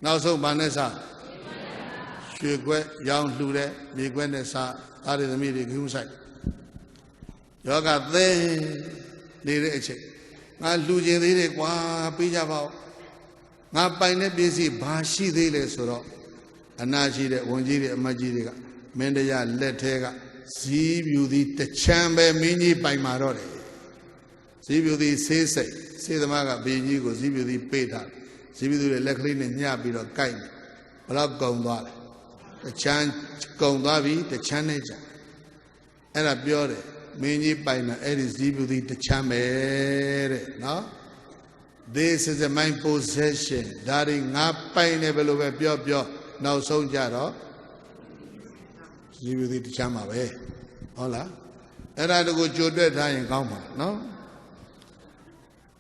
နောက်ဆုံးဗာနဲ့စားရွှေခွက်ရောင်းလှူတဲ့မြေခွက်နဲ့စားအားရသမီးတွေခူးဆိုင်ယောဂသဲနေတဲ့အချိန်ငါလှူခြင်းသေးတယ်ကွာပေးကြပါဦးငါပိုင်တဲ့ပစ္စည်းဘာရှိသေးလဲဆိုတော့အနာရှိတဲ့ဝန်ကြီးတွေအမတ်ကြီးတွေကမင်းတရားလက်ထဲကဇီးပြူသည်တချမ်းပဲမင်းကြီးပိုင်မာတော့တယ်ဇီးပြူသည်ဆေးစိတ်ဆေးသမားကဘီကြီးကိုဇီးပြူသည်ပေးထားဇီးပြူသည်လက်ကလေးနဲ့ညှပြီးတော့ကိုက်တယ်ဘလောက်ကုံသွားလဲတချမ်းကုံသွားပြီတချမ်းနဲ့ကြာအဲ့ဒါပြောတယ်မင်းကြီးပိုင်တာအဲ့ဒီဇီးပြူသည်တချမ်းပဲတဲ့နော် This is my possession ဒါရီငါပိုင်တယ်ဘယ်လိုပဲပြောနောက်ဆုံးကြတော့ဇီးပြူသည်တချမ်းပါပဲဟုတ်လားအဲ့ဒါတကူကြိုတွက်ထားရင်ကောင်းပါနော်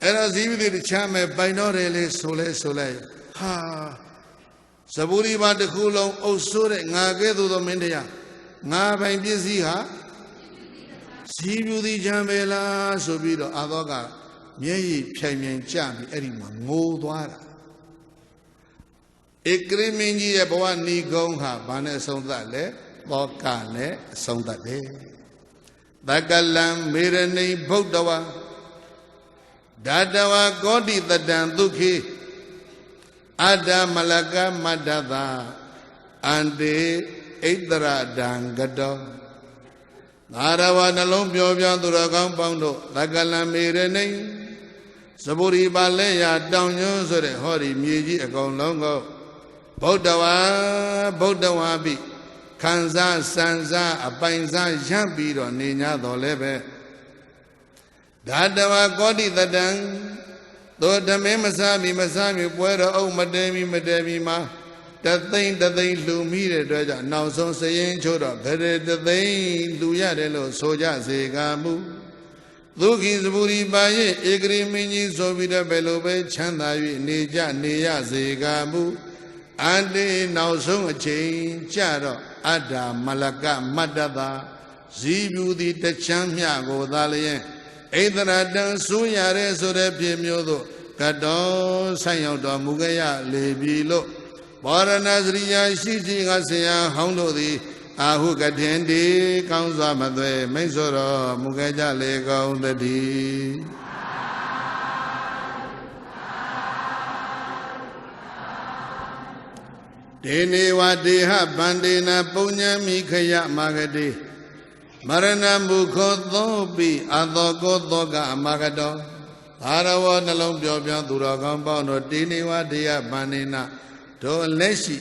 အဲ့တော့ဇီးပြူသည်တချမ်းပဲပိုင်တော့တယ်လေဆိုလဲဟာဇဗုရိပါတစ်ခုလုံးအုပ်ဆိုးတဲ့ငါကဲ့သို့သောမင်းတရားငါပိုင်ပစ္စည်းဟာဇီးပြူသည်ချမ်းပဲလားဆိုပြီးတော့အာသောကမျက်ရည်ဖြိုင်မြိုင်ကြပြီးအဲ့ဒီမှာငိုသွားတာဧကရိမင်းကြီးရဲ့ဘဝဏီကုန်းဟာဘာနဲ့အဆုံးသတ်လဲသောကနဲ့အဆုံးသတ်တယ်သကလံမေရဏိဗုဒ္ဓဝါဓာတဝါကောတိတတံဒုခိအတ္တမလကမတ္တသာအန္တေဣတရဒံကတောသာရဝနှလုံးပြောပြသူတော်ကောင်းပေါင်းတို့သကလံမေရဏိသဗုရိပါလဲရတောင်ညွန်းဆိုတဲ့ဟောဒီမြေကြီးအကုန်လုံးကိုဗုဒ္ဓဝါပိခံစားစံစားအပိုင်စားရမ်းပြီးတော့နေ냐တော်လဲပဲဓာတဝါကောတိတတံသောဓမေမစားမီပွဲတော်အုပ်မတဲမီမှာတသိန်းလှူမိတဲ့အတွက်ကြောင့်နောက်ဆုံးစရင်ချို့တော့ဘယ်တသိန်းလှူရတယ်လို့ဆိုကြစေကမူဒုက္ခိသဗုရိပါရဲ့ဧကရိမင်းကြီးဆိုပြီးတော့ဘယ်လိုပဲချမ်းသာ၍နေရစေကမူ Adi now sung a chain, Charo, Ada, Malaka, Madada, Zibu the Chamia, Godalian, Edradan, Suyare, Sorepi Miodo, Kado, Sayoda, Mugaya, Lebilo, Baranazria, Shiji, Asia, Hondo, the Ahukatendi, Kansa Madre, Mesoro, Mugaja, Lego, the D. Denewa deha bandena punya mikaya magade marana mukho thobi adoko thoga amagado arawa nalong pyo pyo tu ro kaung paung do denewa deha bandena do leshi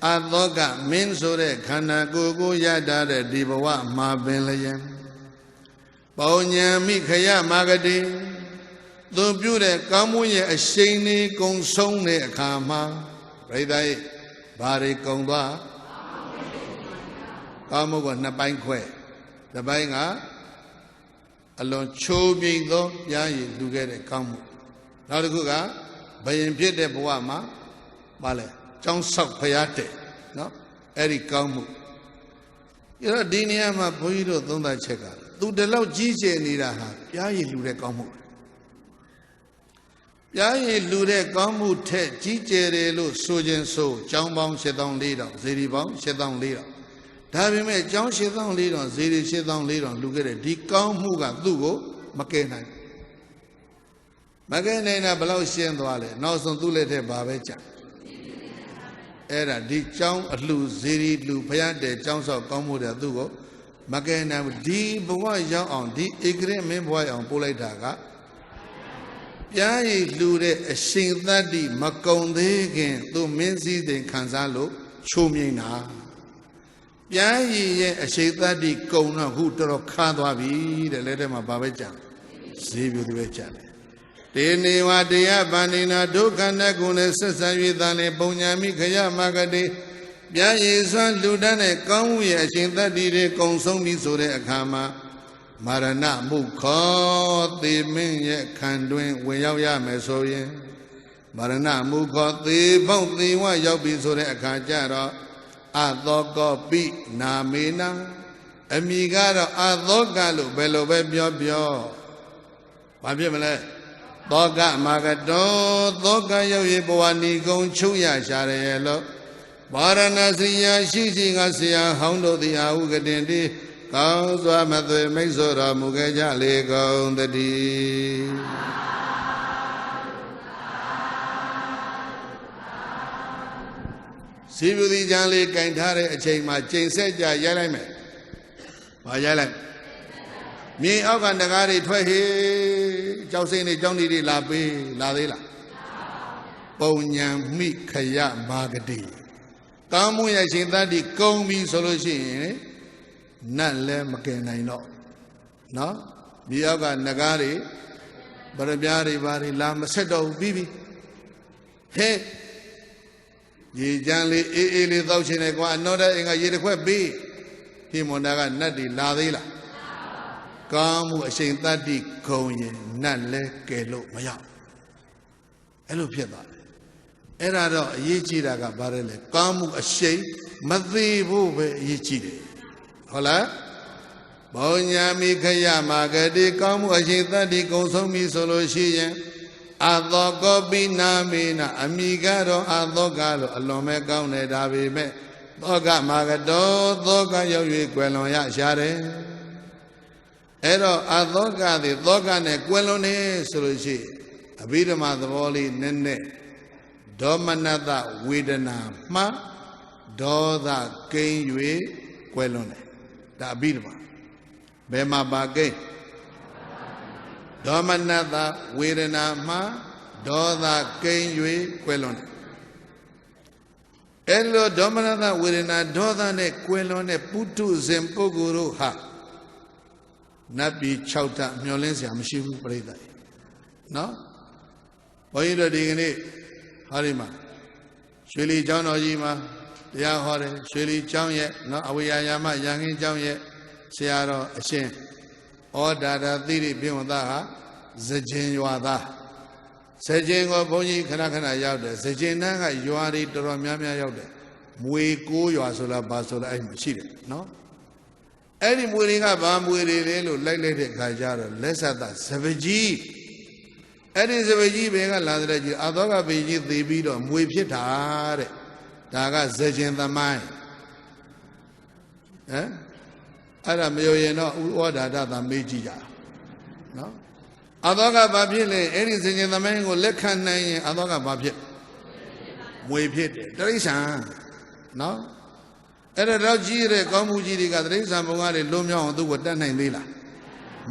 adhoka min so de khanda ko ko ya ta de di bawa ma pin lyan punya mikaya magade tu pyu de kaung mu ye a shian ni kong song de akha ma pritha Bari Kongwa Kamugo Nabain Que the Bainga alone chobing though Yayi do get a Kamu. Now the Guga Bayan Piet de Boama Bale John Sok Payate no Eric Kamu. You know Diniama Puido Donda Cheka. Do the low Gise Niraha Yayi Lude Kamu. Yayi Lude Kamu Te Gise Lu Sujin So John Bong Shedon Leader Ziri Bong Shedon Leader Tabi me John Shedon Leader Ziri Shedon Leader look at it Di Kamuga Dugo Makena Makena Below Sien Dwale Nelson Dulete Babecha Era Di John Lu Ziri Lu Payante John So Kamu de Dugo Makena Di Boy Young on Di Igre Memboy on Puletaga Yayi Lude a sing that di Makonde again to Menzi de Kanzalo Chumina Yayi a shake that di Kona who to Kadwabi the letter of Babajan Zibu the Vechane Denewa dea Banina Dokana Gune Sasavi than a Bonyami Kaya Magade Yayi San Ludane Kawi a shake that di Konsomi Sore Akama Marana Mukho the Min Kandwin Wayaya Mesoye Marana Mukho the Bong the Wa Yobi Sore Akajaro Adoko Bi Namina Amigaro Adokalo Belo Bebio Babimele Doga Magado Doga Yoyeboani Gon Chuya Sharelo Baranasiya Shishi Asia Hondo the Augadindi Kauswa Mathe Mesora Mugaja Lego the D. Sibudi Jali Kaintare a chain my chain said Yalame. Wayala Me Ogan the Gari Twahi Josini Johnny Labi Ladila Bonya Mikaya Magadi Kamuya Shintadi Komi solution. Nale Makena no Biaga Nagari Barabiari Bari Lama Sedo Bibi He Ye Janli Ili Doshinegua Noda in a Yerique B Himonaga Nadi Ladila Kamu Shintadi Konye Nale Kelo Maya Elo Pieta Erado Yichiraga Barele Kamu a Shay Madibu Yichide Hola Bonya Mikaya Magadi Kamu Ashita di Konsomi Solution Adoko Binamina Amigaro Adokalo Alome Gaune Davime Doga Magado Doga Yoyi Queloya Share Ero Adoka the Doga Ne Quelone Solution Abidama the Voli Nene Domanada Widana Ma Doda King Yui Quelone Da Birma Bema Bagay Domanada Wirena Ma Doda King Yui Quelone Elo Domanada Wirena Doda Ne Quelone Putu Zempoguru Ha Nabi Chauta Myolensia Mishibu Preda No Oira Digni Harima Shili John Ojima Ya Hore, Shili Chang yet, no Awayama, Yang Chang yet, Searo, Ashen, or Dada Diri Bimada, Zajin Wada, စကြင်ကိုဘုန်းကြီးခဏခဏရောက်တယ်စကြင်တန်းကရွာတွေတော်တော်များများရောက်တယ်မွေ9ရွာဆိုလားဘာဆိုလားအဲ့ရှိတယ်နော်အဲ့ဒီမွေတွေကဘာမွေတွေလဲလို့လိုက်လိုက်တဲ့ခါကျတော့လက်ဆက်သစပကြီးအဲ့ဒီစပကြီးဘယ်ကလာတဲ့ကြီးအသောကဘေကြီးသေပြီးတော့မွေဖြစ်တာတဲ့ဒါကစကြင်သမိုင်းဟမ်အဲ့ဒါမယုံရင်တော့ဥဩဒါဒသာမေးကြည့်ကြနော်အသောကဘာဖြစ်လဲအဲ့ဒီစကြင်သမိုင်းကိုလက်ခံနိုင်ရင်အသောကဘာဖြစ်မွေဖြစ်တယ်တိရစ္ဆာန်နော်အဲ့တော့ကြီးတဲ့ကောင်းမှုကြီးတွေကတိရစ္ဆာန်ဘုံကနေလွတ်မြောက်အောင်သူ့ကိုတတ်နိုင်သေးလား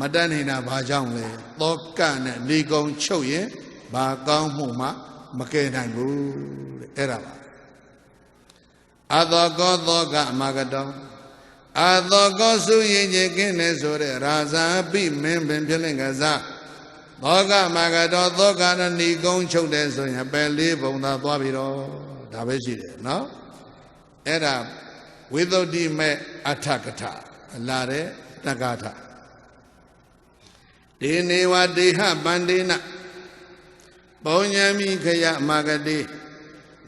မတတ်နိုင်တာဘာကြောင့်လဲသောကနဲ့လေကုံချုပ်ရင်ဘာကောင်းမှုမှမကယ်နိုင်ဘူးတဲ့အဲ့ဒါပါအသောကောသောကအမဂတောအသောကောစုရင်ချင်းကင်းနေဆိုတဲ့ရာဇာပိမင်းပင်ဖြစ်လင်ကစားသောကမဂတောသောကနဲ့ဏီကုံချုပ်တယ်ဆိုရင်ပဲလေးဘုံသာသွားပြီတော့ဒါပဲရှိတယ်နော်အဲ့ဒါဝိသုဒ္ဓိမေအထကထလာတဲ့တက္ကထဒေနေဝဒေဟပန္ဒေနပုံညာမိခယမဂတိ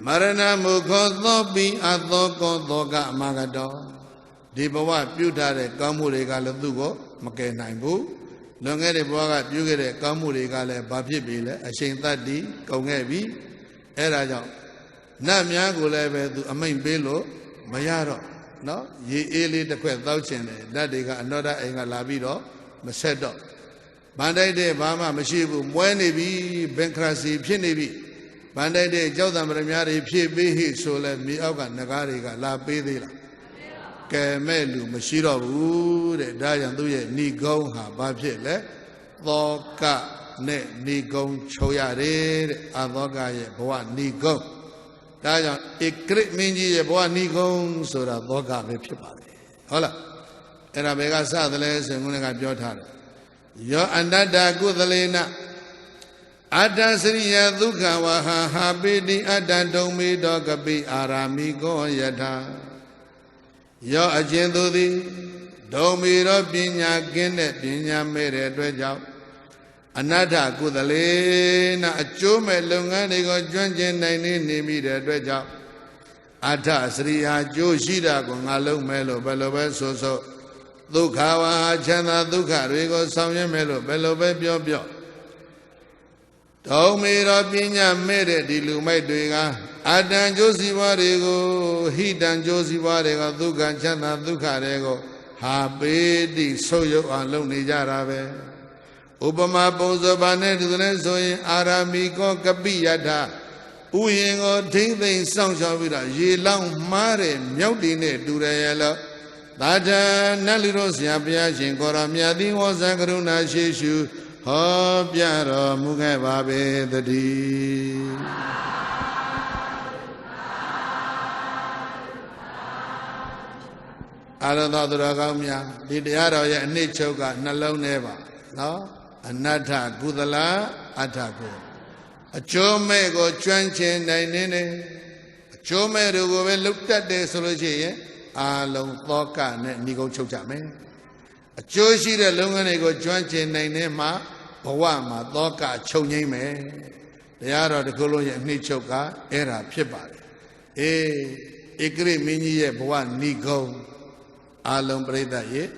မရဏမုခောသောပိအသောကောသောကအမဂတောဒီဘဝပြုထားတဲ့ကောင်းမှုတွေကလည်းသူ့ကိုမကယ်နိုင်ဘူးလွန်ခဲ့တဲ့ဘဝကပြုခဲ့တဲ့ကောင်းမှုတွေကလည်းဘာဖြစ်ပြီလဲအရှိန်သတ္တိကုန်ခဲ့ပြီအဲ့ဒါကြောင့်နတ်များကိုလည်းပဲသူအမိန့်ပေးလို့မရတော့နော်ရေအေးလေးတစ်ခွက်တောက်ချင်တယ်ဓာတ်တွေကအနောဒအိမ်ကလာပြီးတော့မဆက်တော့ဗန်တိုက်တဲ့ဘာမှမရှိဘူးမွဲနေပြီဘင်ခရစီဖြစ်နေပြီဗန်တိုက်တဲ့ကြောက်တံပရမတွေဖြည့်ပေးဟိဆိုလဲမြေအောက်ကငကားတွေကလာပေးသေးလားကဲမဲ့လူမရှိတော့ဘူးတဲ့ဒါကြောင့်သူ့ရဲ့ဏီကုံဟာဘာဖြစ်လဲသောကနဲ့ဏီကုံချုပ်ရတယ်တဲ့အသောကရဲ့ဘဝဏီကုံဒါကြောင့်ဧကရိမင်းကြီးရဲ့ဘဝဏီကုံဆိုတာသောကပဲဖြစ်ပါလေဟုတ်လားအဲ့ဒါဘယ်ကစသလဲဆိုရင်ခုနကပြောထားတယ်ယောအန္တတကုသလေနအတ္တစရိယဒုက္ခဝဟာဟာပိတိအတ္တတုံမေတောကပိအာရာမိကောယထာယောအကျဉ်သူသည်ဒုံမီရောပညာကင်းတဲ့ပညာမဲ့တဲ့အတွက်ကြောင့်အနတ္ထကုသလေနအကျိုးမဲ့လုပ်ငန်းတွေကိုကျွမ်းကျင်နိုင်နေမိတဲ့အတွက်ကြောင့်အထစရိယာကျိုးရှိတာကိုငါလုံးမဲ့လို့ဘယ်လိုပဲဆိုဆိုဒုက္ခဝါချမ်းသာဒုက္ခတွေကိုဆောင်ရွက်မဲ့လို့ဘယ်လိုပဲပြောပြောဒုံမီရောပညာမဲ့တဲ့ဒီလူမိုက်တွေကအတ္တကျိုးစီးပွားတွေကိုဟိတံကျိုးစီးပွားတွေကဒုက္ခချမ်းသာဒုက္ခတွေကိုဟာပေတိဆုတ်ယုတ်အောင်လုပ်နေကြတာပဲဥပမာပုံစံပါနဲ့ဒီလိုဆိုရင်အာရာမိကောကပိယထဥယင်ကိုထိမ့်သိမ့်စောင့်ရှောက်ပြီးတော့ရေလောင်းမှားတဲ့မြောက်တီနဲ့တူတယ်ရဲ့လို့သာထနတ်လူတို့ဆရာဘုရားရှင်ကိုရမြတ်သည်ဝေါဇံကရုဏာရှိရှုဟောပြတော်မူခဲ့ပါပေတည်းအာရသောသူတော်ကောင်းများဒီတရားတော်ရဲ့အနှစ်ချုပ်ကနှလုံးထဲပါနော်အနတ္ထကုသလအတ္ထကုအကျိုးမဲ့ကိုကျွမ်းကျင်နိုင်နေတယ်အကျိုးမဲ့တွေကိုပဲလုတ်တတ်တယ်ဆိုလို့ရှိရင်အာလုံးသောကနဲ့ဏီကုံချုပ်ကြမယ်အကျိုးရှိတဲ့လုပ်ငန်းတွေကိုကျွမ်းကျင်နိုင်နေမှဘဝမှာသောကချုပ်ငိမ့်မယ်တရားတော်တစ်ခုလုံးရဲ့အနှစ်ချုပ်ကအဲ့ဒါဖြစ်ပါတယ်ဧကရိမင်းကြီးရဲ့ဘဝဏီကုံအာလုံးပြိဿရဲ့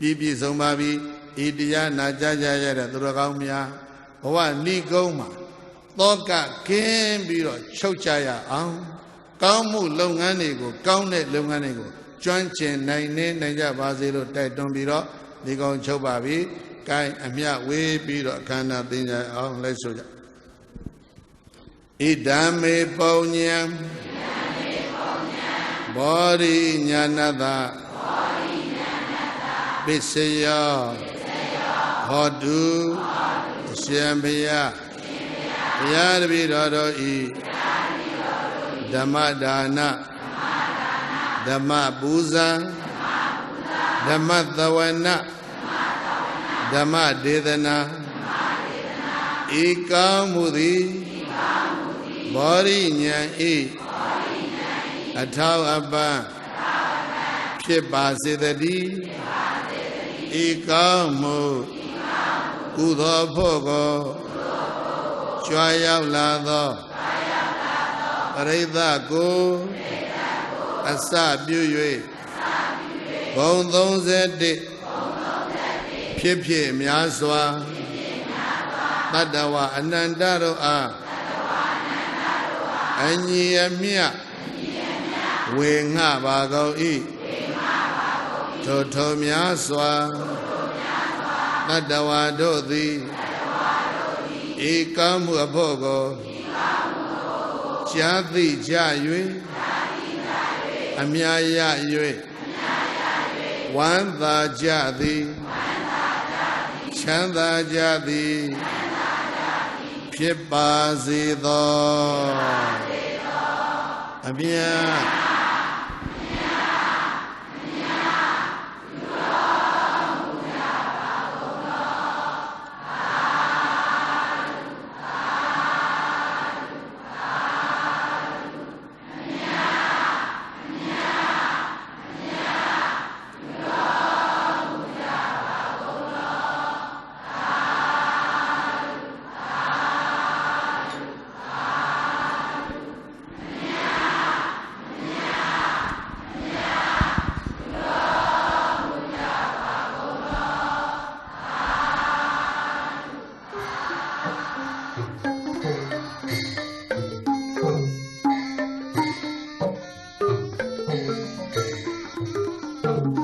ပြည့်စုံပါပြီဤတရားနာကြကြရတဲ့သူတော်ကောင်းများဘဝဏီကုံမှာသောကကင်းပြီးတော့ချုပ်ကြရအောင်ကောင်းမှုလုပ်ငန်းတွေကိုကောင်းတဲ့လုပ်ငန်းတွေကိုကျွမ်းကျင်နိုင်ကြပါစေလို့တိုက်တွန်းပြီးတော့ဒီကောင်ချုပ်ပါပြီ။ကိုင်းအမြဝေးပြီးတော့အခမ်းအနားသိကြအောင်လိုက်ဆိုကြ။ဣဒံမေပုံညံဘောရိညာဏတပစ္စယောဟောတုအရှင်ဘုရားဘုရားတပည့်တော်တို့ဤဓမ္မဒါနဓမ္မပူဇာဓမ္မသဝနဓမ္မဒေသနာဤကောင်းမှုသည်ဘောရိညာဤအထောက်အပံ့ဖြစ်ပါစေတည်းဤကောင်းမှုကုသိုလ်ဖို့ကို ကြွားရောက်လာသောပရိသတ်ကိုအစပြု၍ဘုံ31ဖြစ်ဖြစ်များစွာတတ္တဝအနန္တတို့အားအညီအမျှဝေငှပါကုန်၏ထိုများစွာတတ္တဝတို့သည်ဧကမှုအဖို့ကိုကြားသိကြ၍အမြာရ၍ဝမ်းသာကြသည်ချမ်းသာကြသည်ဖြစ်ပါစေသောအမြတ်